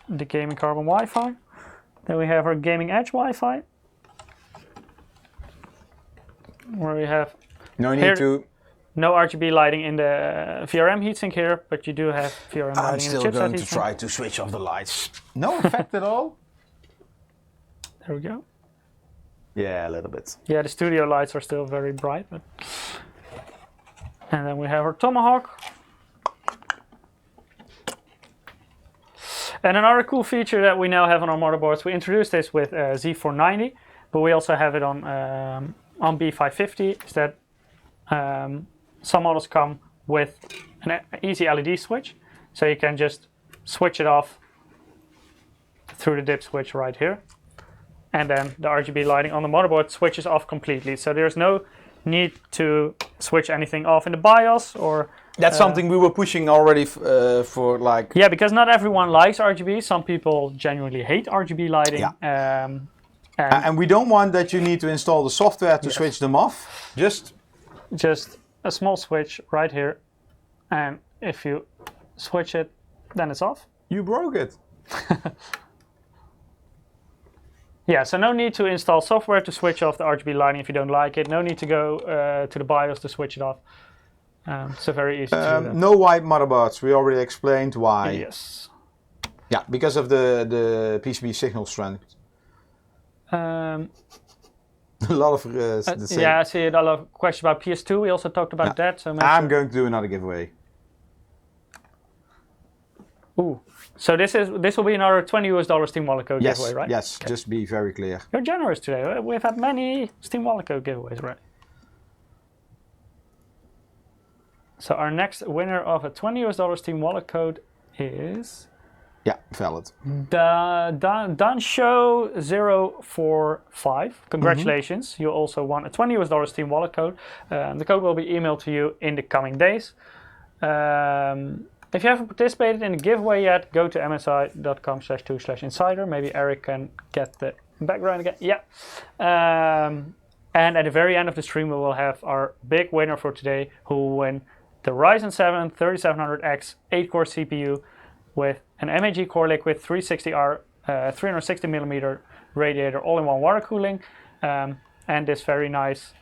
the gaming carbon Wi-Fi. Then we have our gaming edge Wi-Fi, where we have no RGB lighting in the VRM heatsink here, but you do have VRM lighting in the chipset heatsink. I'm still going to try to switch off the lights. No effect at all? There we go. Yeah, a little bit. Yeah, the studio lights are still very bright. But... And then we have our Tomahawk. And another cool feature that we now have on our motherboards, we introduced this with Z490, but we also have it on B550, is that some models come with an easy LED switch, so you can just switch it off through the dip switch right here, and then the RGB lighting on the motherboard switches off completely. So there's no need to switch anything off in the BIOS or. That's something we were pushing already for like. Yeah, because not everyone likes RGB. Some people genuinely hate RGB lighting. Yeah. And we don't want that you need to install the software to switch them off. Just a small switch right here, and if you switch it, then it's off. You broke it. Yeah, so no need to install software to switch off the RGB lighting if you don't like it. No need to go to the BIOS to switch it off. So very easy to do that. No white motherboards. We already explained why. Yes. Yeah, because of the PCB signal strength. A lot of the same. Yeah, I see a lot of questions about PS2. We also talked about that. So I'm going to do another giveaway. Ooh, so this will be another $20 Steam Wallet Code giveaway, right? Yes, okay. Just be very clear. You're generous today. We've had many Steam Wallet Code giveaways, right? So our next winner of a $20 Steam Wallet Code is. Yeah, valid. Danshow045. Congratulations. You also won a $20 Steam Wallet Code. The code will be emailed to you in the coming days. If you haven't participated in the giveaway yet, go to msi.com/2/insider. Maybe Eric can get the background again. Yeah. And at the very end of the stream, we will have our big winner for today, who will win the Ryzen 7 3700X 8-core CPU with an MAG Core Liquid 360R 360mm radiator all-in-one water cooling, and this very nice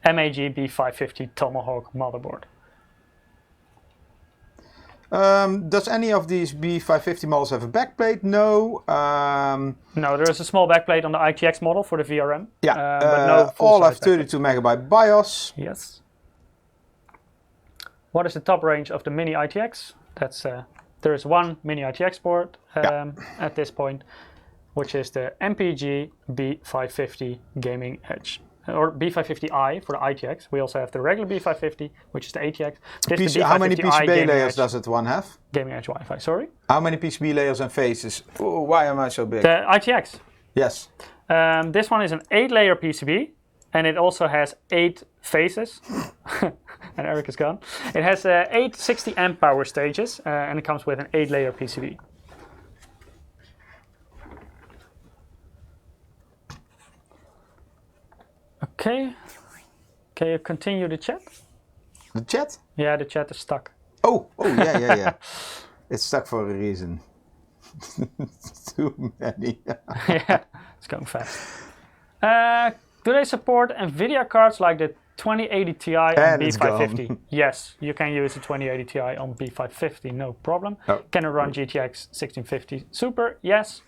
MAG B550 Tomahawk motherboard. Does any of these B550 models have a backplate? No. No, there is a small backplate on the ITX model for the VRM. Yeah, but no all have 32 megabyte BIOS. Yes. what is the top range of the mini ITX? That's there is one mini ITX board at this point, which is the MPG B550 Gaming Edge. Or B550i for the ITX. We also have the regular B550, which is the ATX. How many PCB layers does it one have? Gaming Edge Wi-Fi, sorry. How many PCB layers and phases? Oh, why am I so big? The ITX. Yes. This one is an 8-layer PCB, and it also has 8 phases. And Eric is gone. It has 8 60 amp power stages, and it comes with an 8-layer PCB. Okay. Can you continue the chat? The chat? Yeah, the chat is stuck. Oh, yeah. It's stuck for a reason. Too many. Yeah, it's going fast. Do they support NVIDIA cards like the 2080 Ti on B550? Yes, you can use the 2080 Ti on B550, no problem. Oh. Can it run GTX 1650 Super? Yes.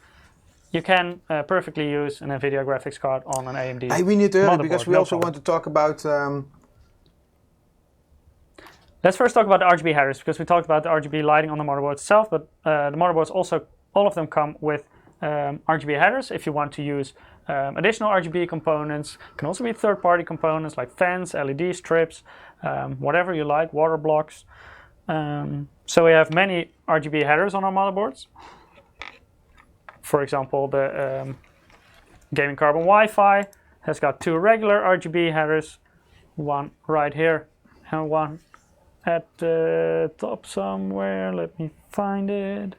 You can perfectly use an NVIDIA graphics card on an AMD we need to hurry because we also problem. want to talk about... Let's first talk about the Rgb headers, because we talked about the Rgb lighting on the motherboard itself, but the motherboards also, all of them come with Rgb headers if you want to use additional Rgb components. It can also be third-party components like fans, LED strips, whatever you like, water blocks. So we have many Rgb headers on our motherboards. For example, the Gaming Carbon Wi-Fi has got 2 regular Rgb headers, one right here and one at the top somewhere. Let me find it.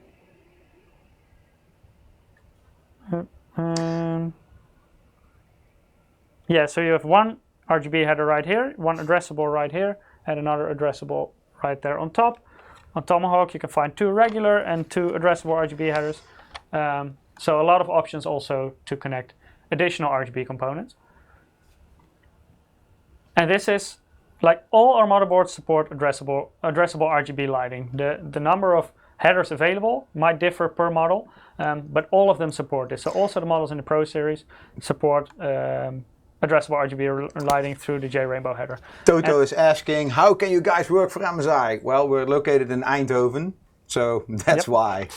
Yeah, so you have one Rgb header right here, one addressable right here, and another addressable right there on top. On Tomahawk you can find 2 regular and 2 addressable Rgb headers. So a lot of options also to connect additional Rgb components. And this is, like all our motherboards support addressable Rgb lighting. The number of headers available might differ per model, but all of them support this. So also the models in the Pro series support addressable Rgb lighting through the J-Rainbow header. Toto is asking, how can you guys work for MSI? Well, we're located in Eindhoven, so that's why.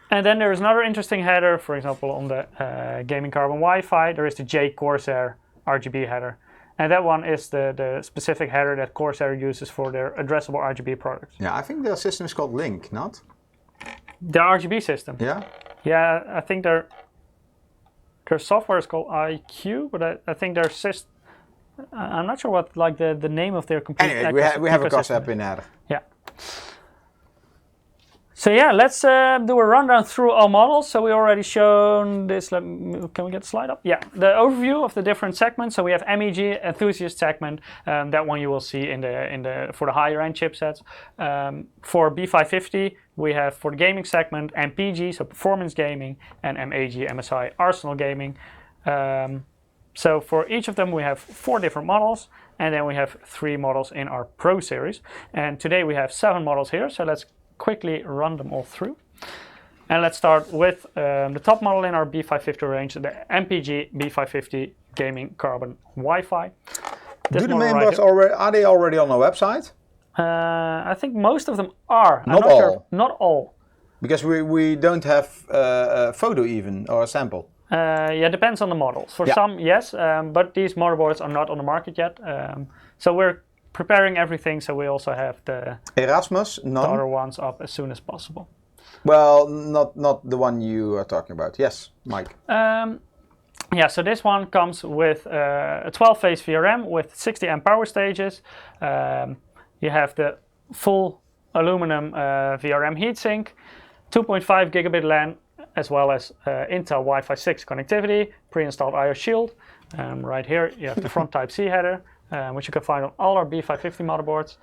And then there is another interesting header, for example, on the Gaming Carbon Wi-Fi, there is the J Corsair Rgb header. And that one is the specific header that Corsair uses for their addressable Rgb products. Yeah, I think their system is called Link, not? The Rgb system? Yeah. Yeah, I think their software is called IQ, but I think their system, I'm not sure what like the name of their complete Anyway, we have a concept in there. Yeah. So yeah, let's do a rundown through our models. So we already shown this. Can we get the slide up? Yeah, the overview of the different segments. So we have MEG enthusiast segment. That one you will see for the higher end chipsets. For B550, we have for the gaming segment MPG, so performance gaming, and MAG, MSI Arsenal gaming. So for each of them, we have 4 different models, and then we have 3 models in our Pro series. And today we have 7 models here. So let's quickly run them all through. And let's start with the top model in our B550 range, the MPG B550 Gaming Carbon Wi-Fi. Do the mainboards are they already on our website? I think most of them are. Not all. Sure. Not all. Because we don't have a photo even, or a sample. Yeah, depends on the models. For some, yes, but these motherboards are not on the market yet. So we're preparing everything, so we also have the Erasmus, the other ones up as soon as possible. Well, not the one you are talking about. Yes, Mike. Yeah, so this one comes with a 12-phase VRM with 60 amp power stages. You have the full aluminum VRM heatsink, 2.5 gigabit LAN, as well as Intel Wi-Fi 6 connectivity, pre-installed IO Shield. Right here you have the front Type-C header, which you can find on all our B550 motherboards.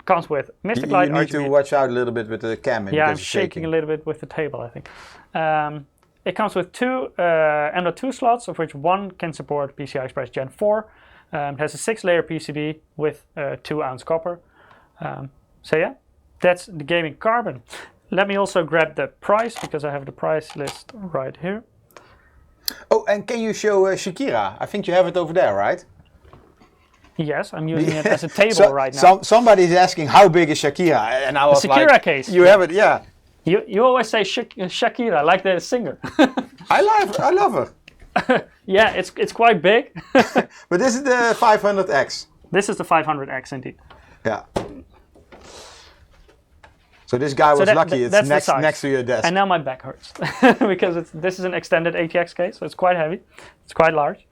Comes with Mystic Light You need RGB. to watch out a little bit with the camera. Yeah, I'm shaking a little bit with the table, I think. It comes with 2 M.2 slots, of which one can support PCI-express Gen 4. It has a 6-layer PCB with 2-ounce copper. So yeah, that's the Gaming Carbon. Let me also grab the price, because I have the price list right here. Oh, and can you show Shakira? I think you have it over there, right? Yes, I'm using it as a table right now. Somebody's asking how big is Shakira, and I was Shakira like, case. You have it, yeah. You always say Shakira, like the singer. I love her. Yeah, it's quite big. But this is the 500X. This is the 500X indeed. Yeah. So this guy was lucky. It's next to your desk. And now my back hurts because this is an extended ATX case, so it's quite heavy. It's quite large.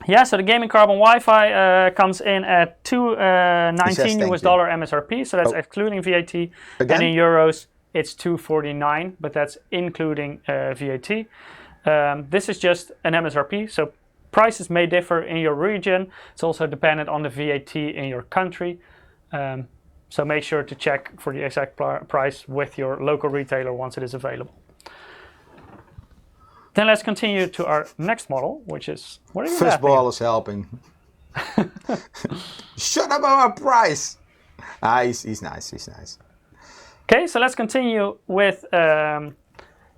Yeah, so the gaming carbon Wi-Fi comes in at $219 US MSRP, so that's excluding VAT. Again? And in euros, it's $249, but that's including VAT. This is just an MSRP, so prices may differ in your region. It's also dependent on the VAT in your country. So make sure to check for the exact price with your local retailer once it is available. Then let's continue to our next model, which is... What are you First ball is helping. Shut up our price! He's nice. Okay, so let's continue with the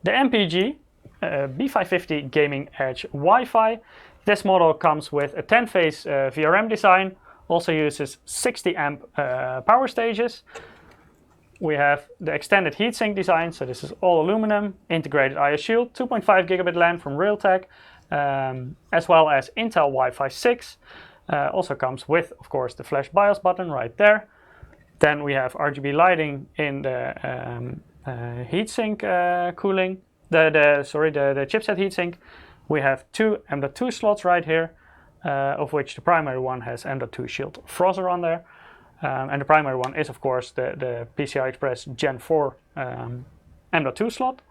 MPG B550 Gaming Edge Wi-Fi. This model comes with a 10-phase VRM design. Also uses 60 amp power stages. We have the extended heatsink design, so this is all aluminum, integrated IO shield, 2.5 gigabit LAN from Realtek, as well as Intel Wi-Fi 6. Also comes with, of course, the flash BIOS button right there. Then we have RGB lighting in the heatsink cooling, the chipset heatsink. We have two M.2 slots right here. Of which the primary one has M.2 Shield Frozzer on there. And the primary one is, of course, the PCI-express Gen 4 M.2 slot.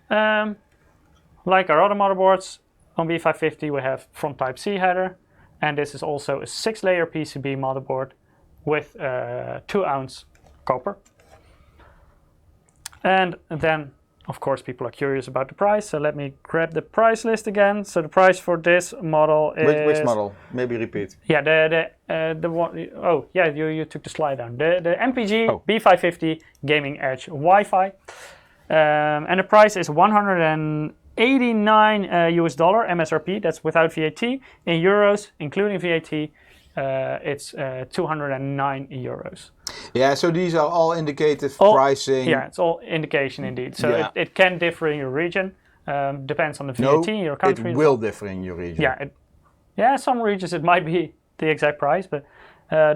Like our other motherboards, on B550 we have front Type-C header. And this is also a 6-layer PCB motherboard with 2-ounce copper. And then, of course, people are curious about the price, so let me grab the price list again. So the price for this model is... Which model? Maybe repeat. Yeah, the one... Oh, yeah, you took the slide down. The MPG B550 Gaming Edge Wi-Fi. And the price is $189 US MSRP, that's without VAT. In euros, including VAT, it's 209 euros. Yeah, so these are all indicative pricing. Yeah, it's all indication indeed. So it can differ in your region. Depends on the VAT in your country. It will differ in your region. Yeah, some regions it might be the exact price, but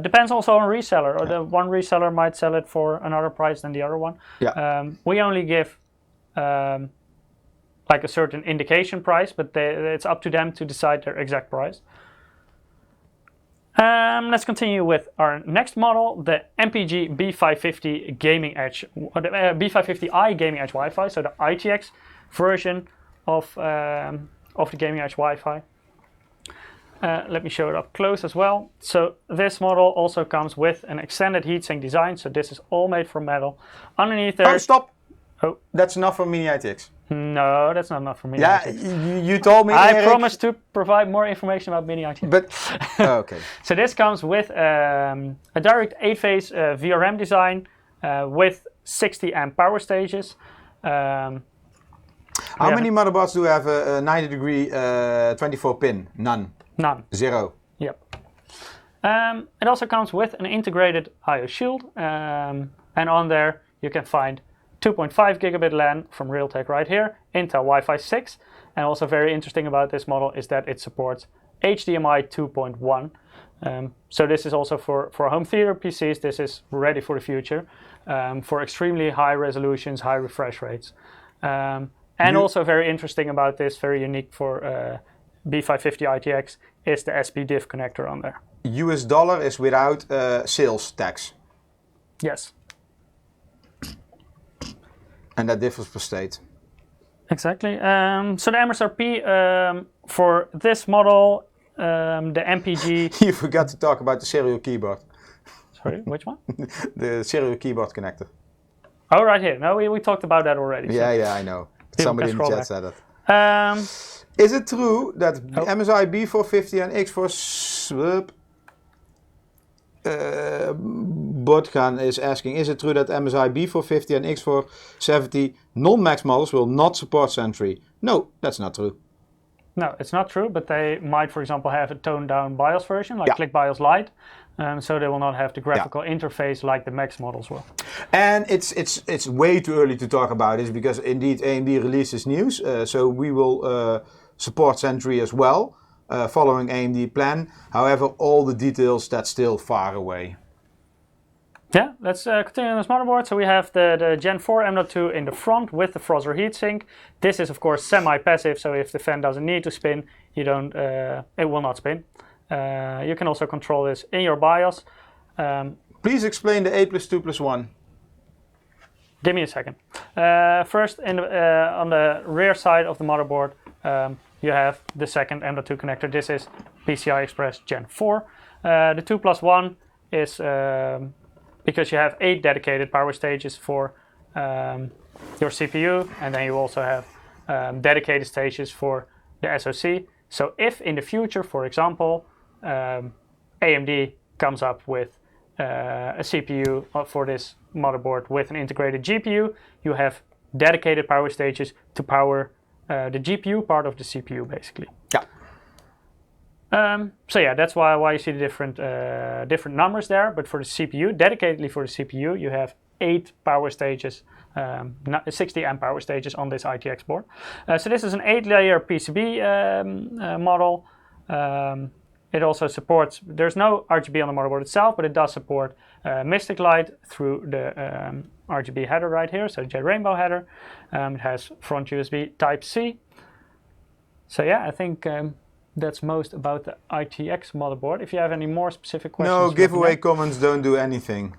depends also on reseller. Or the one reseller might sell it for another price than the other one. Yeah. We only give like a certain indication price, but it's up to them to decide their exact price. Let's continue with our next model, the MPG B550 Gaming Edge, B550i Gaming Edge Wi-Fi, so the ITX version of the Gaming Edge Wi-Fi. Let me show it up close as well. So this model also comes with an extended heatsink design, so this is all made from metal. Underneath there... Oh, stop! Oh. That's not for Mini ITX. No, that's not enough for Mini ITX. Yeah, you told me, I Erik. promised to provide more information about Mini ITX. But, okay. So this comes with a direct 8-phase VRM design with 60 amp power stages. How many motherboards do have a 90-degree 24-pin? None. None. 0. Yep. It also comes with an integrated IO shield, and on there you can find 2.5 gigabit LAN from Realtek right here, Intel Wi-Fi 6, and also very interesting about this model is that it supports HDMI 2.1. So this is also for home theater PCs. This is ready for the future, for extremely high resolutions, high refresh rates. And also very interesting about this, very unique for B550 ITX, is the SPDIF connector on there. US dollar is without sales tax. Yes. And that differs per state. Exactly. So the MSRP for this model, the MPG... You forgot to talk about the serial keyboard. Sorry, which one? The serial keyboard connector. Oh, right here. No, we talked about that already. Yeah, I know. Somebody in the chat said that. Is it true that MSI B450 and X4 Botgan is asking, is it true that MSI B450 and X470 non-max models will not support Sentry? No, that's not true. No, it's not true, but they might, for example, have a toned down BIOS version, like Click BIOS Lite, so they will not have the graphical interface like the Max models will. And it's way too early to talk about this because indeed AMD releases news, so we will support Sentry as well, following AMD plan. However, all the details, that's still far away. Yeah, let's continue on this motherboard. So we have the Gen 4 M.2 in the front with the Frozr heatsink. This is of course semi-passive, so if the fan doesn't need to spin, you don't, it will not spin. You can also control this in your BIOS. Please explain the A+2+1. Give me a second. First, on the rear side of the motherboard, you have the second M.2 connector. This is PCI-express Gen 4. The 2+1 is because you have 8 dedicated power stages for your CPU, and then you also have dedicated stages for the SoC. So if in the future, for example, AMD comes up with a CPU for this motherboard with an integrated GPU, you have dedicated power stages to power the GPU part of the CPU, basically. Yeah. So yeah, that's why you see the different numbers there. But for the CPU, dedicatedly for the CPU, you have 8 power stages, 60 amp power stages on this ITX board. So this is an 8-layer PCB model. It also supports, there's no RGB on the motherboard itself, but it does support Mystic Light through the Rgb header right here, so Jet Rainbow header. It has front USB Type-C. So yeah, I think that's most about the ITX motherboard. If you have any more specific questions. No, giveaway comments don't do anything.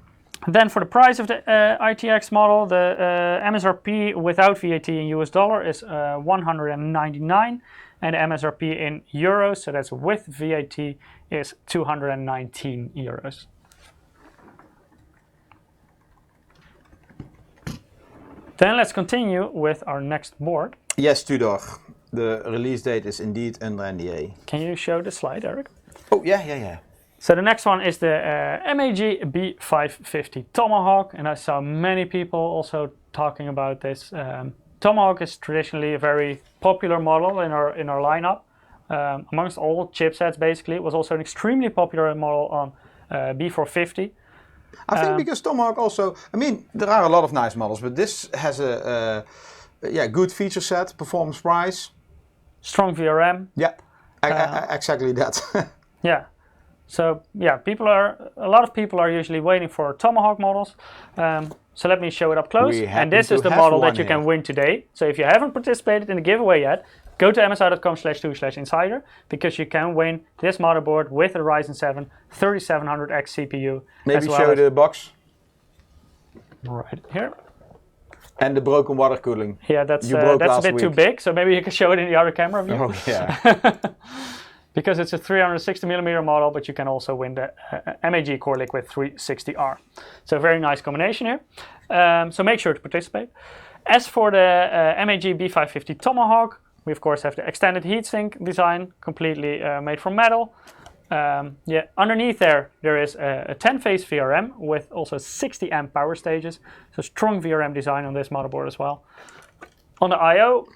Then for the price of the ITX model, the MSRP without VAT in US dollar is 199, and the MSRP in euros, so that's with VAT, is 219 euros. Then let's continue with our next board. Yes, Tudor. The release date is indeed under NDA. Can you show the slide, Eric? Oh, yeah. So the next one is the MAG B550 Tomahawk, and I saw many people also talking about this. Tomahawk is traditionally a very popular model in our lineup. Amongst all chipsets, basically, it was also an extremely popular model on B450. I think because Tomahawk also, I mean, there are a lot of nice models, but this has a good feature set, performance price. Strong VRM. Yeah, exactly that. Yeah. So yeah, a lot of people are usually waiting for Tomahawk models. So let me show it up close. And this is the model that you can win today. So if you haven't participated in the giveaway yet, go to msi.com/2/insider, because you can win this motherboard with a Ryzen 7 3700X CPU. Maybe show the box. Right here. And the broken water cooling. Yeah, that's a bit too big, so maybe you can show it in the other camera view. Oh yeah. Because it's a 360mm model, but you can also win the MAG Core Liquid 360R. So very nice combination here. So make sure to participate. As for the MAG B550 Tomahawk, we of course have the extended heatsink design, completely made from metal. Underneath there is a 10-phase VRM with also 60 amp power stages. So strong VRM design on this motherboard as well. On the I/O,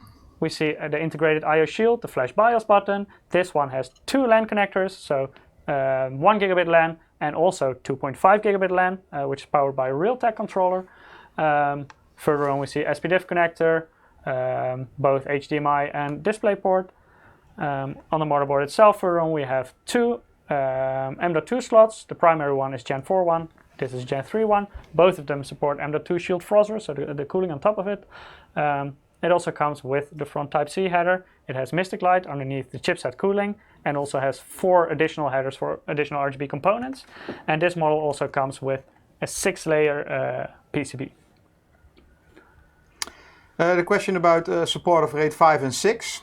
we see the integrated I/O shield, the flash BIOS button. This one has 2 LAN connectors, so 1 gigabit LAN and also 2.5 gigabit LAN, which is powered by a Realtek controller. Further on we see SPDIF connector, both HDMI and DisplayPort. On the motherboard itself, further on we have 2 M.2 slots. The primary one is Gen 4 one, this is Gen 3 one. Both of them support M.2 shield Frozr, so the cooling on top of it. It also comes with the front Type-C header. It has Mystic Light underneath the chipset cooling, and also has 4 additional headers for additional RGB components. And this model also comes with a 6-layer PCB. The question about support of RAID 5 and 6.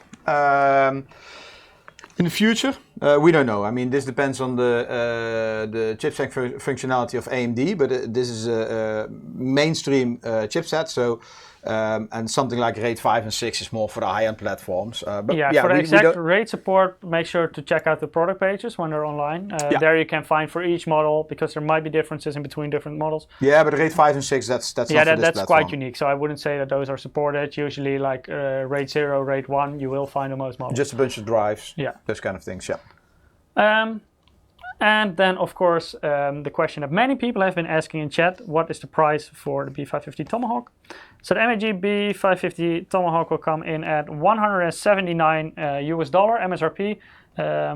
In the future, we don't know. I mean, this depends on the chipset functionality of AMD, but this is a mainstream chipset, so And something like RAID 5 and 6 is more for the high-end platforms. But yeah, for the exact RAID support, make sure to check out the product pages when they're online. There you can find for each model, because there might be differences in between different models. Yeah, but RAID 5 and 6, that's not for this that's platform. quite unique. So I wouldn't say that those are supported. Usually like RAID 0, RAID 1, you will find on most models. Just a bunch of drives, yeah, those kind of things, yeah. And then, of course, the question that many people have been asking in chat, what is the price for the B550 Tomahawk? So the MSI B550 Tomahawk will come in at $179 US MSRP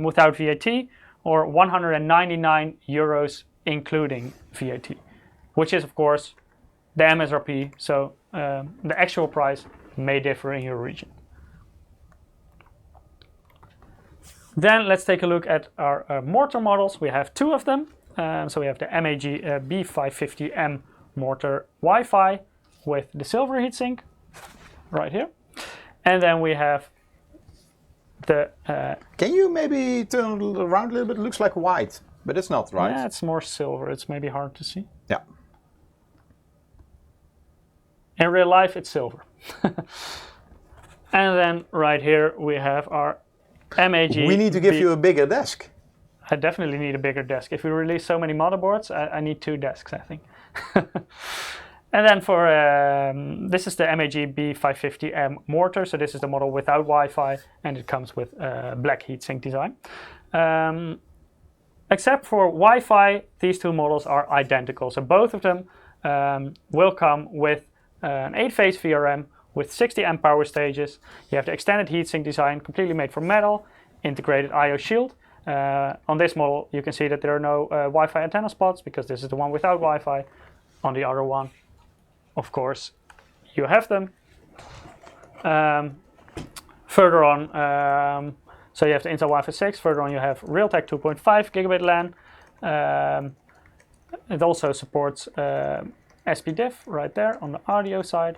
without VAT, or 199 euros including VAT, which is, of course, the MSRP. So the actual price may differ in your region. Then let's take a look at our mortar models. We have two of them. So we have the MSI B550M mortar Wi-Fi with the silver heatsink right here. And then we have the... Can you maybe turn it around a little bit? It looks like white, but it's not, right? Yeah, it's more silver. It's maybe hard to see. Yeah. In real life, it's silver. And then right here we have our MSI. We need to give you a bigger desk. I definitely need a bigger desk. If we release so many motherboards, I need two desks, I think. And then for this is the MSI B550M mortar. So this is the model without Wi-Fi, and it comes with black heatsink design. Except for Wi-Fi, these two models are identical. So both of them will come with an 8-phase VRM with 60 amp power stages. You have the extended heatsink design, completely made from metal, integrated I/O shield. On this model, you can see that there are no Wi-Fi antenna spots, because this is the one without Wi-Fi. On the other one, of course, you have them. Further on, so you have the Intel Wi-Fi 6. Further on, you have Realtek 2.5 gigabit LAN. It also supports SPDIF right there on the audio side.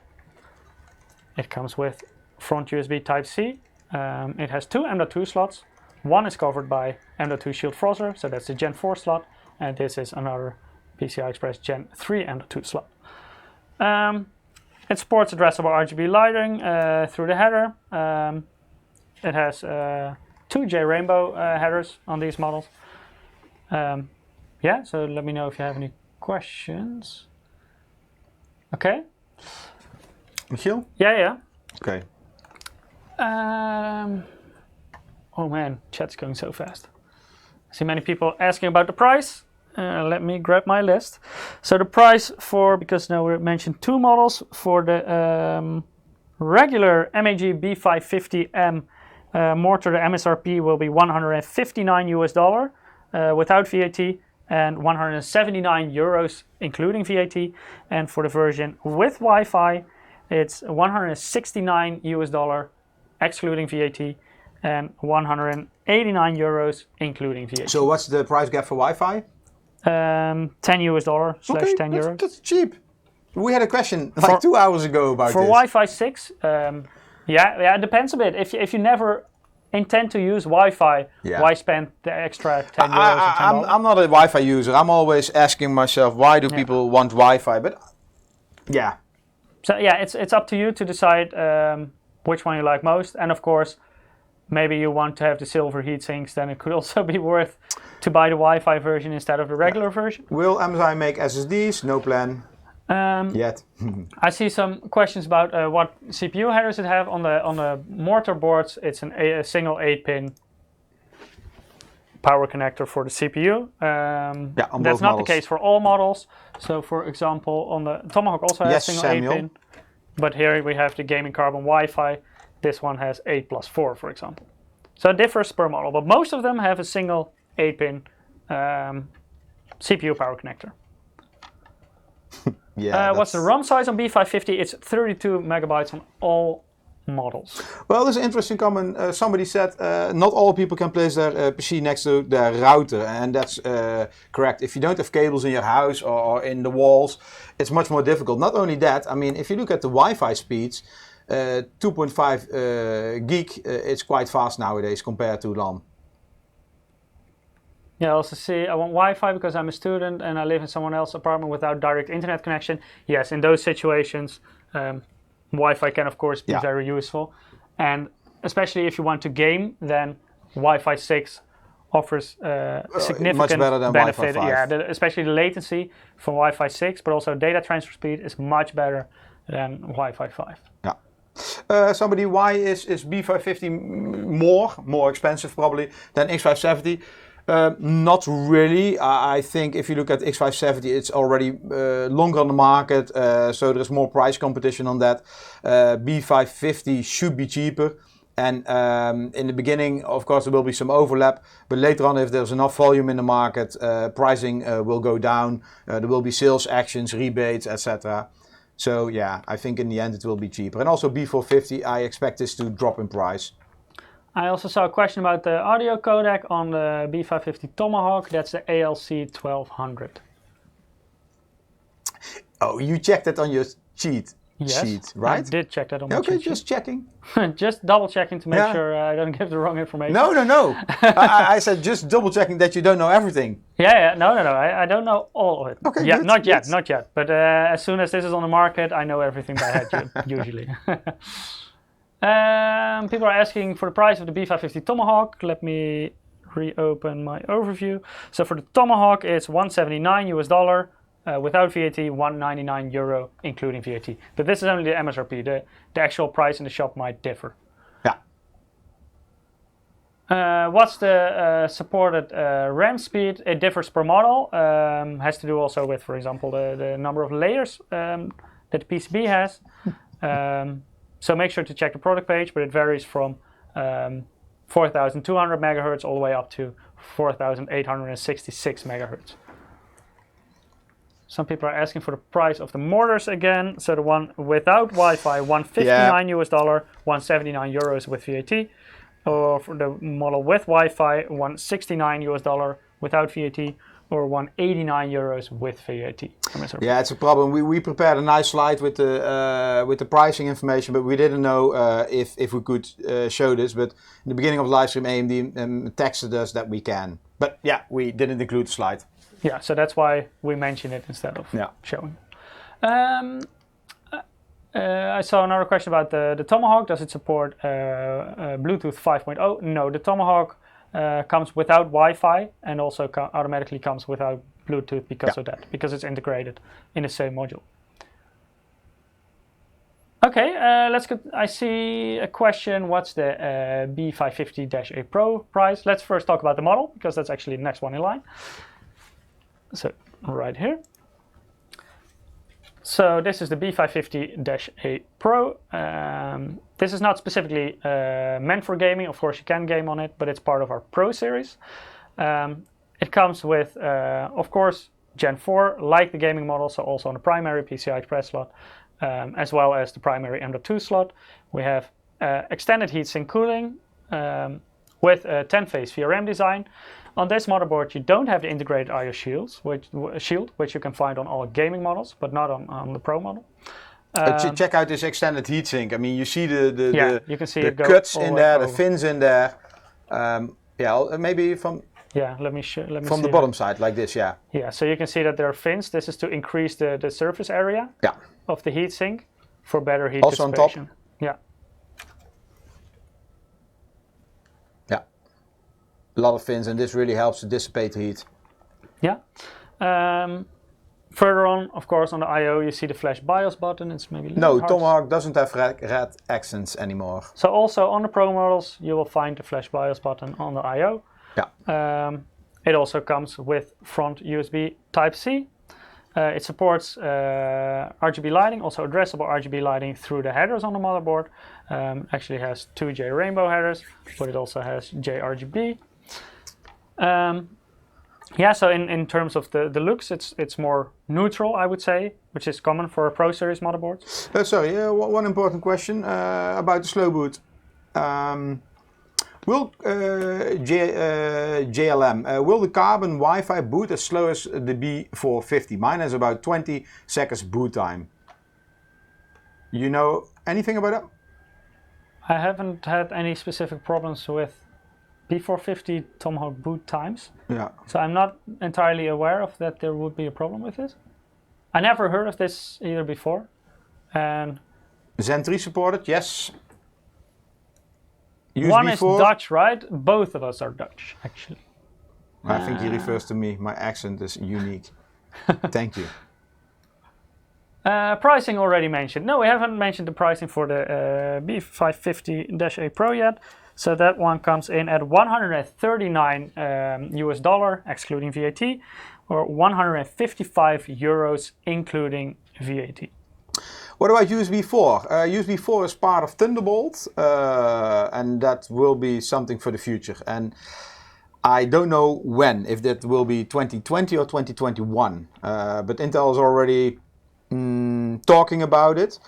It comes with front USB Type-C. It has two M.2 slots. One is covered by M.2 Shield Frozr, so that's the Gen 4 slot, and this is another PCI-express Gen 3 M.2 slot. It supports addressable Rgb lighting through the header. It has two J-Rainbow headers on these models. Yeah, so let me know if you have any questions. Okay. Michiel? Yeah. Okay. Oh man, chat's going so fast. I see many people asking about the price. Let me grab my list. So the price for, because now we mentioned two models, for the regular MSI B550M mortar, the MSRP will be $159 US without VAT, and 179 euros including VAT. And for the version with Wi-Fi, it's $169 US excluding VAT, and 189 euros including VAT. So what's the price gap for Wi-Fi? $10 US slash 10 euros. That's cheap. We had a question like 2 hours ago about for this. Wi-Fi 6. Yeah, it depends a bit. If you never intend to use Wi-Fi, why spend the extra 10 euros or $10? I'm not a Wi-Fi user. I'm always asking myself, why do people want Wi-Fi? But yeah. So yeah, it's up to you to decide which one you like most. And of course, maybe you want to have the silver heatsinks, then it could also be worth to buy the Wi-Fi version instead of the regular version. Will MSI make SSDs? No plan yet. I see some questions about what CPU headers it have on the mortar boards. It's a single 8-pin power connector for the CPU. That's not the case for all models. So for example, on the Tomahawk also has single 8-pin, but here we have the gaming carbon Wi-Fi. This one has 8+4, for example. So it differs per model, but most of them have a single 8-pin CPU power connector. What's the ROM size on B550? It's 32 megabytes on all models. Well, there's an interesting comment. Somebody said not all people can place their PC next to their router, and that's correct. If you don't have cables in your house or in the walls, it's much more difficult. Not only that, I mean, if you look at the Wi-Fi speeds, 2.5 gig, it's quite fast nowadays compared to LAN. Yeah, I also see I want Wi-Fi because I'm a student and I live in someone else's apartment without direct internet connection. Yes, in those situations, Wi-Fi can of course be very useful, and especially if you want to game, then Wi-Fi 6 offers significant much better than benefit. Wi-Fi 5. Especially the latency from Wi-Fi 6, but also data transfer speed is much better than Wi-Fi 5. Yeah. Somebody, why is B550 more expensive probably than X570? Not really. I think if you look at X570, it's already longer on the market, so there's more price competition on that. B550 should be cheaper. And in the beginning, of course, there will be some overlap. But later on, if there's enough volume in the market, pricing will go down. There will be sales actions, rebates, etc. So yeah, I think in the end it will be cheaper. And also B450, I expect this to drop in price. I also saw a question about the audio codec on the B550 Tomahawk. That's the ALC 1200. Oh, you checked it on your sheet, right? I did check that on my cheat sheet. sheet. Just checking. Just double checking to make sure I don't give the wrong information. No. I said just double checking that you don't know everything. Yeah. No. I don't know all of it. Okay, yeah, good, not yet. But as soon as this is on the market, I know everything by head usually. People are asking for the price of the B550 Tomahawk. Let me reopen my overview. So for the Tomahawk, it's $179 without VAT, €199 including VAT. But this is only the MSRP. The actual price in the shop might differ. Yeah. What's the supported RAM speed? It differs per model. Has to do also with, for example, the number of layers that the PCB has. So make sure to check the product page, but it varies from 4,200 megahertz all the way up to 4,866 megahertz. Some people are asking for the price of the mortars again. So the one without Wi-Fi, $159, €179 with VAT. Or for the model with Wi-Fi, $169 without VAT. Or €189 with VAT. Yeah, it's a problem. We prepared a nice slide with the pricing information, but we didn't know if we could show this. But in the beginning of the live stream, AMD texted us that we can. But yeah, we didn't include the slide. Yeah, so that's why we mention it instead of showing. I saw another question about the Tomahawk. Does it support Bluetooth 5.0? No, the Tomahawk comes without Wi-Fi and also automatically comes without Bluetooth because of that, because it's integrated in the same module. Okay, let's go. I see a question. What's the B550-A Pro price? Let's first talk about the model because that's actually the next one in line. So right here. So this is the B550-A Pro. This is not specifically meant for gaming. Of course, you can game on it, but it's part of our Pro series. It comes with, of course, Gen 4, like the gaming model, so also on the primary PCI-express slot, as well as the primary M.2 slot. We have extended heatsink cooling with a 10-phase VRM design. On this motherboard, you don't have the integrated I/O shield, which you can find on all gaming models, but not on the Pro model. Check out this extended heatsink. I mean, you see you can see the cuts in there, the fins in there. Maybe from let me from the bottom side like this. Yeah, so you can see that there are fins. This is to increase the surface area of the heatsink for better heat dissipation. Also on top. A lot of fins, and this really helps to dissipate heat. Yeah. Further on, of course, on the I/O, you see the flash BIOS button. It's maybe Tomahawk doesn't have red accents anymore. So also on the Pro models, you will find the flash BIOS button on the I/O. Yeah. It also comes with front USB Type-C. It supports RGB lighting, also addressable RGB lighting through the headers on the motherboard. Actually has two J rainbow headers, but it also has J RGB. So in terms of the looks, it's more neutral, I would say, which is common for Pro Series motherboards. One important question about the slow boot. Will JLM, will the carbon Wi-Fi boot as slow as the B450? Mine has about 20 seconds boot time. You know anything about that? I haven't had any specific problems with B450 Tomahawk boot times. Yeah. So I'm not entirely aware of that there would be a problem with this. I never heard of this either before. And Zen 3 supported, yes. USB One is 4. Dutch, right? Both of us are Dutch, actually. I think he refers to me. My accent is unique. Thank you. Pricing already mentioned. No, we haven't mentioned the pricing for the B550-A Pro yet. So that one comes in at $139 US, excluding VAT, or 155 euros, including VAT. What about USB 4? USB 4 is part of Thunderbolt, and that will be something for the future. And I don't know when, if that will be 2020 or 2021. But Intel is already talking about it.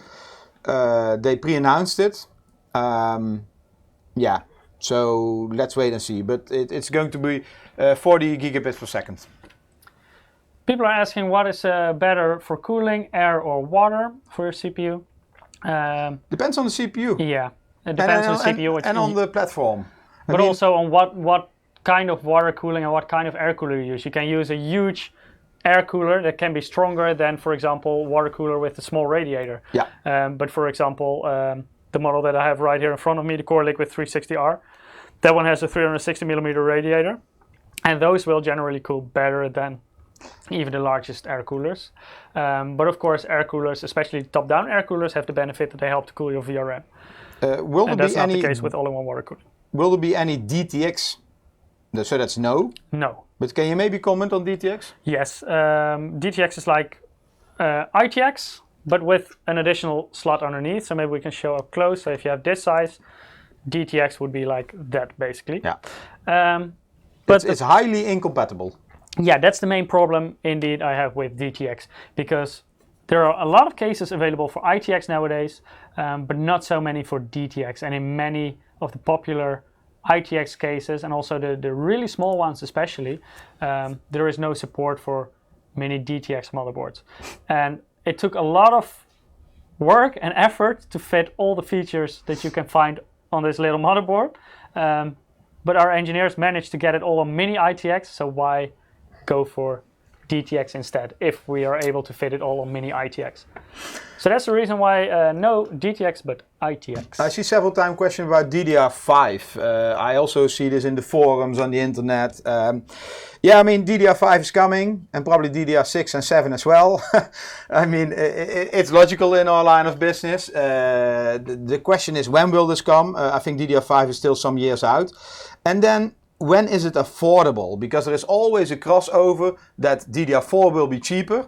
They pre-announced it. Yeah, so let's wait and see. But it's going to be 40 gigabits per second. People are asking what is better for cooling, air or water for your CPU. Depends on the CPU. Yeah, it depends on the CPU. And on the platform. But also on what kind of water cooling and what kind of air cooler you use. You can use a huge air cooler that can be stronger than, for example, water cooler with a small radiator. Yeah. But for example, the model that I have right here in front of me, the Core Liquid 360R, that one has a 360 millimeter radiator. And those will generally cool better than even the largest air coolers. But of course, air coolers, especially top-down air coolers, have the benefit that they help to cool your VRM. And that's not the case with all-in-one water cooling. Will there be any DTX? So that's no? No. But can you maybe comment on DTX? Yes. DTX is like ITX, but with an additional slot underneath. So maybe we can show up close. So if you have this size, DTX would be like that, basically. Yeah. But it's highly incompatible. Yeah, that's the main problem indeed I have with DTX, because there are a lot of cases available for ITX nowadays, but not so many for DTX. And in many of the popular ITX cases, and also the really small ones especially, there is no support for mini DTX motherboards. And it took a lot of work and effort to fit all the features that you can find on this little motherboard. But our engineers managed to get it all on mini ITX, so why go for DTX instead if we are able to fit it all on mini ITX? So that's the reason why no DTX but ITX. I see several times questions about DDR5. I also see this in the forums on the internet. Yeah, I mean DDR5 is coming, and probably DDR6 and 7 as well. I mean it's logical in our line of business. The question is, when will this come? I think DDR5 is still some years out. And then when is it affordable? Because there is always a crossover that DDR4 will be cheaper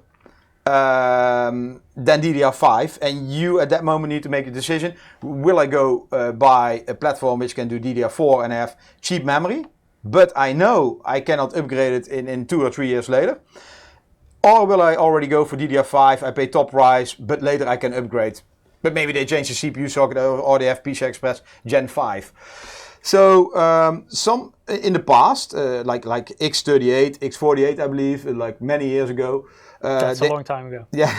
than DDR5, and you at that moment need to make a decision. Will I go buy a platform which can do DDR4 and have cheap memory, but I know I cannot upgrade it in 2 or 3 years later? Or will I already go for DDR5, I pay top price, but later I can upgrade? But maybe they change the CPU socket or they have PCI-express Gen 5. So some in the past, like X38, X48, I believe, like many years ago. That's a long time ago. Yeah,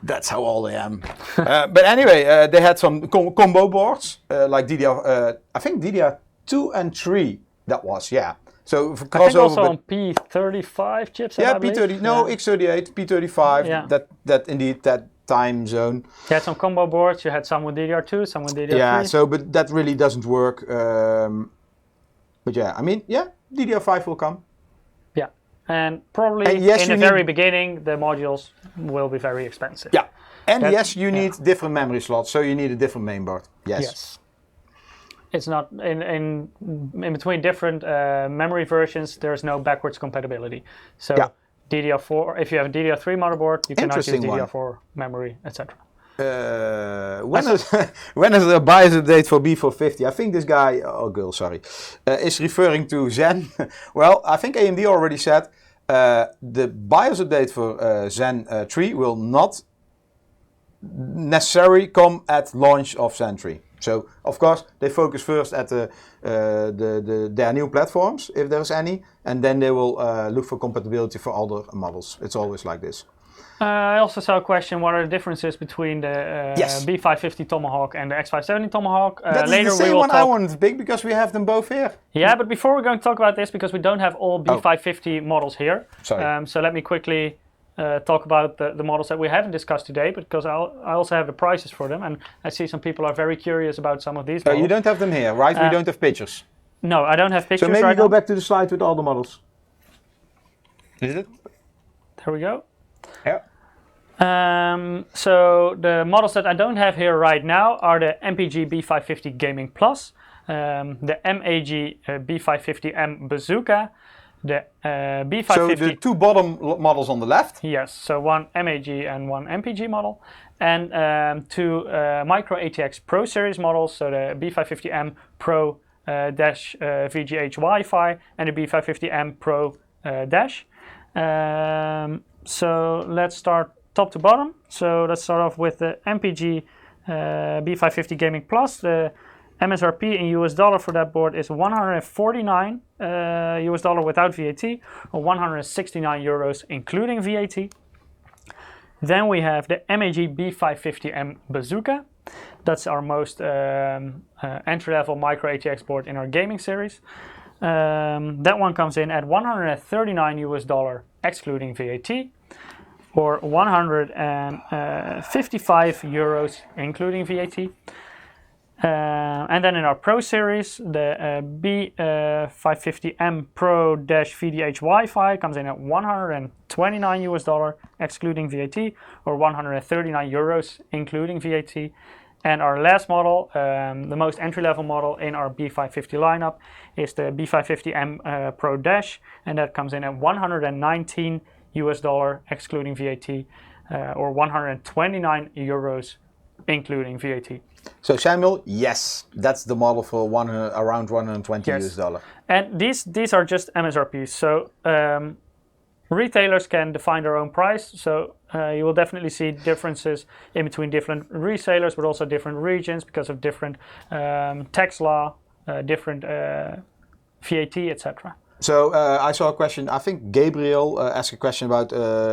that's how old I am. But anyway, they had some combo boards, like I think DDR2 and 3. That was, yeah. So for crossover, I think also on P35 chips. Yeah, P30. No, yeah. X38, P35. Yeah. That indeed that time zone. You had some combo boards. You had some with DDR2, some with DDR3. Yeah. So, but that really doesn't work. But yeah, I mean, yeah, DDR5 will come. Yeah, and probably in the very beginning, the modules will be very expensive. Yeah, and yes, you need different memory slots, so you need a different mainboard. Yes. Yes. It's not in between different memory versions. There's no backwards compatibility. So DDR4, if you have a DDR3 motherboard, you cannot use DDR4 memory, etc. When is the BIOS update for B450? I think this guy, is referring to Zen. Well, I think AMD already said the BIOS update for Zen 3 will not necessarily come at launch of Zen 3. So, of course, they focus first at their new platforms, if there's any, and then they will look for compatibility for other models. It's always like this. I also saw a question, what are the differences between the B550 Tomahawk and the X570 Tomahawk? That's later the same one I wanted to pick, because we have them both here. Yeah, but before we're going to talk about this, because we don't have all B550 models here. Sorry. So let me quickly talk about the models that we haven't discussed today, because I also have the prices for them, and I see some people are very curious about some of these models. You don't have them here, right? We don't have pictures. No, I don't have pictures. So maybe right go now. back to the slide with all the models. Is it? There we go. Yeah. So the models that I don't have here right now are the MPG B550 Gaming Plus, the MAG B550M Bazooka, the B550... So the two bottom models on the left? Yes, so one MAG and one MPG model, and two Micro ATX Pro Series models, so the B550M Pro dash VGH Wi-Fi and the B550M Pro dash. So let's start top to bottom. So let's start off with the MPG B550 Gaming Plus. The MSRP in US dollar for that board is 149 US dollar without VAT, or 169 euros including VAT. Then we have the MAG B550M Bazooka. That's our most entry-level micro ATX board in our gaming series. That one comes in at 139 US dollar excluding VAT, or 155 euros including VAT. And then in our Pro series, the B550M Pro VDH Wi-Fi comes in at 129 US dollar excluding VAT, or 139 euros including VAT. And our last model, the most entry-level model in our B550 lineup, is the B550M Pro Dash, and that comes in at 119 US dollar excluding VAT, or 129 euros including VAT. So Samuel, yes, that's the model for around 120 Yes. US dollar. And these are just MSRPs, so retailers can define their own price. So you will definitely see differences in between different resellers, but also different regions because of different tax law, different VAT, etc. So I saw a question, I think Gabriel asked a question about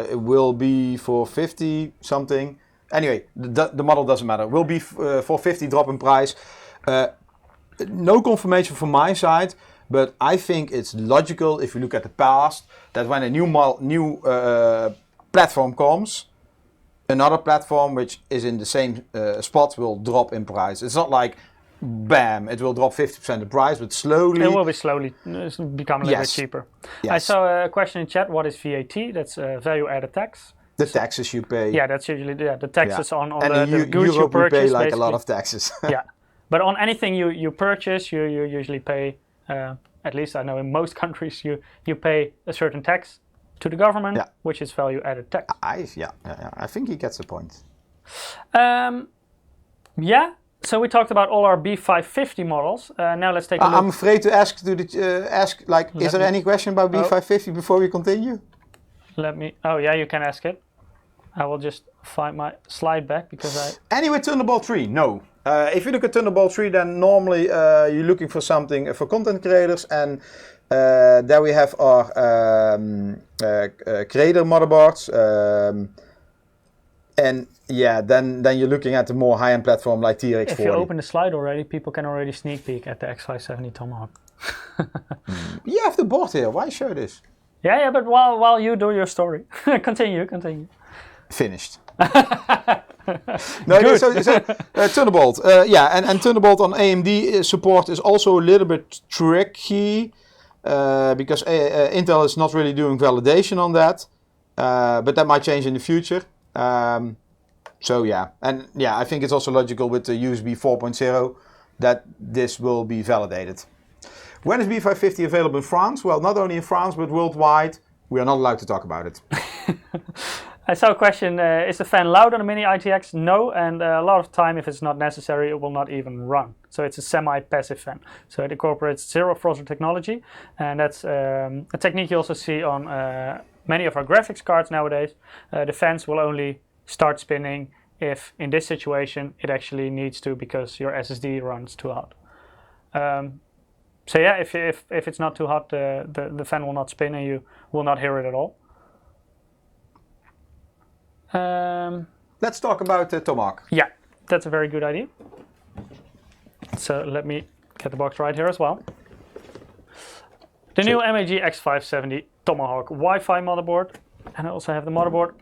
it will be for 50 something. Anyway, the model doesn't matter. Will be for 50 drop in price. No confirmation from my side, but I think it's logical if you look at the past that when a new platform comes, another platform which is in the same spot will drop in price. It's not like bam, it will drop 50% the price, but slowly. It will be slowly become a little bit cheaper. Yes. I saw a question in chat, what is VAT? That's value added tax. The taxes you pay. Yeah, that's usually the taxes on and the goods you purchase. We pay like basically. a lot of taxes. Yeah, but on anything you purchase, you usually pay, at least I know in most countries, you pay a certain tax to the government, which is value added tax. I think he gets the point. Yeah, so we talked about all our B550 models. Now let's take a look. I'm afraid to ask, is there any question about B550 before we continue? Oh yeah, you can ask it. I will just find my slide back because Anyway, Thunderbolt 3, no. If you look at Thunderbolt 3, then normally you're looking for something for content creators, and there we have our creator motherboards, and yeah, then you're looking at the more high-end platform like TRX40. If you open the slide already, people can already sneak peek at the X570 Tomahawk. You have the board here. Why show this? Yeah, but while you do your story, continue. Finished. No, so Thunderbolt, and Thunderbolt on AMD support is also a little bit tricky because Intel is not really doing validation on that, but that might change in the future. So yeah, and yeah, I think it's also logical with the USB 4.0 that this will be validated. When is B550 available in France? Well, not only in France, but worldwide. We are not allowed to talk about it. I saw a question, is the fan loud on a Mini ITX? No, and a lot of time, if it's not necessary, it will not even run. So it's a semi-passive fan. So it incorporates zero throttle technology, and that's a technique you also see on many of our graphics cards nowadays. The fans will only start spinning if, in this situation, it actually needs to because your SSD runs too hot. So yeah, if it's not too hot, the fan will not spin and you will not hear it at all. Let's talk about Tomahawk. Yeah, that's a very good idea. So let me get the box right here as well. The new MAG X570 Tomahawk Wi-Fi motherboard. And I also have the motherboard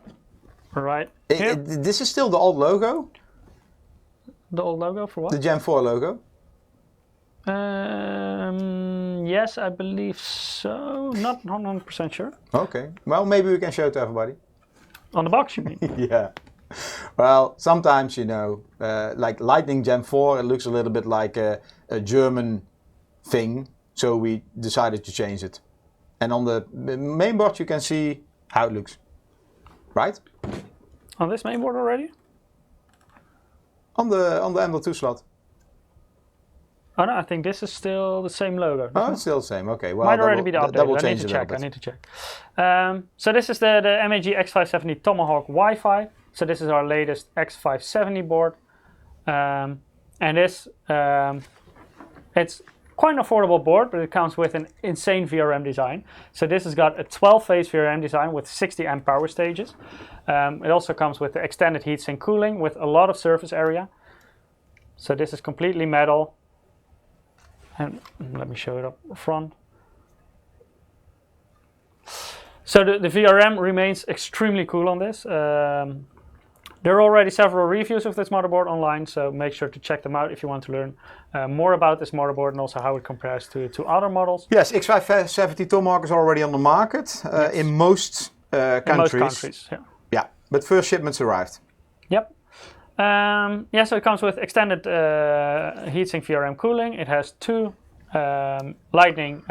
right here. This is still the old logo? The old logo for what? The Gen 4 logo? Yes, I believe so. Not 100% sure. Okay. Well, maybe we can show it to everybody. On the box, you mean? Yeah. Well, sometimes, you know, like Lightning Gen 4, it looks a little bit like a German thing. So we decided to change it. And on the main board, you can see how it looks. Right? On this main board already? On the M.2 slot. Oh no, I think this is still the same logo. Oh, it's still the same. Okay, well, might already be the update. That will I change need to a check. little bit. I need to check. So this is the MAG X570 Tomahawk Wi-Fi. So this is our latest X570 board, and this it's quite an affordable board, but it comes with an insane VRM design. So this has got a 12-phase VRM design with 60 amp power stages. It also comes with the extended heatsink cooling with a lot of surface area. So this is completely metal. And let me show it up front. So the VRM remains extremely cool on this. There are already several reviews of this motherboard online, so make sure to check them out if you want to learn more about this motherboard and also how it compares to other models. Yes, X570 Tomahawk is already on the market Yes. in most countries. In most countries, yeah. Yeah, but first shipments arrived. Yep. Yeah, so it comes with extended heatsink VRM cooling. It has two Lightning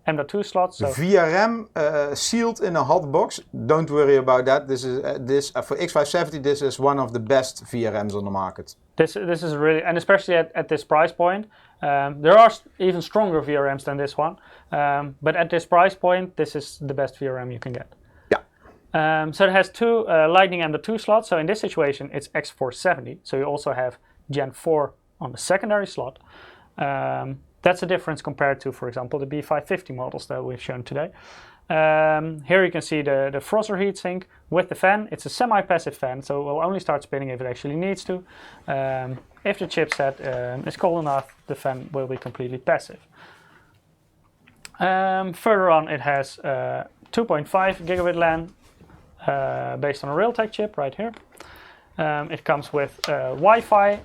M.2 slots. So VRM sealed in a hot box. Don't worry about that. This is for X570. This is one of the best VRMs on the market. this is really, and especially at this price point, there are even stronger VRMs than this one. But at this price point, this is the best VRM you can get. So it has two Lightning M.2 slots. So in this situation, it's X470. So you also have Gen 4 on the secondary slot. That's a difference compared to, for example, the B550 models that we've shown today. Here you can see the Frozr heatsink with the fan. It's a semi-passive fan, so it will only start spinning if it actually needs to. If the chipset is cold enough, the fan will be completely passive. Further on, it has 2.5 gigabit LAN. Based on a Realtek chip right here. It comes with Wi-Fi,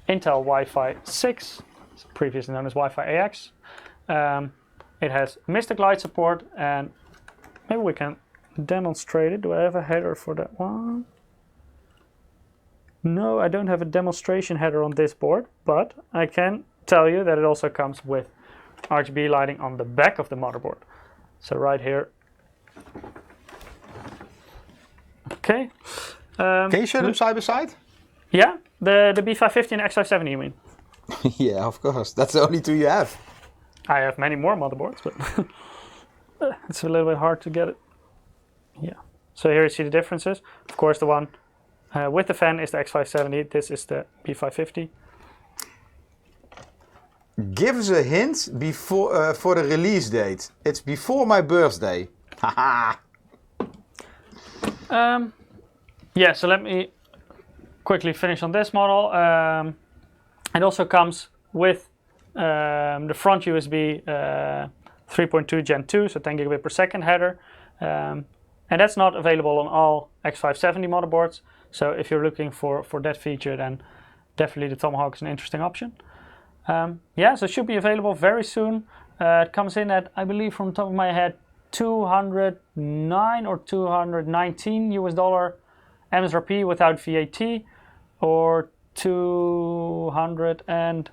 Intel Wi-Fi 6, previously known as Wi-Fi AX. It has Mystic Light support, and maybe we can demonstrate it. Do I have a header for that one? No, I don't have a demonstration header on this board, but I can tell you that it also comes with RGB lighting on the back of the motherboard. So right here. Okay. Can you show them side by side? Yeah, the B550 and X570, you mean? Yeah, of course. That's the only two you have. I have many more motherboards, but it's a little bit hard to get it. Yeah. So here you see the differences. Of course, the one with the fan is the X570. This is the B550. Give us a hint before for the release date. It's before my birthday. Haha. Yeah, so let me quickly finish on this model. It also comes with the front USB 3.2 Gen 2, so 10 gigabit per second header. And that's not available on all X570 motherboards. So if you're looking for that feature, then definitely the Tomahawk is an interesting option. Yeah, so it should be available very soon. It comes in at, I believe from the top of my head, $209 or $219 US MSRP without VAT, or $229 or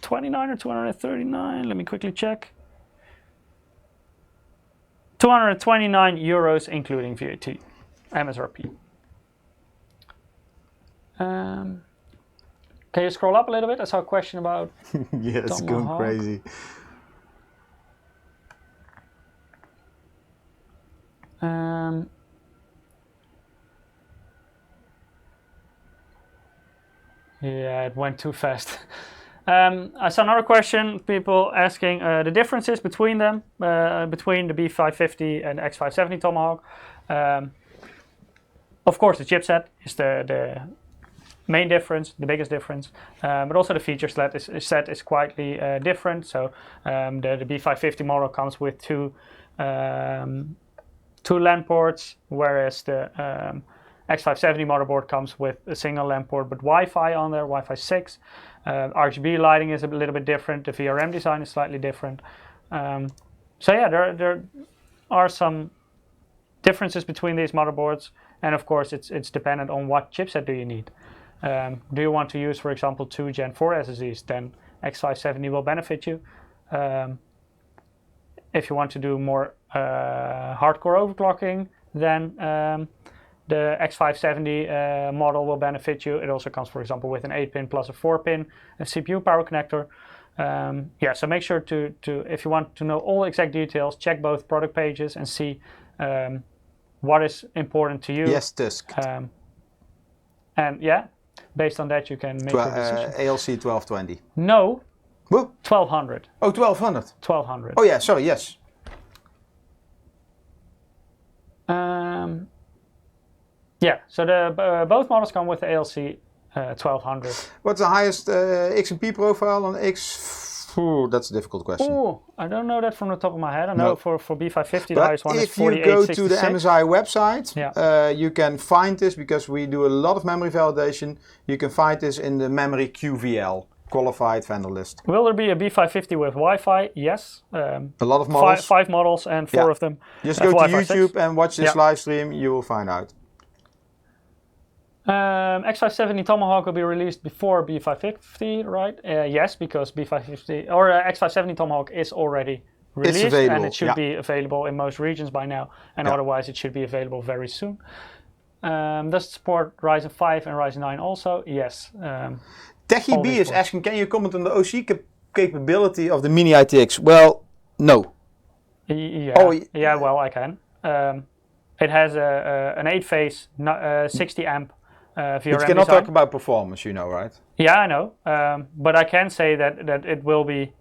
$239. Let me quickly check. 229 euros including VAT MSRP. Can you scroll up a little bit? I saw a question about Yeah, it's going crazy. Yeah, it went too fast. I saw another question, people asking the differences between them, between the B550 and X570 Tomahawk. Of course, the chipset is the main difference, the biggest difference, but also the feature set is quite different. So the B550 model comes with two 2 LAN ports, whereas the X570 motherboard comes with a single LAN port but Wi-Fi on there, Wi-Fi 6. RGB lighting is a little bit different. The VRM design is slightly different. So yeah, there are some differences between these motherboards, and of course it's dependent on what chipset do you need. Do you want to use, for example, 2 Gen 4 SSDs? Then X570 will benefit you. If you want to do more hardcore overclocking, then the X570 model will benefit you. It also comes, for example, with an 8-pin plus a 4-pin CPU power connector. Yeah, so make sure to, if you want to know all exact details, check both product pages and see what is important to you. Yes, Tusk. And yeah, based on that you can make your decision. ALC 1220. No, Whoa. 1200. Oh, 1200. 1200. Oh yeah, sorry, yes. Yeah, so the both models come with the ALC 1200. What's the highest XMP profile on X? Ooh, that's a difficult question. Oh, I don't know that from the top of my head. I know for B550 the but highest one is 4866. if you go to the MSI website, yeah. You can find this, because we do a lot of memory validation. You can find this in the memory QVL, qualified vendor list. Will there be a B550 with Wi-Fi? Yes. A lot of models. Five models, and 4 of them. Just go to YouTube 6. And watch this live stream. You will find out. X570 Tomahawk will be released before B550, right? Yes, because B550 or X570 Tomahawk is already released, and it should be available in most regions by now, and otherwise it should be available very soon. Does it support Ryzen 5 and Ryzen 9 also? Yes. TechieB is asking, can you comment on the OC capability of the Mini ITX? Well, no. Yeah, well, I can. It has an 8-phase 60 amp VRM But you cannot talk about performance, you know, right? Yeah, I know. But I can say that it will be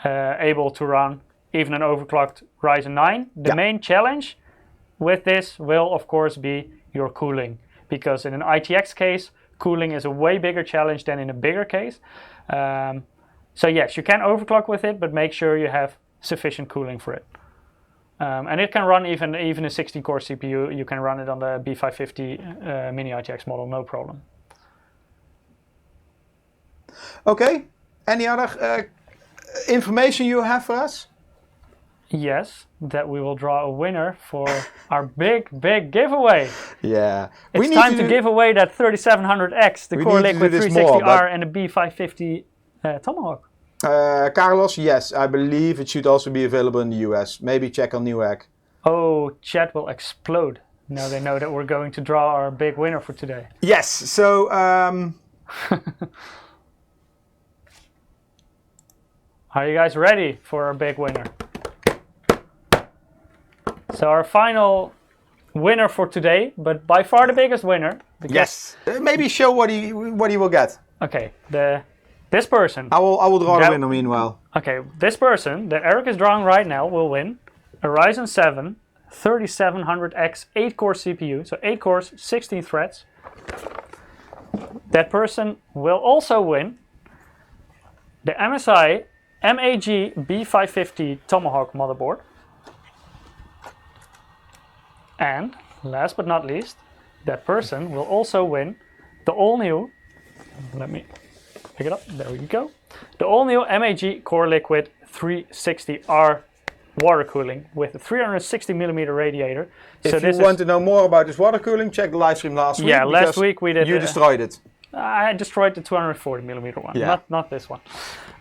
able to run even an overclocked Ryzen 9. The main challenge with this will, of course, be your cooling. Because in an ITX case, cooling is a way bigger challenge than in a bigger case. So yes, you can overclock with it, but make sure you have sufficient cooling for it. And it can run even a 16-core CPU. You can run it on the B550 Mini ITX model, no problem. Okay. Any other information you have for us? Yes, that we will draw a winner for our big giveaway. Yeah. It's time to give away that 3700X, the Core Liquid 360R, and the B550 Tomahawk. Carlos, yes, I believe it should also be available in the US. Maybe check on Newegg. Oh, chat will explode. Now they know that we're going to draw our big winner for today. Yes, so... Are you guys ready for our big winner? So our final winner for today, but by far the biggest winner. Yes, maybe show what he will get. Okay, this person. I will draw the winner meanwhile. Okay, this person that Eric is drawing right now will win a Ryzen 7 3700X 8-core CPU, so 8 cores, 16 threads. That person will also win the MSI B550 Tomahawk motherboard. And last but not least, that person will also win the all-new, let me pick it up, there we go, the all-new MAG Core Liquid 360R water cooling with a 360mm radiator. If you want to know more about this water cooling, check the live stream last week. Yeah, last week we did. You destroyed it. I destroyed the 240mm one, not this one.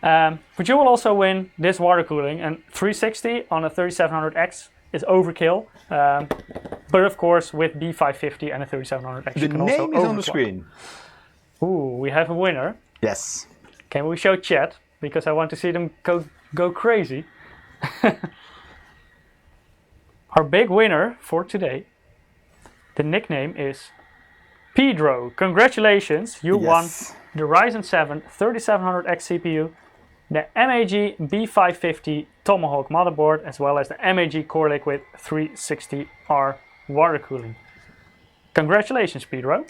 But you will also win this water cooling, and 360 on a 3700X is overkill. But of course, with B550 and a 3700X, you can also overclock. The name is on the screen. Ooh, we have a winner. Yes. Can we show chat? Because I want to see them go crazy. Our big winner for today, the nickname is Pedro. Congratulations, you won the Ryzen 7 3700X CPU, the MAG B550 Tomahawk motherboard, as well as the MAG Core Liquid 360R water cooling. Congratulations, Pedro.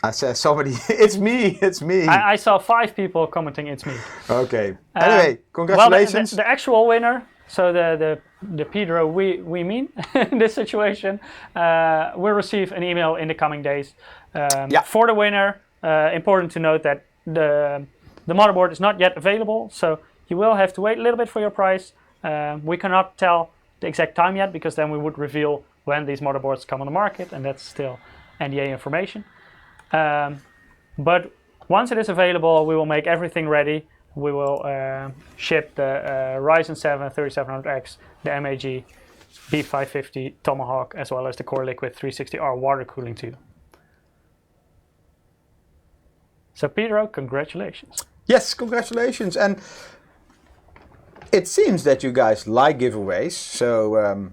I said somebody, it's me. I saw 5 people commenting it's me. Okay. Anyway, congratulations. Well, the actual winner so the Pedro we mean in this situation, will receive an email in the coming days. For the winner, important to note that the motherboard is not yet available, so you will have to wait a little bit for your prize. We cannot tell the exact time yet, because then we would reveal when these motherboards come on the market, and that's still NDA information. But once it is available, we will make everything ready. We will ship the Ryzen 7 3700X, the MAG B550 Tomahawk, as well as the Core Liquid 360R water cooling to you. So Pedro, congratulations. Yes, congratulations. And it seems that you guys like giveaways, so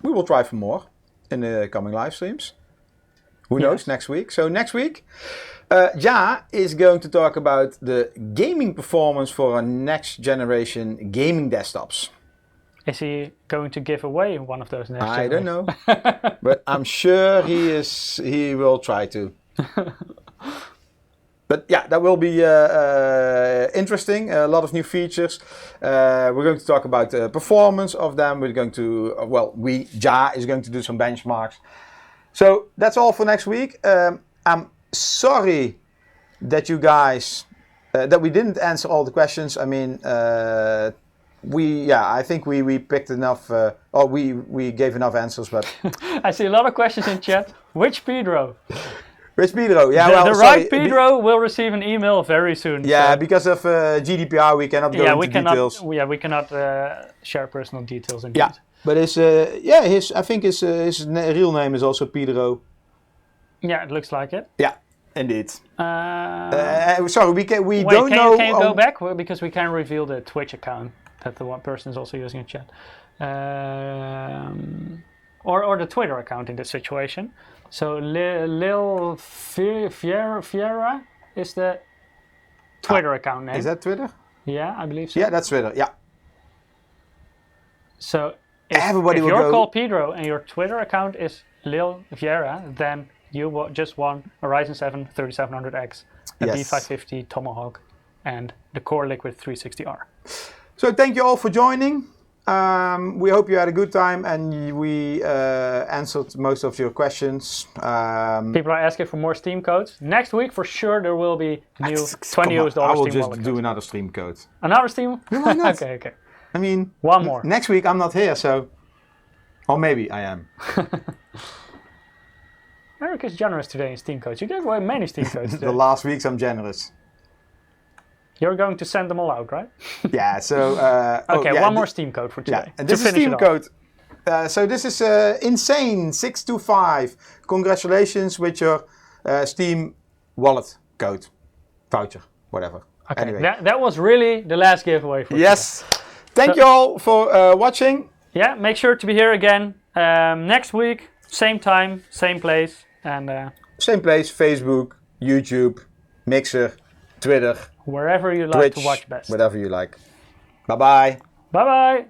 we will try for more in the coming live streams. Who knows, next week. So next week, Ja is going to talk about the gaming performance for our next generation gaming desktops. Is he going to give away one of those next I don't know, but I'm sure he will try to. But yeah, that will be interesting. A lot of new features. We're going to talk about the performance of them. We're going to, Ja is going to do some benchmarks. So that's all for next week. I'm sorry that you guys, that we didn't answer all the questions. I mean, I think we picked enough, or we gave enough answers, but. I see a lot of questions in chat. Which Pedro? Which Pedro? Yeah, the right Pedro will receive an email very soon. Yeah, so. Because of GDPR, we cannot go into details. We cannot share personal details. Indeed. Yeah, but I think his real name is also Pedro. Yeah, it looks like it. Yeah, indeed. Sorry, we don't know. Can you go back, because we can reveal the Twitch account that the one person is also using in chat, or the Twitter account in this situation. So Lil Fiera is the Twitter account name. Is that Twitter? Yeah, I believe so. Yeah, that's Twitter. Yeah. So if you're called Pedro and your Twitter account is Lil Fiera, then you just won a Ryzen 7 3700X, a B550 Tomahawk, and the Core Liquid 360R. So thank you all for joining. We hope you had a good time and we answered most of your questions. People are asking for more Steam codes. Next week, for sure, there will be new $20 Steam wallet codes. I will just do another Steam code. Another Steam? Why not? Okay. I mean, one more. Next week I'm not here, so. Or maybe I am. Eric is generous today in Steam codes. You gave away many Steam codes today. The last weeks I'm generous. You're going to send them all out, right? Yeah, so... one more Steam code for today. Yeah, and this is Steam code. So this is Insane625. Congratulations with your Steam wallet code. Voucher, whatever. Okay, anyway. That was really the last giveaway for today. Thank you all for watching. Yeah, make sure to be here again next week. Same time, same place. And same place, Facebook, YouTube, Mixer, Twitter. Wherever you like Twitch, to watch best. Whatever you like. Bye-bye. Bye-bye.